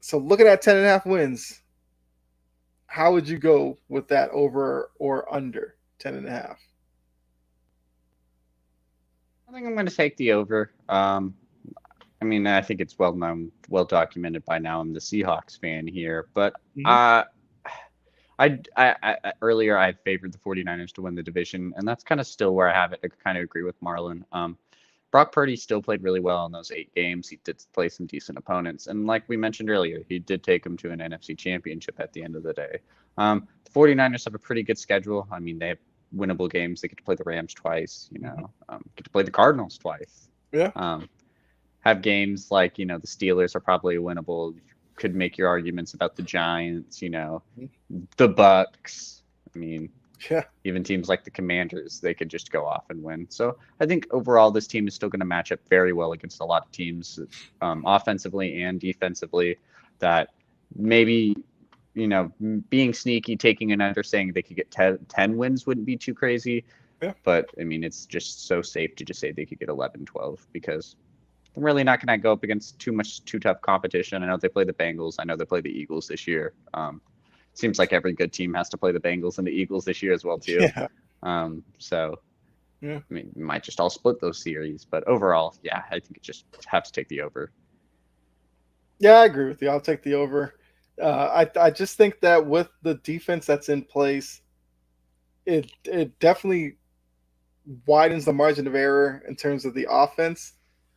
Speaker 1: So looking at 10.5 wins, how would you go with that, over or under 10.5?
Speaker 2: I think I'm going to take the over. I think it's well known, well documented by now. I'm the Seahawks fan here, but earlier I favored the 49ers to win the division, and that's kind of still where I have it. I kind of agree with Marlon. Brock Purdy still played really well in those 8 games. He did play some decent opponents, and like we mentioned earlier, he did take them to an NFC championship at the end of the day. The 49ers have a pretty good schedule. I mean, they have winnable games. They get to play the Rams twice, get to play the Cardinals twice.
Speaker 1: Yeah.
Speaker 2: Have games like, the Steelers are probably winnable. You could make your arguments about the Giants, the Bucks. Even teams like the Commanders, they could just go off and win. So I think overall this team is still going to match up very well against a lot of teams, offensively and defensively, that maybe, being sneaky, taking an under, saying they could get 10 wins wouldn't be too crazy.
Speaker 1: Yeah.
Speaker 2: But, it's just so safe to just say they could get 11, 12, because they're really not going to go up against too tough competition. I know they play the Bengals. I know they play the Eagles this year. Seems like every good team has to play the Bengals and the Eagles this year as well, too.
Speaker 1: Yeah.
Speaker 2: We might just all split those series. But overall, yeah, I think it just have to take the over.
Speaker 1: Yeah, I agree with you. I'll take the over. I just think that with the defense that's in place, it definitely widens the margin of error in terms of the offense.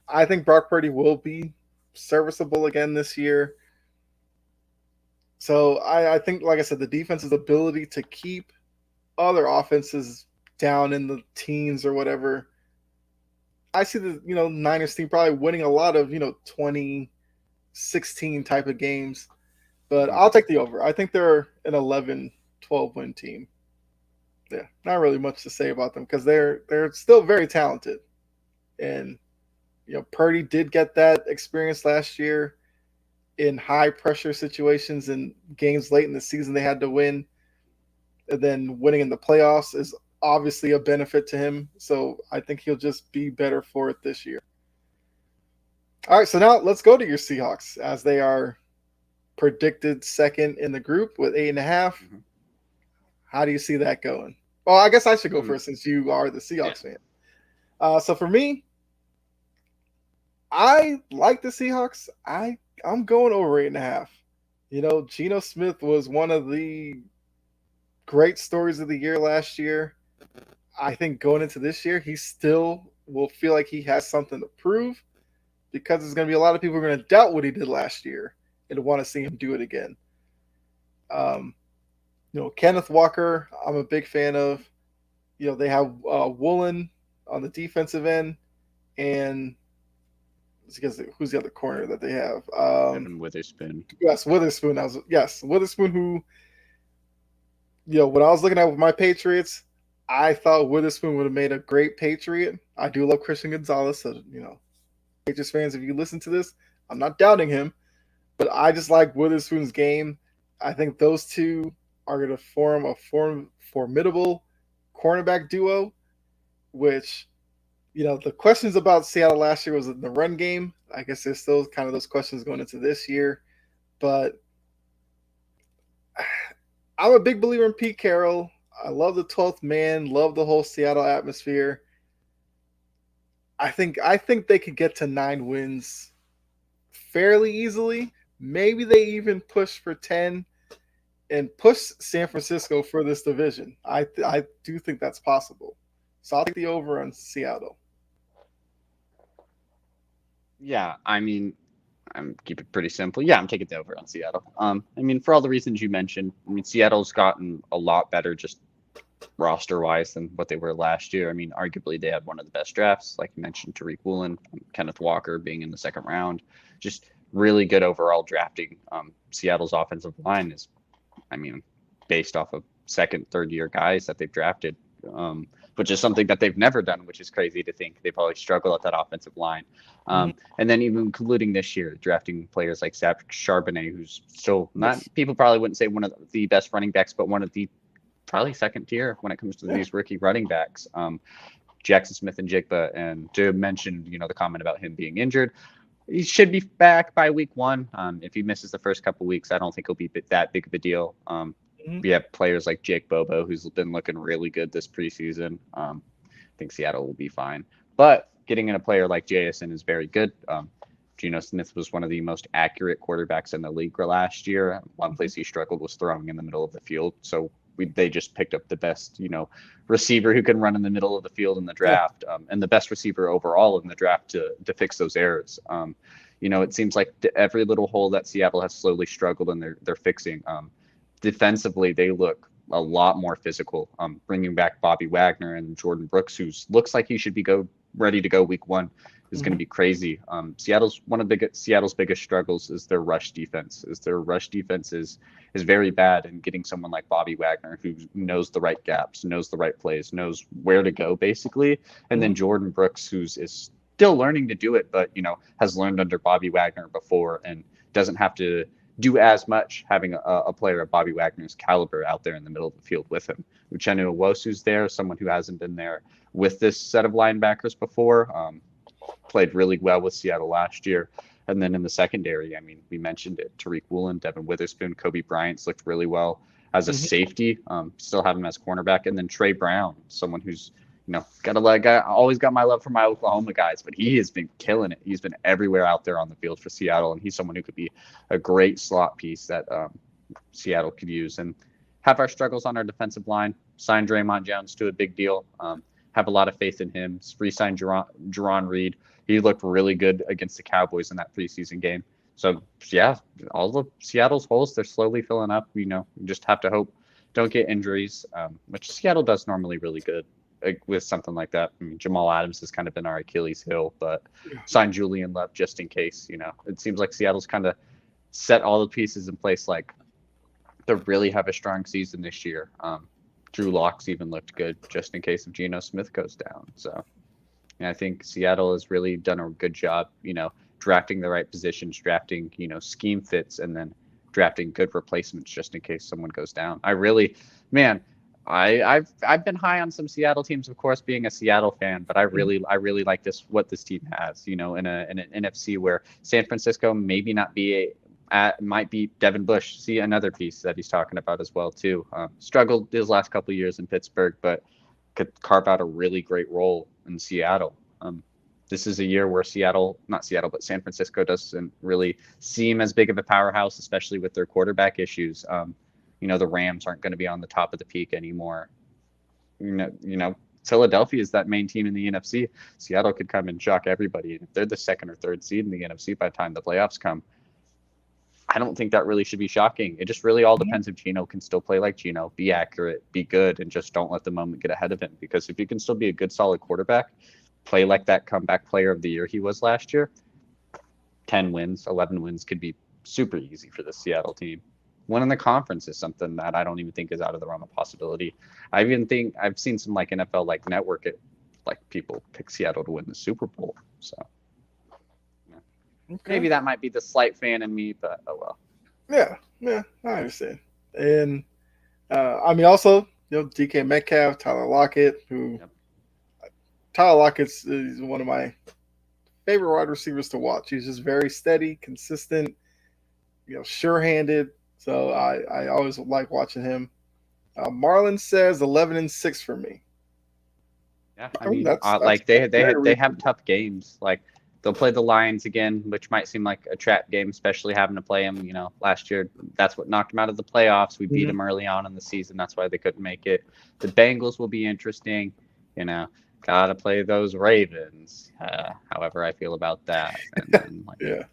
Speaker 1: I think Brock Purdy will be serviceable again this year. So I think, like I said, the defense's ability to keep other offenses down in the teens or whatever. I see the Niners team probably winning a lot of 20-16 type of games, but I'll take the over. I think they're an 11-12 win team. Yeah, not really much to say about them because they're still very talented, and Purdy did get that experience last year in high pressure situations and games late in the season they had to win. And then winning in the playoffs is obviously a benefit to him. So I think he'll just be better for it this year. All right, so now let's go to your Seahawks, as they are predicted second in the group with 8.5. Mm-hmm. How do you see that going? Well, I guess I should go first since you are the Seahawks fan. So for me, I like the Seahawks. I'm going over 8.5. Geno Smith was one of the great stories of the year last year. I think going into this year, he still will feel like he has something to prove, because there's going to be a lot of people who are going to doubt what he did last year and want to see him do it again. Kenneth Walker, I'm a big fan of. They have Woolen on the defensive end, and who's the other corner that they have?
Speaker 2: Evan Witherspoon.
Speaker 1: Yes, Witherspoon. Witherspoon, who, when I was looking at my Patriots, I thought Witherspoon would have made a great Patriot. I do love Christian Gonzalez, so, Patriots fans, if you listen to this, I'm not doubting him, but I just like Witherspoon's game. I think those two are going to form a formidable cornerback duo, which, the questions about Seattle last year was in the run game. I guess there's still kind of those questions going into this year, but I'm a big believer in Pete Carroll. I love the 12th man, love the whole Seattle atmosphere. I think they could get to 9 wins fairly easily. Maybe they even push for 10 and push San Francisco for this division. I do think that's possible. So I'll take the over on Seattle.
Speaker 2: Yeah, I mean, I'm keep it pretty simple. Yeah, I'm taking the over on Seattle. I mean, for all the reasons you mentioned, I mean, Seattle's gotten a lot better just roster wise than what they were last year. I mean, arguably they had one of the best drafts, like you mentioned, Tariq Woolen, Kenneth Walker being in the second round. Just really good overall drafting. Seattle's offensive line is, I mean, based off of second, third year guys that they've drafted, which is something that they've never done, which is crazy to think. They probably struggle at that offensive line. And then even including this year, drafting players like Zach Charbonnet, who's still not, people probably wouldn't say one of the best running backs, but one of the probably second tier when it comes to these rookie running backs. Jackson Smith and Jigba, and to mention, the comment about him being injured, he should be back by week 1. If he misses the first couple weeks, I don't think he'll be that big of a deal. We have players like Jake Bobo, who's been looking really good this preseason. I think Seattle will be fine. But getting in a player like JSN is very good. Geno Smith was one of the most accurate quarterbacks in the league last year. One place he struggled was throwing in the middle of the field. So they just picked up the best, receiver who can run in the middle of the field in the draft, and the best receiver overall in the draft to fix those errors. It seems like every little hole that Seattle has slowly struggled and they're fixing. Defensively, they look a lot more physical. Bringing back Bobby Wagner and Jordan Brooks, who looks like he should be ready to go week 1, is going to be crazy. Seattle's biggest struggles is their rush defense. Their rush defense is very bad, and getting someone like Bobby Wagner who knows the right gaps, knows the right plays, knows where to go basically, and then Jordan Brooks, is still learning to do it, but has learned under Bobby Wagner before and doesn't have to do as much having a player of Bobby Wagner's caliber out there in the middle of the field with him. Uchenna Nwosu's there, someone who hasn't been there with this set of linebackers before. Played really well with Seattle last year. And then in the secondary, I mean, we mentioned it, Tariq Woolen, Devin Witherspoon, Kobe Bryant's looked really well as a safety. Still have him as cornerback. And then Trey Brown, someone who's, always got my love for my Oklahoma guys, but he has been killing it. He's been everywhere out there on the field for Seattle, and he's someone who could be a great slot piece that Seattle could use. And have our struggles on our defensive line. Sign Draymond Jones to a big deal. Have a lot of faith in him. Re-sign Jerron Reed. He looked really good against the Cowboys in that preseason game. So, yeah, all of Seattle's holes, they're slowly filling up. We just have to hope don't get injuries, which Seattle does normally really good with something like that. I mean, Jamal Adams has kind of been our Achilles heel, but sign Julian Love just in case. It seems like Seattle's kind of set all the pieces in place, like to really have a strong season this year. Drew Lock's even looked good just in case if Geno Smith goes down. So I think Seattle has really done a good job, drafting the right positions, drafting, scheme fits, and then drafting good replacements just in case someone goes down. I've been high on some Seattle teams, of course, being a Seattle fan, but I really like what this team has, in an NFC where San Francisco maybe might be Devin Bush. See another piece that he's talking about as well too. Struggled his last couple of years in Pittsburgh, but could carve out a really great role in Seattle. This is a year where but San Francisco doesn't really seem as big of a powerhouse, especially with their quarterback issues. The Rams aren't going to be on the top of the peak anymore. Philadelphia is that main team in the NFC. Seattle could come and shock everybody. And if they're the second or third seed in the NFC by the time the playoffs come, I don't think that really should be shocking. It just really all depends if Geno can still play like Geno, be accurate, be good, and just don't let the moment get ahead of him. Because if you can still be a good, solid quarterback, play like that comeback player of the year he was last year, 10 wins, 11 wins could be super easy for the Seattle team. Winning the conference is something that I don't even think is out of the realm of possibility. I've seen some NFL network people pick Seattle to win the Super Bowl. So maybe that might be the slight fan in me, but oh well.
Speaker 1: Yeah, I understand. And also, DK Metcalf, Tyler Lockett, Tyler Lockett's is one of my favorite wide receivers to watch. He's just very steady, consistent, sure-handed. So I always like watching him. Marlon says 11-6 for me.
Speaker 2: Yeah, they have tough games. Like they'll play the Lions again, which might seem like a trap game, especially having to play them. Last year that's what knocked them out of the playoffs. We beat them early on in the season. That's why they couldn't make it. The Bengals will be interesting. gotta play those Ravens. However I feel about that, and then like
Speaker 1: Yeah.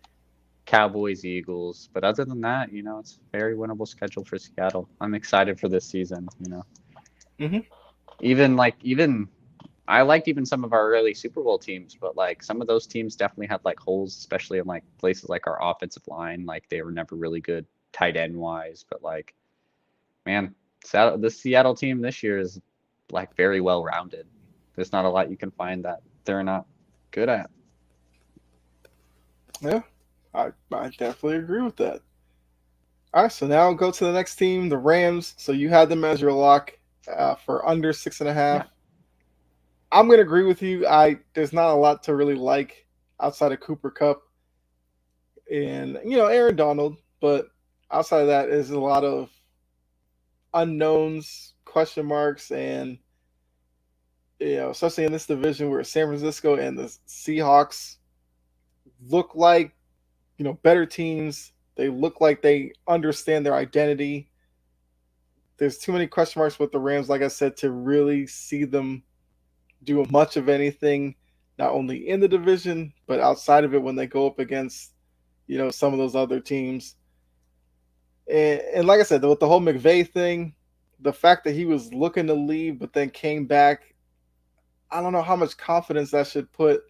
Speaker 2: Cowboys, Eagles. But other than that, it's a very winnable schedule for Seattle. I'm excited for this season.
Speaker 1: Hmm.
Speaker 2: Even I liked even some of our early Super Bowl teams, but like some of those teams definitely had like holes, especially in like places like our offensive line. Like they were never really good tight end wise, but like man, the Seattle team this year is like very well rounded. There's not a lot you can find that they're not good at.
Speaker 1: Yeah, I definitely agree with that. All right, so now go to the next team, the Rams. So you had them as your lock for under 6.5.
Speaker 2: Yeah.
Speaker 1: I'm gonna agree with you. There's not a lot to really like outside of Cooper Cup and Aaron Donald, but outside of that is a lot of unknowns, question marks, and especially in this division where San Francisco and the Seahawks look like better teams. They look like they understand their identity. There's too many question marks with the Rams, like I said, to really see them do much of anything, not only in the division but outside of it when they go up against some of those other teams. And like I said, with the whole McVay thing, the fact that he was looking to leave but then came back, I don't know how much confidence that should put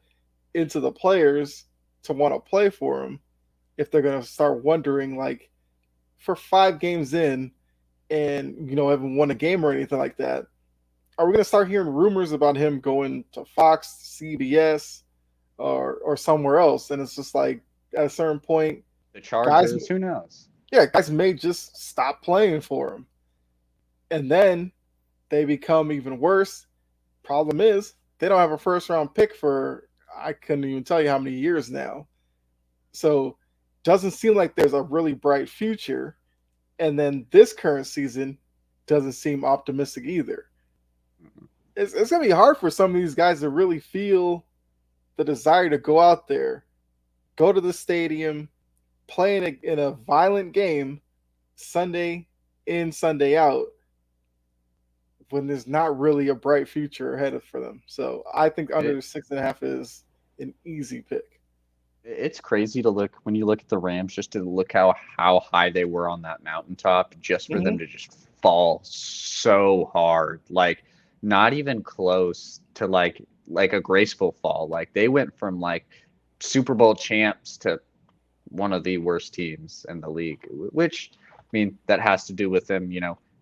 Speaker 1: into the players to want to play for him if they're going to start wondering, like, for 5 games in and haven't won a game or anything like that, are we going to start hearing rumors about him going to Fox, CBS, or somewhere else? And it's just like at a certain point,
Speaker 2: The Chargers, who knows?
Speaker 1: Yeah, guys may just stop playing for him. And then they become even worse. Problem is, they don't have a first round pick for, I couldn't even tell you how many years now. So, doesn't seem like there's a really bright future. And then this current season doesn't seem optimistic either. It's going to be hard for some of these guys to really feel the desire to go out there, go to the stadium, play in a violent game Sunday in, Sunday out, when there's not really a bright future ahead for them. So I think under 6.5 is an easy pick.
Speaker 2: It's crazy to look when you look at the Rams, just to look how high they were on that mountaintop, just for them to just fall so hard, like not even close to like a graceful fall. Like they went from like Super Bowl champs to one of the worst teams in the league, which, I mean, that has to do with them,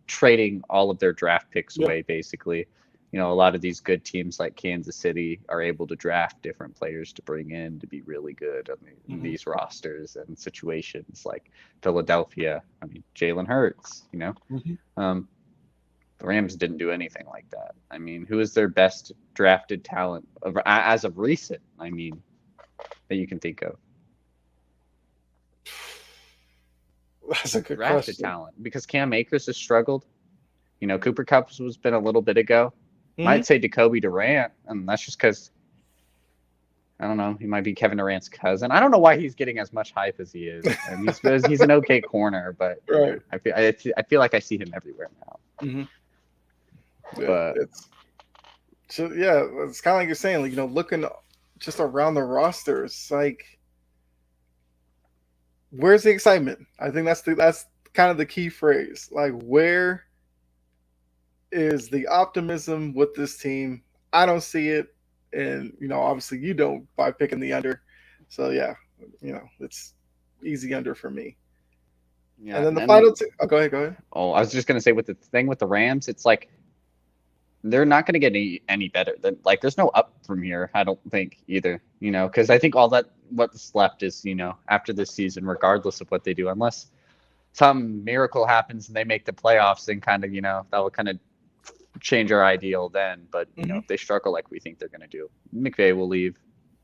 Speaker 2: trading all of their draft picks away, basically. A lot of these good teams like Kansas City are able to draft different players to bring in to be really good on these rosters and situations, like Philadelphia. I mean, Jalen Hurts, the Rams didn't do anything like that. I mean, who is their best drafted talent as of recent, I mean, that you can think of?
Speaker 1: That's a good
Speaker 2: Drafted
Speaker 1: question.
Speaker 2: talent, because Cam Akers has struggled. Cooper Kupp was been a little bit ago. Might say Jacoby Durant, and that's just because, I don't know, he might be Kevin Durant's cousin. I don't know why he's getting as much hype as he is. And he's an okay corner, but
Speaker 1: right.
Speaker 2: I feel like I see him everywhere now.
Speaker 1: Yeah,
Speaker 2: but
Speaker 1: it's kind of like you're saying, like, looking just around the roster, it's like, where's the excitement? I think that's kind of the key phrase. Like, where is the optimism with this team? I don't see it, and obviously you don't by picking the under. So yeah, it's easy under for me. Yeah, and then the final two. Oh, go ahead.
Speaker 2: Oh, I was just gonna say, with the thing with the Rams, it's like they're not gonna get any better. Like, there's no up from here, I don't think either. Because I think what's left is, after this season, regardless of what they do, unless some miracle happens and they make the playoffs, and kind of, that will kind of change our ideal then. But if they struggle like we think they're going to do, McVay will leave.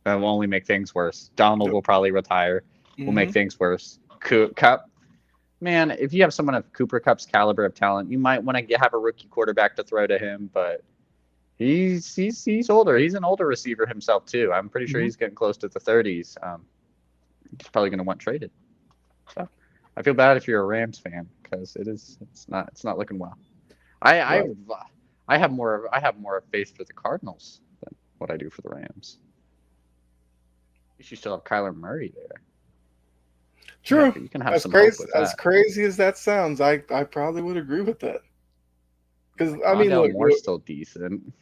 Speaker 2: That will only make things worse. Donald will probably retire. Will make things worse. Cup, man, if you have someone of Cooper Kupp's caliber of talent, you might want to have a rookie quarterback to throw to him. But he's older. He's an older receiver himself too. I'm pretty sure he's getting close to the 30s. He's probably going to want traded. So I feel bad if you're a Rams fan, because it's not looking well. I have more faith for the Cardinals what I do for the Rams. You should still have Kyler Murray there.
Speaker 1: True.
Speaker 2: You can have
Speaker 1: As
Speaker 2: some
Speaker 1: crazy
Speaker 2: hope with that.
Speaker 1: as crazy as that sounds, I probably would agree with that. Because
Speaker 2: Rondale
Speaker 1: look,
Speaker 2: Moore's still decent.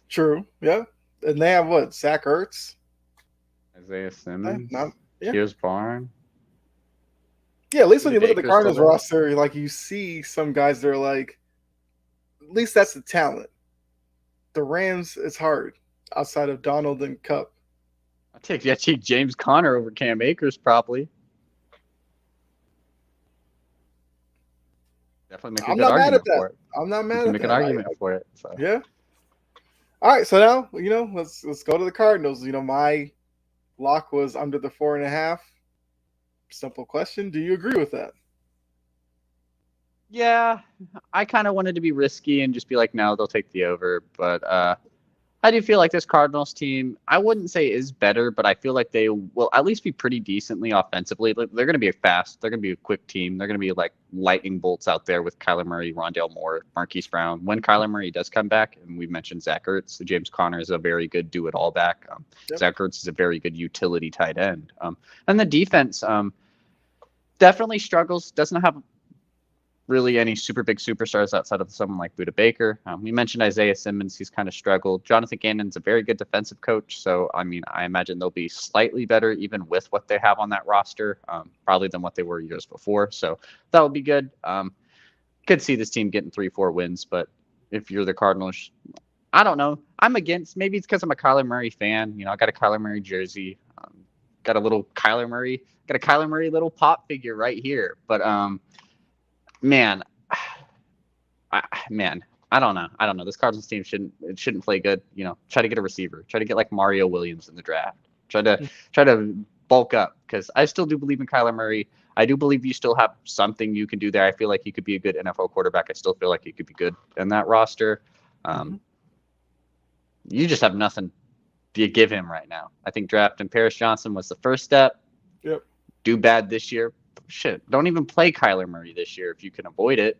Speaker 1: True. Yeah. And they have what? Zach Ertz,
Speaker 2: Isaiah Simmons,
Speaker 1: yeah.
Speaker 2: Pierce Barn.
Speaker 1: Yeah, at least when you look at the
Speaker 2: Baker's
Speaker 1: Cardinals
Speaker 2: still there.
Speaker 1: roster, like you see some guys that are like, at least that's the talent. The Rams, it's hard outside of Donald and Cup.
Speaker 2: I take James Conner over Cam Akers probably. Definitely make a good argument for it.
Speaker 1: I'm not mad
Speaker 2: You
Speaker 1: at
Speaker 2: can
Speaker 1: that.
Speaker 2: make an argument for it. So.
Speaker 1: Yeah. All right, so now let's go to the Cardinals. My lock was under the 4.5. Simple question: do you agree with that?
Speaker 2: Yeah, I kind of wanted to be risky and just be like, no, they'll take the over. But I do feel like this Cardinals team, I wouldn't say is better, but I feel like they will at least be pretty decently offensively. They're going to be fast. They're going to be a quick team. They're going to be like lightning bolts out there with Kyler Murray, Rondale Moore, Marquise Brown. When Kyler Murray does come back, and we mentioned Zach Ertz, James Conner is a very good do-it-all back.
Speaker 1: Yep.
Speaker 2: Zach Ertz is a very good utility tight end. And the defense definitely struggles, doesn't have really any super big superstars outside of someone like Budda Baker. We mentioned Isaiah Simmons. He's kind of struggled. Jonathan Gannon's a very good defensive coach. So, I imagine they'll be slightly better even with what they have on that roster, probably than what they were years before. So that would be good. Could see this team getting 3-4 wins. But if you're the Cardinals, I don't know. I'm against. Maybe it's because I'm a Kyler Murray fan. I got a Kyler Murray jersey. Got a little Kyler Murray. Got a Kyler Murray little pop figure right here. But Man, I don't know. This Cardinals team shouldn't play good. Try to get a receiver. Try to get like Mario Williams in the draft. Try to bulk up because I still do believe in Kyler Murray. I do believe you still have something you can do there. I feel like he could be a good NFL quarterback. I still feel like he could be good in that roster. You just have nothing to give him right now. I think drafting Paris Johnson was the first step.
Speaker 1: Yep.
Speaker 2: Do bad this year. Shit, don't even play Kyler Murray this year if you can avoid it.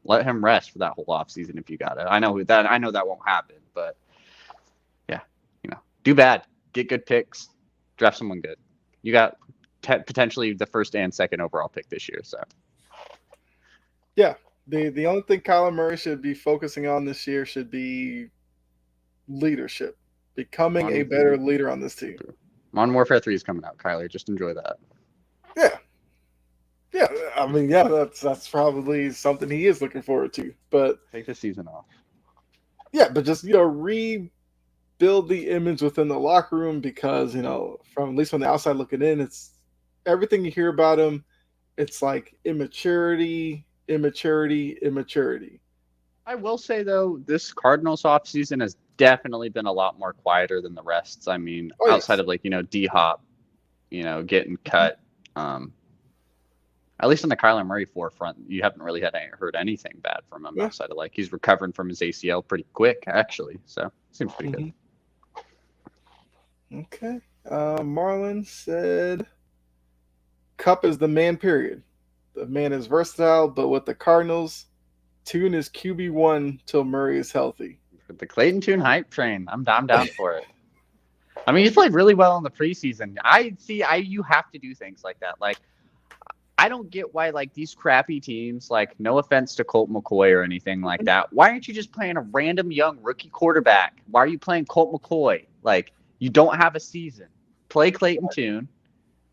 Speaker 2: Let him rest for that whole offseason if you got it. I know that won't happen, but yeah, do bad, get good picks, draft someone good. You got potentially the first and second overall pick this year. So
Speaker 1: yeah, the only thing Kyler Murray should be focusing on this year should be leadership, becoming a better leader on this team.
Speaker 2: Modern Warfare 3 is coming out, Kyler. Just enjoy that.
Speaker 1: Yeah, that's probably something he is looking forward to. But
Speaker 2: take the season off.
Speaker 1: Yeah, but just rebuild the image within the locker room because from at least from the outside looking in, it's everything you hear about him. It's like immaturity.
Speaker 2: I will say though, this Cardinals offseason has definitely been a lot more quieter than the rest. Outside of like D-Hop, getting cut. At least on the Kyler Murray forefront, you haven't really heard anything bad from him outside of like he's recovering from his ACL pretty quick, actually. So seems pretty good.
Speaker 1: Okay. Marlon said, Cup is the man, period. The man is versatile, but with the Cardinals, Tune is QB1 till Murray is healthy.
Speaker 2: The Clayton Tune hype train. I'm down for it. He's played really well in the preseason. You have to do things like that. Like, I don't get why like these crappy teams, like no offense to Colt McCoy or anything like that. Why aren't you just playing a random young rookie quarterback? Why are you playing Colt McCoy? Like you don't have a season. Play Clayton Tune.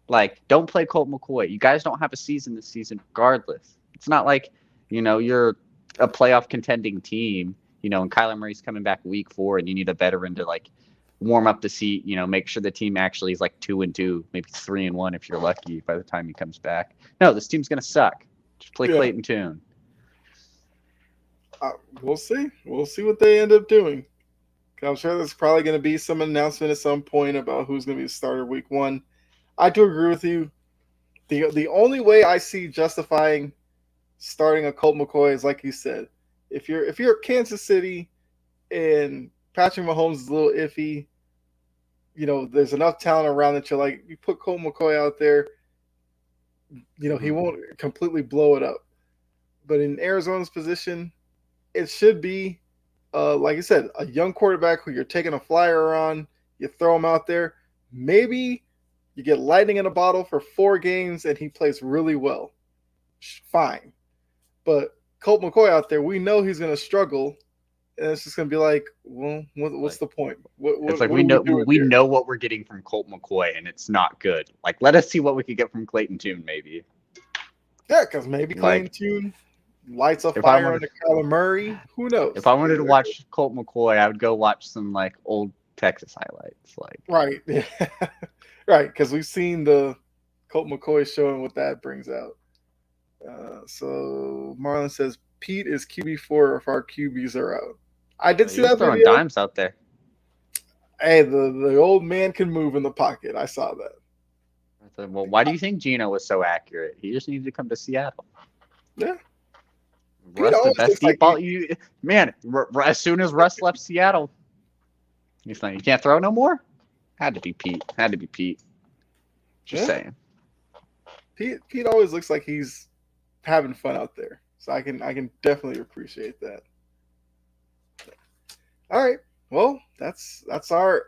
Speaker 2: Like don't play Colt McCoy. You guys don't have a season this season regardless. It's not like, you're a playoff contending team, and Kyler Murray's coming back week 4 and you need a veteran to like warm up the seat, make sure the team actually is like 2-2, maybe 3-1 if you're lucky by the time he comes back. No, this team's gonna suck. Just play Clayton Tune.
Speaker 1: We'll see. We'll see what they end up doing. I'm sure there's probably going to be some announcement at some point about who's going to be the starter week 1. I do agree with you. The only way I see justifying starting a Colt McCoy is like you said. If you're Kansas City and Patrick Mahomes is a little iffy, there's enough talent around that you're like, you put Colt McCoy out there, he won't completely blow it up. But in Arizona's position, it should be like I said, a young quarterback who you're taking a flyer on, you throw him out there. Maybe you get lightning in a bottle for 4 games and he plays really well. Fine. But Colt McCoy out there, we know he's going to struggle. And it's just going to be like, well, what's the point?
Speaker 2: It's like we know what we're getting from Colt McCoy, and it's not good. Like, let us see what we could get from Clayton Tune, maybe.
Speaker 1: Yeah, because maybe Clayton Tune lights a fire under Kyler Murray. Who knows?
Speaker 2: If I wanted to watch Colt McCoy, I would go watch some like old Texas highlights. Like
Speaker 1: right, yeah. Right, because we've seen the Colt McCoy show and what that brings out. So Marlon says Pete is QB4 if our QBs are out. I did see that
Speaker 2: throwing
Speaker 1: video.
Speaker 2: Dimes out there.
Speaker 1: Hey, the old man can move in the pocket. I saw that.
Speaker 2: I said, well, why do you think Geno was so accurate? He just needed to come to Seattle.
Speaker 1: Yeah.
Speaker 2: Russ, the best deep ball. As soon as Russ left Seattle, he's like, you can't throw no more? Had to be Pete. Just saying.
Speaker 1: Pete always looks like he's having fun out there. So I can definitely appreciate that. All right. Well, that's our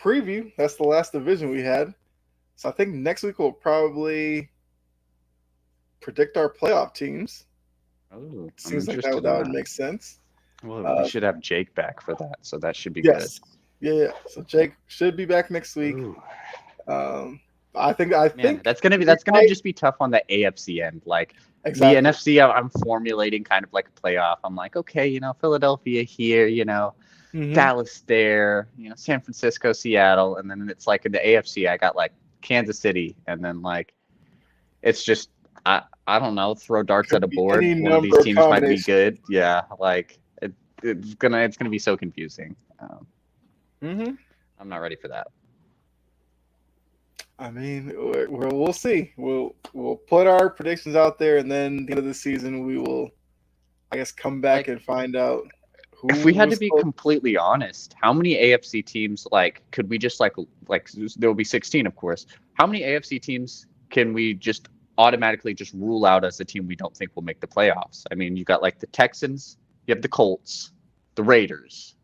Speaker 1: preview. That's the last division we had. So I think next week we'll probably predict our playoff teams.
Speaker 2: Oh,
Speaker 1: seems like that would make sense.
Speaker 2: Well, we should have Jake back for that, so that should be good.
Speaker 1: Yeah. So Jake should be back next week. I think
Speaker 2: that's gonna just be tough on the AFC end. Like exactly. The NFC, I'm formulating kind of like a playoff. I'm like, okay, Philadelphia here, Dallas there, San Francisco, Seattle, and then it's like in the AFC, I got like Kansas City, and then like it's just I don't know, throw darts at a board. One of these teams might be good. Yeah, like it's gonna be so confusing. I'm not ready for that.
Speaker 1: I mean, we'll see. We'll put our predictions out there, and then at the end of the season, we will, I guess, come back and find out.
Speaker 2: If we had to be completely honest, how many AFC teams could we just like there will be 16, of course. How many AFC teams can we just automatically just rule out as a team we don't think will make the playoffs? I mean, you got like the Texans, you have the Colts, the Raiders.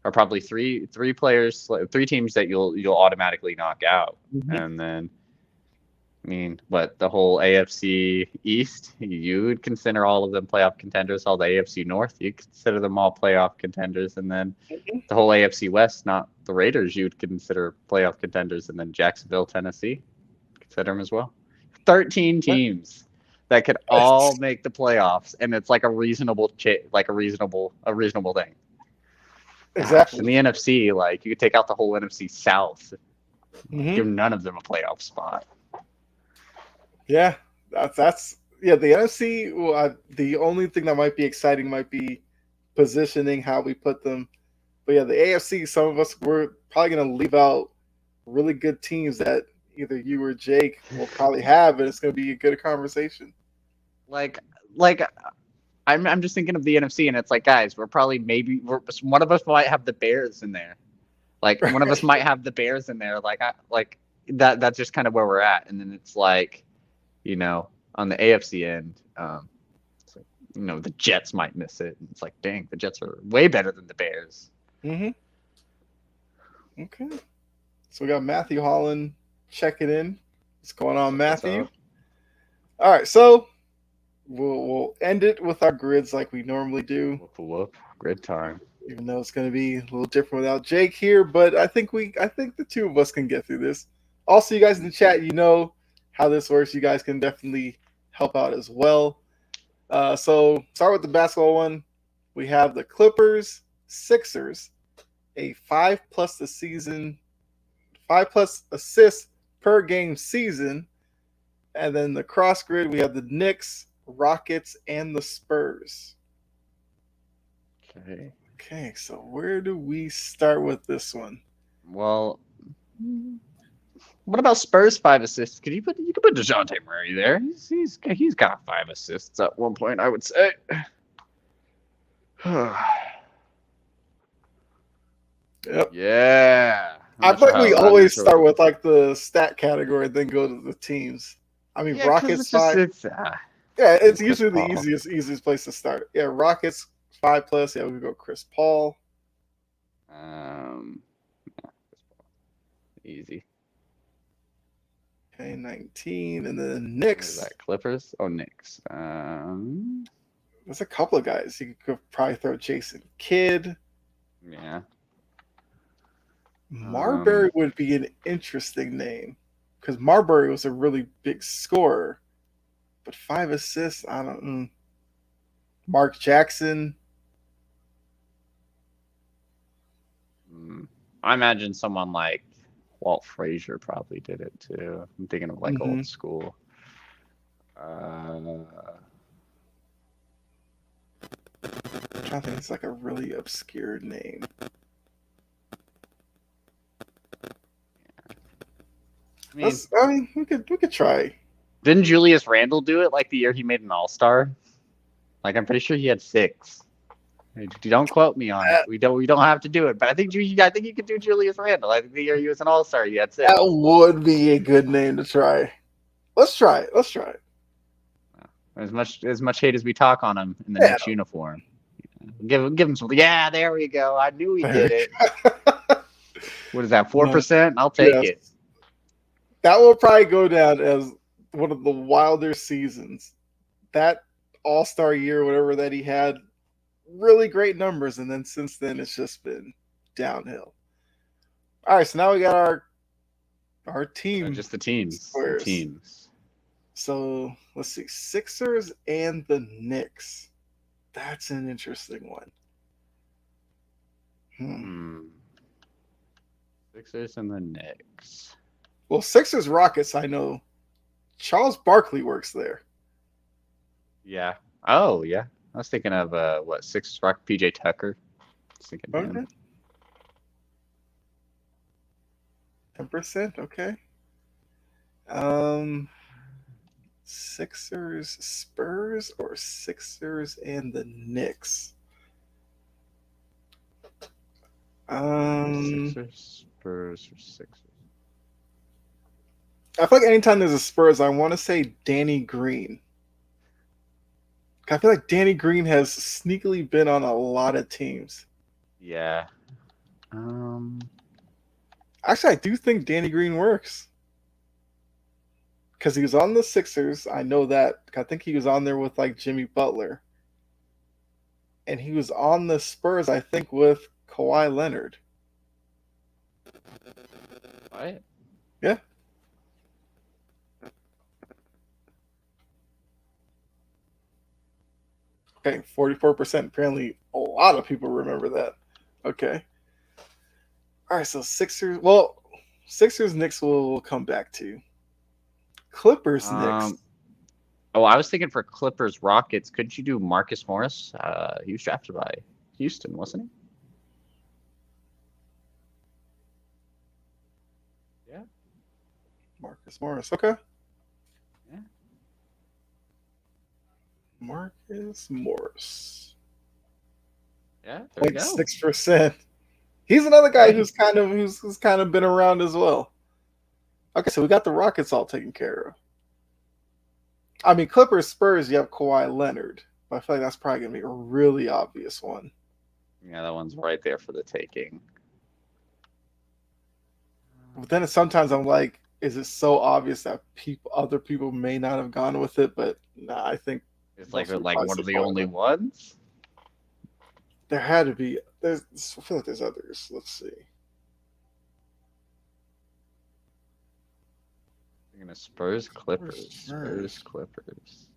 Speaker 2: Are probably three teams that you'll automatically knock out. And then I mean, the whole AFC East, you would consider all of them playoff contenders. All the AFC North, you consider them all playoff contenders. And then the whole AFC West, not the Raiders, you would consider playoff contenders. And then Jacksonville, Tennessee, consider them as well. 13 teams that could all make the playoffs, and it's like a reasonable thing.
Speaker 1: Exactly.
Speaker 2: In the NFC, you could take out the whole NFC South, give none of them a playoff spot.
Speaker 1: Yeah, that's the NFC. Well, the only thing that might be exciting might be positioning, how we put them. But yeah, the AFC, some of us we're probably going to leave out really good teams that either you or Jake will probably have, and it's going to be a good conversation.
Speaker 2: I'm just thinking of the NFC, and it's like, guys, one of us might have the Bears in there. One of us might have the Bears in there. That. That's just kind of where we're at. And then it's like, on the AFC end, the Jets might miss it. And it's like, dang, the Jets are way better than the Bears.
Speaker 1: Okay. So we got Matthew Holland checking in. What's going on, Matthew? All right, so we'll end it with our grids like we normally do.
Speaker 2: Whoop. Grid time.
Speaker 1: Even though it's going to be a little different without Jake here, but I think the two of us can get through this. Also, you guys in the chat, how this works. You guys can definitely help out as well. So start with the basketball one. We have the Clippers, Sixers, a 5+ assists per game season. And then the cross grid, we have the Knicks, Rockets, and the Spurs. Okay, so where do we start with this one?
Speaker 2: Well, what about Spurs 5 assists? You could put DeJounte Murray there. He's got 5 assists at one point, I would say.
Speaker 1: Yep.
Speaker 2: Yeah.
Speaker 1: I think we always start with the stat category and then go to the teams. I mean, Rockets 5. It's usually the easiest place to start. Yeah, Rockets 5+. Yeah, we go Chris Paul.
Speaker 2: Easy.
Speaker 1: Okay, 19, and then
Speaker 2: What is
Speaker 1: Knicks.
Speaker 2: that? Clippers? Oh, Knicks.
Speaker 1: There's a couple of guys. You could probably throw Jason Kidd.
Speaker 2: Yeah.
Speaker 1: Marbury would be an interesting name because Marbury was a really big scorer, but 5 assists, I don't. Mark Jackson.
Speaker 2: I imagine someone like Walt Frazier probably did it too. I'm thinking of like old school.
Speaker 1: I'm trying to think. It's like a really obscure name. I mean, we could try.
Speaker 2: Didn't Julius Randle do it like the year he made an All-Star? Like I'm pretty sure he had 6. Don't quote me on it. We don't have to do it, but I think you could do Julius Randle. I think the year he was an All-Star, he had 6.
Speaker 1: That would be a good name to try. Let's try it.
Speaker 2: As much hate as we talk on him in the Knicks uniform, give him something. Yeah, there we go. I knew he did it. What is that? 4%? I'll take it.
Speaker 1: That will probably go down as one of the wilder seasons. That All-Star year, whatever that he had, really great numbers, and then since then it's just been downhill. All right, so now we got our team.
Speaker 2: Just the teams.
Speaker 1: So let's see, Sixers and the Knicks. That's an interesting one.
Speaker 2: Sixers and the Knicks.
Speaker 1: Well, Sixers Rockets, I know Charles Barkley works there.
Speaker 2: Yeah. Oh, yeah. I was thinking of Sixers Rock PJ Tucker. I was thinking him.
Speaker 1: 10%, okay. Sixers Spurs or Sixers and the Knicks?
Speaker 2: Sixers, Spurs, or Sixers.
Speaker 1: I feel like anytime there's a Spurs, I want to say Danny Green. I feel like Danny Green has sneakily been on a lot of teams.
Speaker 2: Yeah.
Speaker 1: Actually, I do think Danny Green works. Because he was on the Sixers. I know that. I think he was on there with like Jimmy Butler. And he was on the Spurs, I think, with Kawhi Leonard.
Speaker 2: Right.
Speaker 1: Yeah. Okay, 44%. Apparently, a lot of people remember that. Okay. All right, so Sixers. Well, Sixers Knicks we'll come back to. Clippers Knicks.
Speaker 2: Oh, I was thinking for Clippers Rockets. Couldn't you do Marcus Morris? He was drafted by Houston, wasn't he? Yeah.
Speaker 1: Marcus Morris. Okay.
Speaker 2: Yeah.
Speaker 1: Marcus Morris.
Speaker 2: Yeah, there we go.
Speaker 1: 6%. He's another guy who's kind of been around as well. Okay, so we got the Rockets all taken care of. I mean, Clippers, Spurs, you have Kawhi Leonard. But I feel like that's probably going to be a really obvious one.
Speaker 2: Yeah, that one's right there for the taking.
Speaker 1: But then sometimes I'm like, is it so obvious that other people may not have gone with it? But nah, I think
Speaker 2: it's like one of the only ones.
Speaker 1: There had to be. I feel like there's others. Let's see.
Speaker 2: Spurs, Clippers. Spurs, Clippers.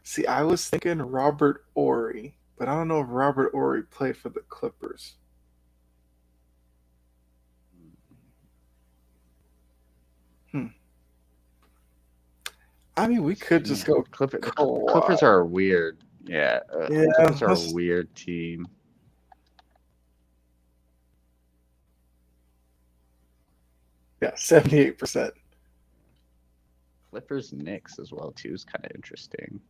Speaker 1: See, I was thinking Robert Horry, but I don't know if Robert Horry played for the Clippers. I mean, we could just go
Speaker 2: Clippers. Clippers are weird. Yeah, Clippers are a weird team.
Speaker 1: Yeah, 78%.
Speaker 2: Clippers Knicks as well too is kind of interesting.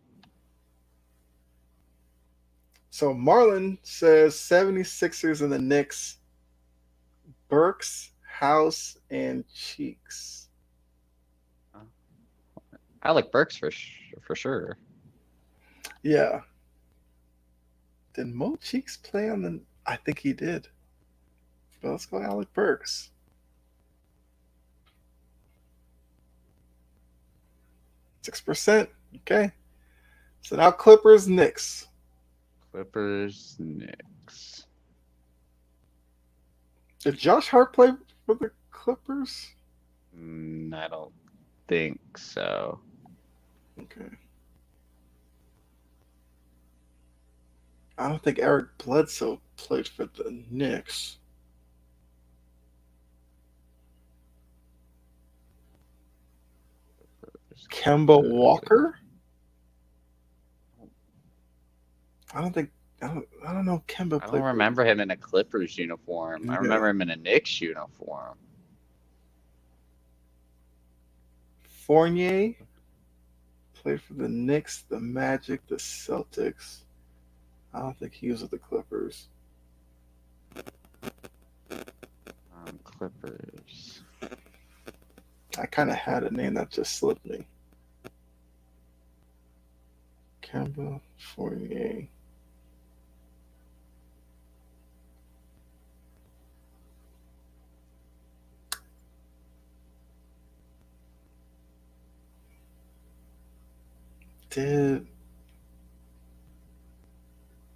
Speaker 1: So Marlon says 76ers and the Knicks, Burks, House, and Cheeks.
Speaker 2: I like Burks for sure.
Speaker 1: Yeah. Did Mo Cheeks play on the? I think he did. But let's go Alec Burks. %. Okay. So now Clippers, Knicks.
Speaker 2: Clippers, Knicks.
Speaker 1: Did Josh Hart play for the Clippers?
Speaker 2: I don't think so.
Speaker 1: Okay. I don't think Eric Bledsoe played for the Knicks. Kemba Walker? I don't know Kemba
Speaker 2: I
Speaker 1: played.
Speaker 2: don't remember him in a Clippers uniform. I
Speaker 1: Yeah.
Speaker 2: remember him in a Knicks uniform.
Speaker 1: Fournier played for the Knicks, the Magic, the Celtics. I don't think he was with the Clippers.
Speaker 2: Clippers.
Speaker 1: I kind of had a name that just slipped me. Kemba Fournier.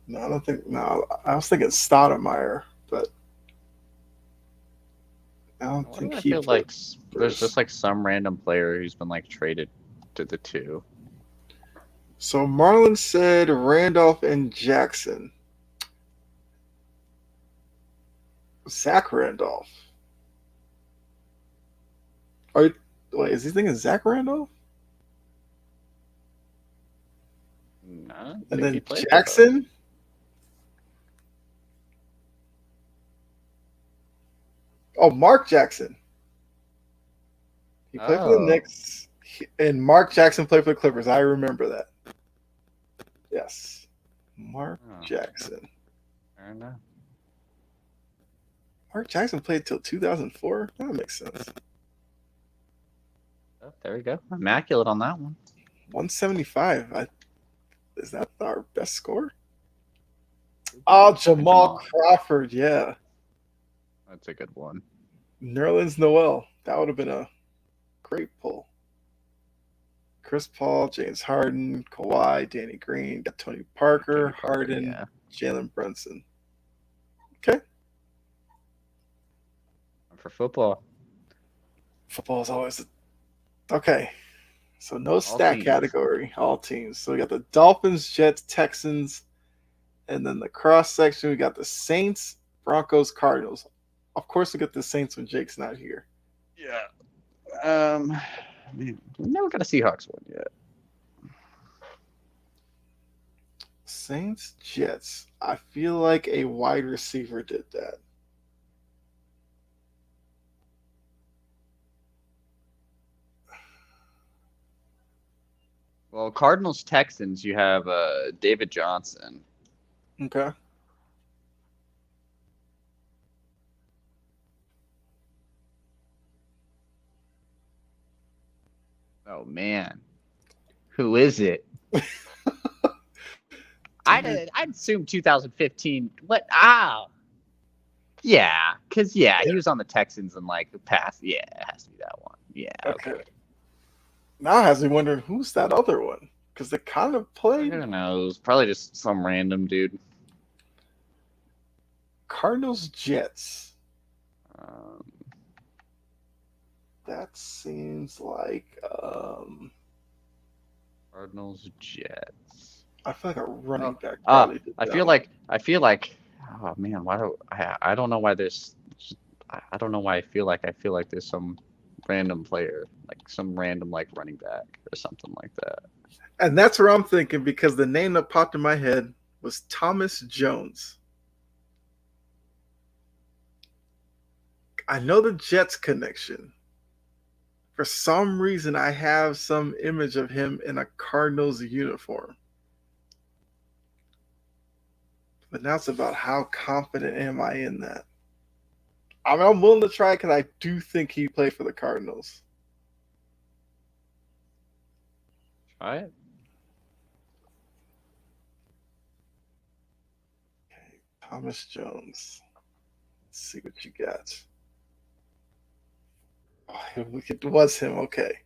Speaker 1: No, I don't think. No, I was thinking Stoudemire, but I don't think
Speaker 2: I
Speaker 1: he
Speaker 2: feel
Speaker 1: played
Speaker 2: like there's just like some random player who's been like traded to the 2.
Speaker 1: So Marlon said Randolph and Jackson. Zach Randolph. Wait, is he thinking Zach Randolph?
Speaker 2: No,
Speaker 1: And then Jackson? Oh, Mark Jackson. He played for the Knicks, and Mark Jackson played for the Clippers. I remember that. Yes. Mark Jackson.
Speaker 2: Fair enough.
Speaker 1: Mark Jackson played till 2004? That makes sense.
Speaker 2: Oh, there we go. Immaculate on that one.
Speaker 1: 175. Is that our best score? Oh, Jamal Crawford, yeah.
Speaker 2: That's a good one.
Speaker 1: Nerlens Noel. That would have been a great pull. Chris Paul, James Harden, Kawhi, Danny Green, Tony Parker, Harden, Jalen Brunson. Okay.
Speaker 2: For football.
Speaker 1: Football is always okay. So no stat category, all teams. So we got the Dolphins, Jets, Texans, and then the cross section we got the Saints, Broncos, Cardinals. Of course, we get the Saints when Jake's not here.
Speaker 2: Yeah. Man, we never got a Seahawks one yet.
Speaker 1: Saints, Jets. I feel like a wide receiver did that.
Speaker 2: Well, Cardinals, Texans, you have David Johnson.
Speaker 1: Okay.
Speaker 2: Oh, man. Who is it? I'd assume 2015. What? Oh. Yeah. Because, he was on the Texans and, like, the past. Yeah, it has to be that one. Yeah. Okay.
Speaker 1: Now has me wondering who's that other one? Because they kind of played.
Speaker 2: I don't know. It was probably just some random dude.
Speaker 1: Cardinals, Jets. That seems like
Speaker 2: Cardinals, Jets.
Speaker 1: I feel like a running back. Probably did
Speaker 2: I feel like. Oh man, why do I don't know why there's. I don't know why I feel like there's some random player, like some random like running back or something like that.
Speaker 1: And that's where I'm thinking, because the name that popped in my head was Thomas Jones. I know the Jets connection. For some reason, I have some image of him in a Cardinals uniform. But now it's about how confident am I in that. I mean, I'm willing to try because I do think he played for the Cardinals.
Speaker 2: Try it.
Speaker 1: Thomas Jones. Let's see what you got. Oh, it was him. Okay.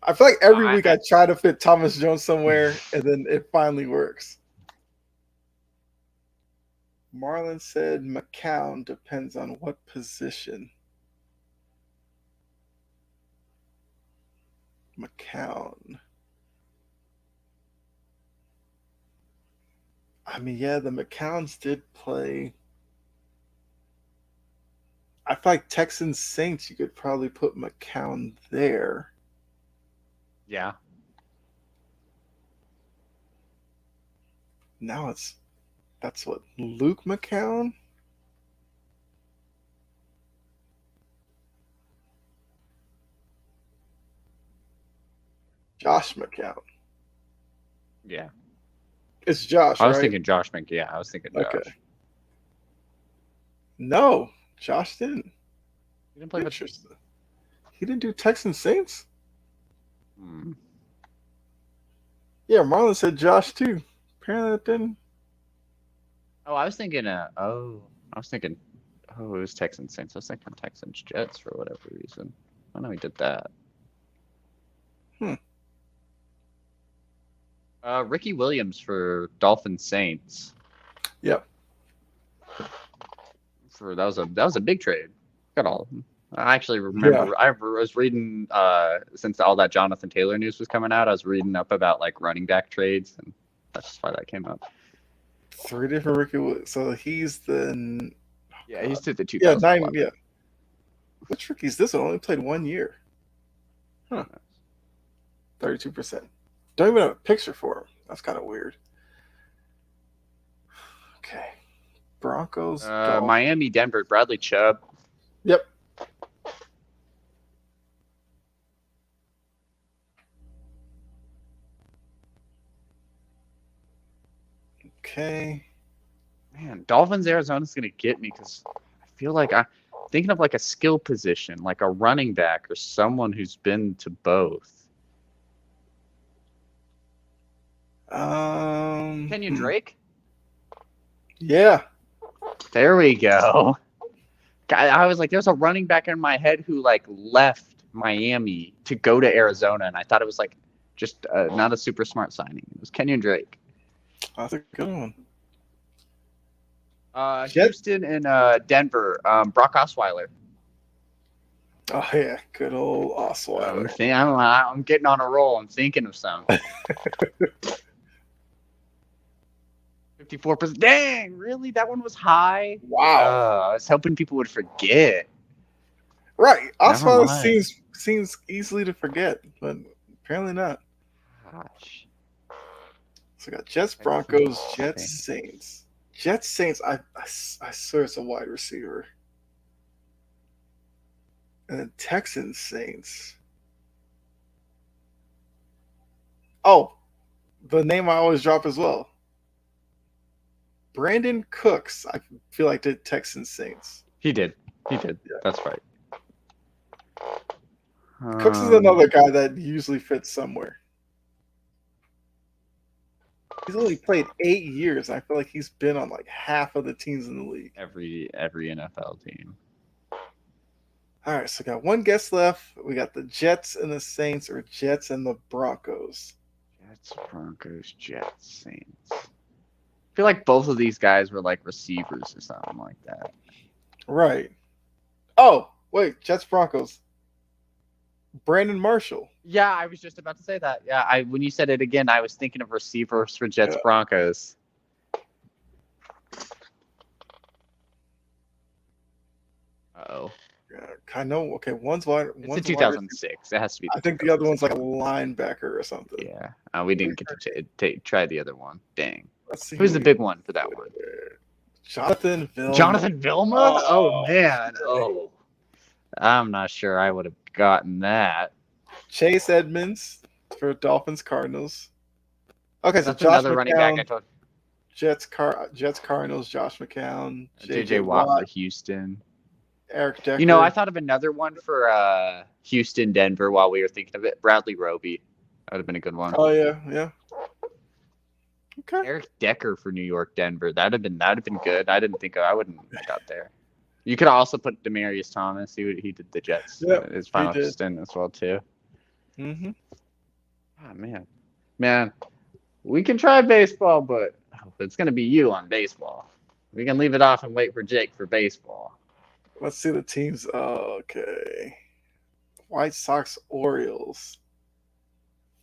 Speaker 1: I feel like every week I try to fit Thomas Jones somewhere, and then it finally works. Marlon said McCown depends on what position. McCown. I mean, yeah, the McCowns did play. I feel like Texans Saints, you could probably put McCown there.
Speaker 2: Yeah.
Speaker 1: Now that's what, Luke McCown? Josh McCown.
Speaker 2: Yeah.
Speaker 1: It's Josh,
Speaker 2: I was
Speaker 1: right?
Speaker 2: thinking Josh McCown. Yeah, I was thinking Josh. Okay.
Speaker 1: No, Josh didn't.
Speaker 2: He didn't play with...
Speaker 1: He didn't do Texans Saints?
Speaker 2: Hmm.
Speaker 1: Yeah, Marlon said Josh too. Apparently it didn't.
Speaker 2: Oh, I was thinking, it was Texans Saints. I was thinking Texans Jets for whatever reason. I know he did that. Ricky Williams for Dolphins Saints.
Speaker 1: Yep.
Speaker 2: That was a big trade. Got all of them. I actually remember. Yeah. I was reading since all that Jonathan Taylor news was coming out. I was reading up about like running back trades, and that's just why that came up.
Speaker 1: 3 different Ricky Williams. So he's the.
Speaker 2: Yeah, he's to the 2011.
Speaker 1: Yeah. Which Ricky's this one? Only played 1 year. Huh. 32%. Don't even have a picture for him. That's kind of weird. Okay. Broncos.
Speaker 2: Miami, Denver, Bradley Chubb.
Speaker 1: Yep. Okay.
Speaker 2: Man, Dolphins, Arizona's going to get me because I feel like I'm thinking of like a skill position, like a running back or someone who's been to both. Kenyon Drake?
Speaker 1: Yeah.
Speaker 2: There we go. I was like, there's a running back in my head who like left Miami to go to Arizona, and I thought it was like just not a super smart signing. It was Kenyon Drake.
Speaker 1: That's a good one.
Speaker 2: Houston and Denver, Brock Osweiler.
Speaker 1: Oh yeah, good old Osweiler.
Speaker 2: I'm getting on a roll. I'm thinking of some. 54%. Dang, really? That one was high?
Speaker 1: Wow.
Speaker 2: I was hoping people would forget.
Speaker 1: Right. Osweiler seems easily to forget, but apparently not.
Speaker 2: Gosh.
Speaker 1: So we got Jets, Broncos, Jets, Saints. Jets, Saints, I swear it's a wide receiver. And then Texans, Saints. Oh, the name I always drop as well. Brandon Cooks, I feel like did Texans, Saints.
Speaker 2: He did. Yeah. That's right.
Speaker 1: Cooks is another guy that usually fits somewhere. He's only played 8 years. I feel like he's been on like half of the teams in the league.
Speaker 2: Every NFL team.
Speaker 1: All right, so we got one guess left. We got the Jets and the Saints, or Jets and the Broncos.
Speaker 2: Jets, Broncos, Jets, Saints. I feel like both of these guys were like receivers or something like that.
Speaker 1: Right. Oh, wait, Jets, Broncos. Brandon Marshall.
Speaker 2: Yeah, I was just about to say that. Yeah, when you said it again, I was thinking of receivers for Jets, Broncos. Uh-oh.
Speaker 1: I know. Okay, one's wide.
Speaker 2: It's a 2006. It has to be.
Speaker 1: I think the other one's like a linebacker or something.
Speaker 2: Yeah, we didn't get to try the other one. Dang. Who's the big one for that one?
Speaker 1: Jonathan Vilma.
Speaker 2: Jonathan Vilma? Oh man. Oh, I'm not sure I would have gotten that.
Speaker 1: Chase Edmonds for Dolphins, Cardinals. Okay, so
Speaker 2: that's another running back I told.
Speaker 1: Jets, Cardinals, Josh McCown,
Speaker 2: J.J. Watt for Houston.
Speaker 1: Eric Decker.
Speaker 2: You know, I thought of another one for Houston, Denver while we were thinking of it. Bradley Roby. That would have been a good one.
Speaker 1: Oh, yeah. Okay.
Speaker 2: Eric Decker for New York, Denver. That'd have been good. I didn't think I wouldn't have got there. You could also put Demaryius Thomas. He did the Jets his final stint as well too.
Speaker 1: Mm-hmm.
Speaker 2: Oh man, we can try baseball, but it's gonna be you on baseball. We can leave it off and wait for Jake for baseball.
Speaker 1: Let's see the teams. Okay. White Sox, Orioles,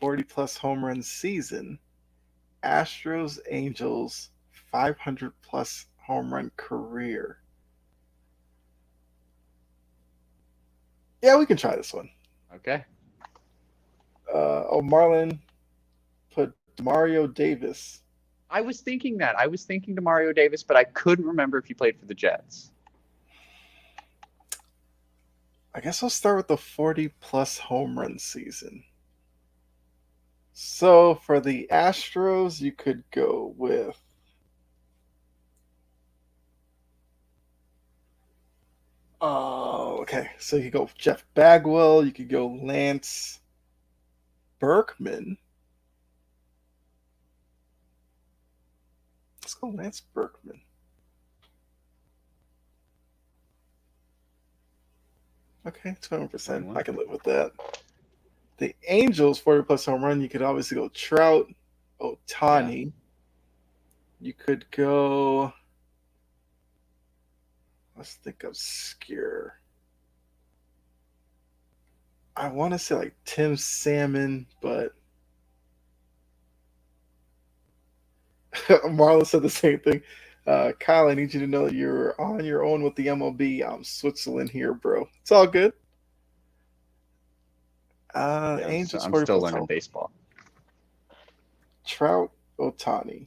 Speaker 1: 40+ home run season. Astros, Angels, 500+ home run career. Yeah, we can try this one.
Speaker 2: Okay.
Speaker 1: Marlon put Mario Davis.
Speaker 2: I was thinking that. I was thinking to Mario Davis, but I couldn't remember if he played for the Jets.
Speaker 1: I guess I'll start with the 40+ home run season. So for the Astros, you could go with okay. So you could go Jeff Bagwell, you could go Lance Berkman. Let's go Lance Berkman. Okay, 20%. I can live with that. The Angels, 40+ home run. You could obviously go Trout, Ohtani. Yeah. You could go. Let's think obscure. I want to say like Tim Salmon, but Marlon said the same thing. Kyle, I need you to know that you're on your own with the MLB. I'm Switzerland here, bro. It's all good. Angels.
Speaker 2: I'm still learning baseball.
Speaker 1: Trout, Ohtani.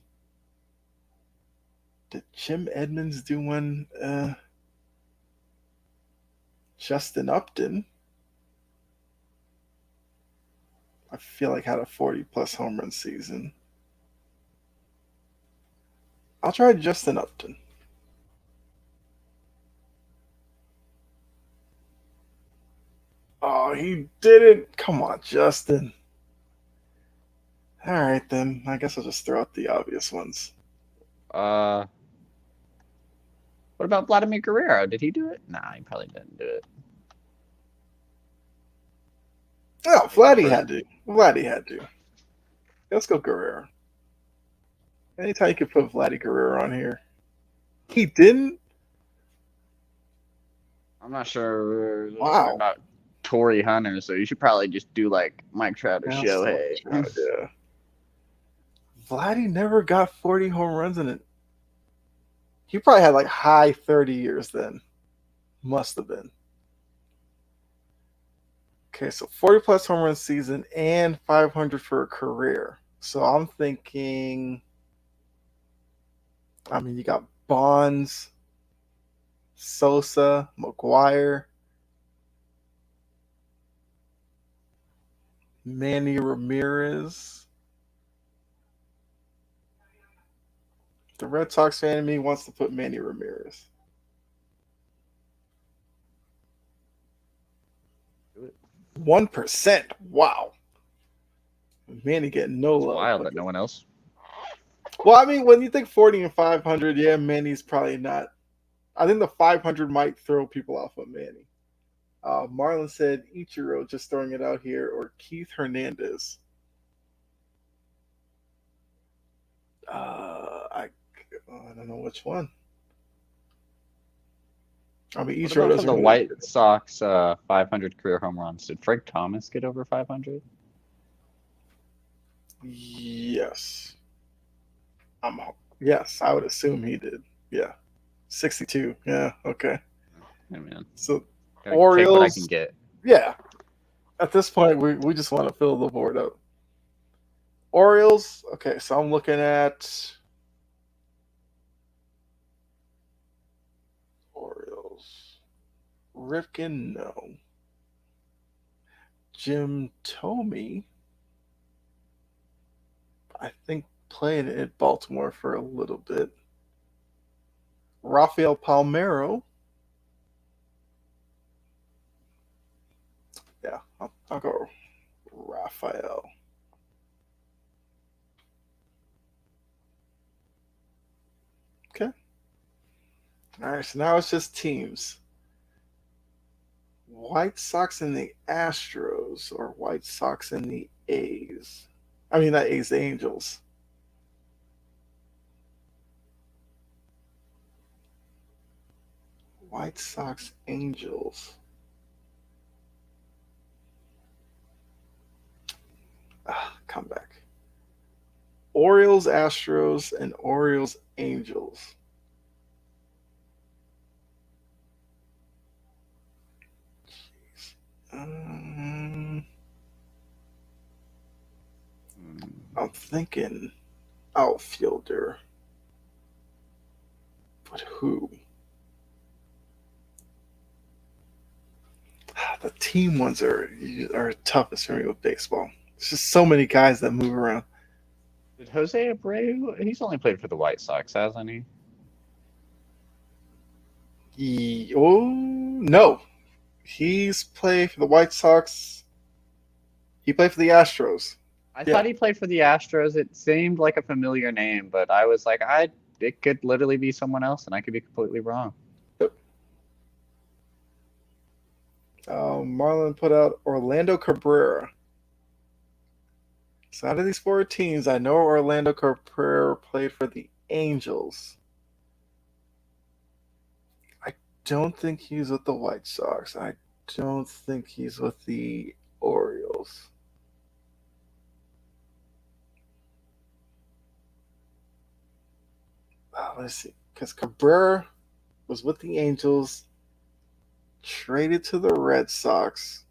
Speaker 1: Did Jim Edmonds do one? Justin Upton. I feel like had a 40+ home run season. I'll try Justin Upton. Oh, he didn't. Come on, Justin. All right, then. I guess I'll just throw out the obvious ones.
Speaker 2: What about Vladimir Guerrero? Did he do it? Nah, he probably didn't do it.
Speaker 1: Oh, Vladdy had to. Let's go Guerrero. Anytime you can put Vladdy Guerrero on here. He didn't?
Speaker 2: I'm not sure
Speaker 1: wow.
Speaker 2: about Torrey Hunter, so you should probably just do like Mike Trout or Shohei.
Speaker 1: Yeah. Vladdy never got 40 home runs in it. He probably had like high 30 years then. Must have been. Okay, so 40+ home run season and 500 for a career. So I'm thinking, you got Bonds, Sosa, McGuire, Manny Ramirez. The Red Sox fan in me wants to put Manny Ramirez.
Speaker 2: Do it.
Speaker 1: 1%. Wow. Manny getting no love.
Speaker 2: Wild that no one else.
Speaker 1: Well, when you think 40 and 500, yeah, Manny's probably not. I think the 500 might throw people off of Manny. Marlon said Ichiro, just throwing it out here, or Keith Hernandez. I don't know which one. Ichiro doesn't.
Speaker 2: The White Sox 500 career home runs. Did Frank Thomas get over 500?
Speaker 1: Yes. Yes, I would assume he did. Yeah. 62. Yeah, okay.
Speaker 2: Hey, man.
Speaker 1: So
Speaker 2: Orioles, take what I can get.
Speaker 1: Yeah. At this point, we just want to fill the board up. Orioles. Okay, so I'm looking at Orioles. Ripken, no. Jim Thome, I think, played at Baltimore for a little bit. Rafael Palmeiro. Yeah, I'll go Rafael. All right, so now it's just teams. White Sox and the Astros, or White Sox and the A's. I mean, not A's, the Angels. White Sox, Angels. Come back. Orioles, Astros, and Orioles, Angels. Um, I'm thinking outfielder. But who? The team ones are toughest for me with baseball. There's just so many guys that move around.
Speaker 2: Did Jose Abreu? He's only played for the White Sox, hasn't he?
Speaker 1: Oh no, he's played for the White Sox. He played for the Astros.
Speaker 2: I
Speaker 1: Yeah.
Speaker 2: thought he played for the Astros. It seemed like a familiar name, but I was like, it could literally be someone else, and I could be completely wrong.
Speaker 1: Marlon put out Orlando Cabrera. So out of these four teams, I know Orlando Cabrera played for the Angels. I don't think he's with the White Sox. I don't think he's with the Orioles. Let's see. Because Cabrera was with the Angels, traded to the Red Sox.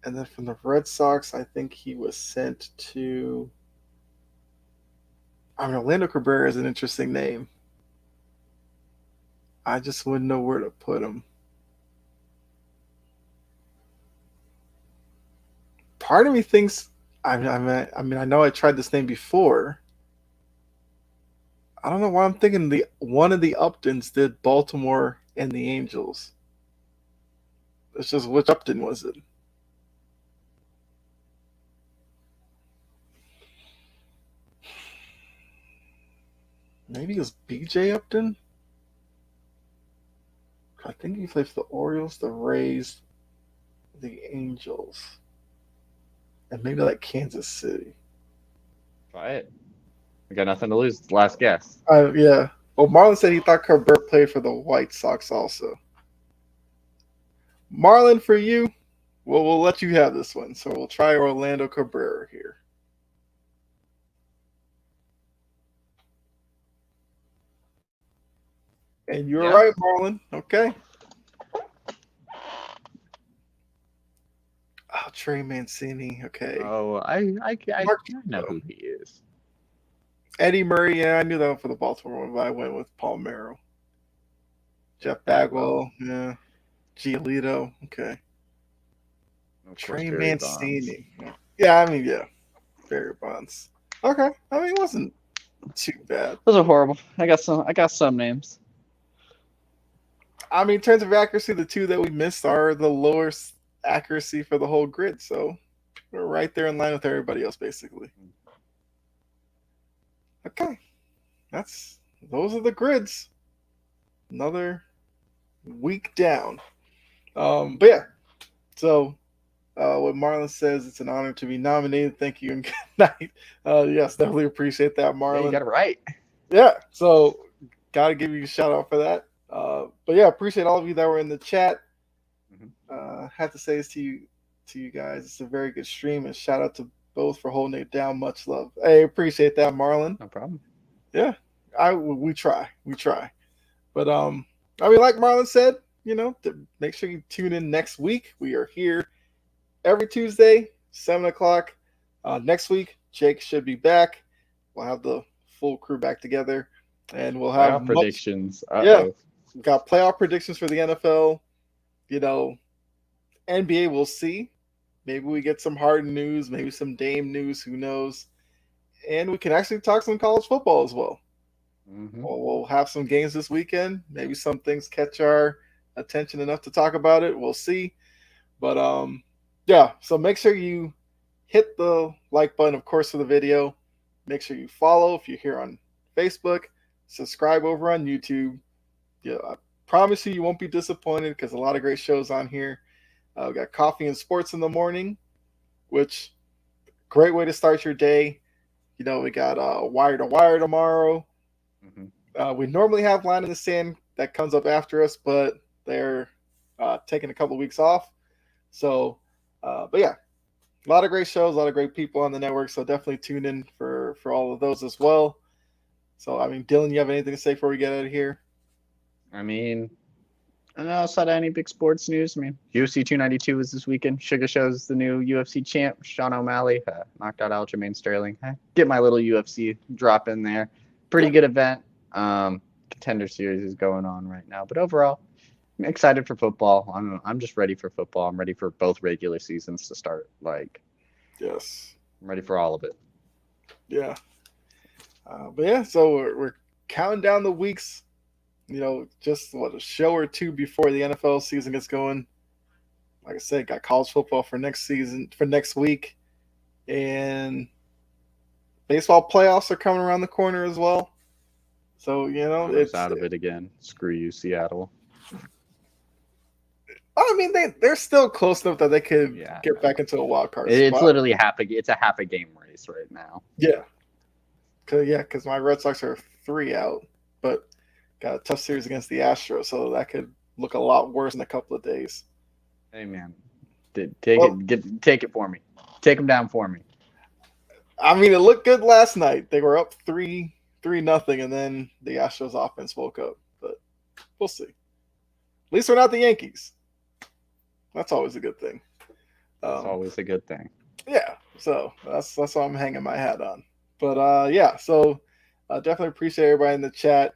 Speaker 1: And then from the Red Sox, I think he was sent to. I mean, Orlando Cabrera is an interesting name. I just wouldn't know where to put him. Part of me thinks. I mean, I know I tried this name before. I don't know why I'm thinking one of the Uptons did Baltimore and the Angels. It's just which Upton was it? Maybe it was BJ Upton? I think he played for the Orioles, the Rays, the Angels, and maybe like Kansas City.
Speaker 2: Try it. We got nothing to lose. Last guess.
Speaker 1: Yeah. Well, Marlon said he thought Cabrera played for the White Sox also. Marlon, for you, we'll let you have this one. So we'll try Orlando Cabrera here. And you're right, Marlon. Okay. Oh, Trey Mancini. Okay.
Speaker 2: Oh, I know who he is.
Speaker 1: Eddie Murray. Yeah, I knew that one for the Baltimore one, but I went with Palmeiro. Jeff Bagwell. Yeah. Giolito. Okay. Trey Mancini. Yeah, I mean, yeah. Barry Bonds. Okay. I mean, it wasn't too bad.
Speaker 2: Those are horrible. I got some names.
Speaker 1: I mean, in terms of accuracy, the two that we missed are the lowest accuracy for the whole grid. So we're right there in line with everybody else, basically. Okay. Those are the grids. Another week down. But yeah. So what Marlon says, it's an honor to be nominated. Thank you and good night. Yes, definitely appreciate that, Marlon.
Speaker 2: Yeah, you got it right.
Speaker 1: Yeah. So got to give you a shout out for that. But yeah, appreciate all of you that were in the chat. Have to say this to you guys. It's a very good stream, and shout out to both for holding it down. Much love. I appreciate that, Marlon.
Speaker 2: No problem.
Speaker 1: Yeah, we try. But I mean, like Marlon said, make sure you tune in next week. We are here every Tuesday, 7:00. Next week, Jake should be back. We'll have the full crew back together, and we'll have
Speaker 2: predictions.
Speaker 1: Yeah, we've got playoff predictions for the NFL. NBA, we'll see. Maybe we get some Harden news, maybe some Dame news. Who knows? And we can actually talk some college football as well. We'll have some games this weekend. Maybe some things catch our attention enough to talk about it. We'll see. But yeah, so make sure you hit the like button, of course, for the video. Make sure you follow if you're here on Facebook. Subscribe over on YouTube. I promise you won't be disappointed because a lot of great shows on here. We got Coffee and Sports in the morning, which great way to start your day. We got Wire to Wire tomorrow. We normally have Line in the Sand that comes up after us, but they're taking a couple of weeks off. So, but yeah, a lot of great shows, a lot of great people on the network. So definitely tune in for all of those as well. So, I mean, Dylan, you have anything to say before we get out of here?
Speaker 2: I mean, I don't know, outside of any big sports news, I mean, UFC 292 was this weekend. Sugar Show's the new UFC champ. Sean O'Malley knocked out Aljamain Sterling. Get my little UFC drop in there. Pretty good event. Contender Series is going on right now. But overall, I'm excited for football. I'm just ready for football. I'm ready for both regular seasons to start.
Speaker 1: Yes.
Speaker 2: I'm ready for all of it.
Speaker 1: Yeah. But yeah, so we're counting down the weeks. Just a show or two before the NFL season gets going. Like I said, got college football for next week, and baseball playoffs are coming around the corner as well. So
Speaker 2: it's out of it again. Screw you, Seattle.
Speaker 1: I mean, they're still close enough that they could get back into a wild card spot.
Speaker 2: It's literally it's a half a game race right now.
Speaker 1: Yeah, because my Red Sox are 3 out, but got a tough series against the Astros, so that could look a lot worse in a couple of days.
Speaker 2: Hey man, take it for me. Take them down for me.
Speaker 1: I mean, it looked good last night. They were up 3-0, and then the Astros offense woke up. But we'll see. At least we're not the Yankees. That's always a good thing.
Speaker 2: That's always a good thing.
Speaker 1: Yeah, so that's what I'm hanging my hat on. But so definitely appreciate everybody in the chat.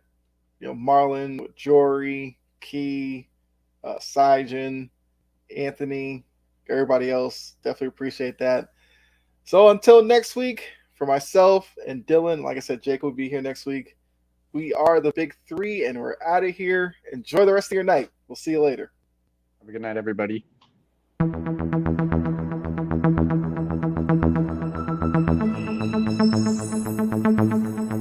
Speaker 1: Marlon, Jory, Key, Syjan, Anthony, everybody else. Definitely appreciate that. So until next week, for myself and Dylan, like I said, Jake will be here next week. We are the Big Three, and we're out of here. Enjoy the rest of your night. We'll see you later.
Speaker 2: Have a good night, everybody.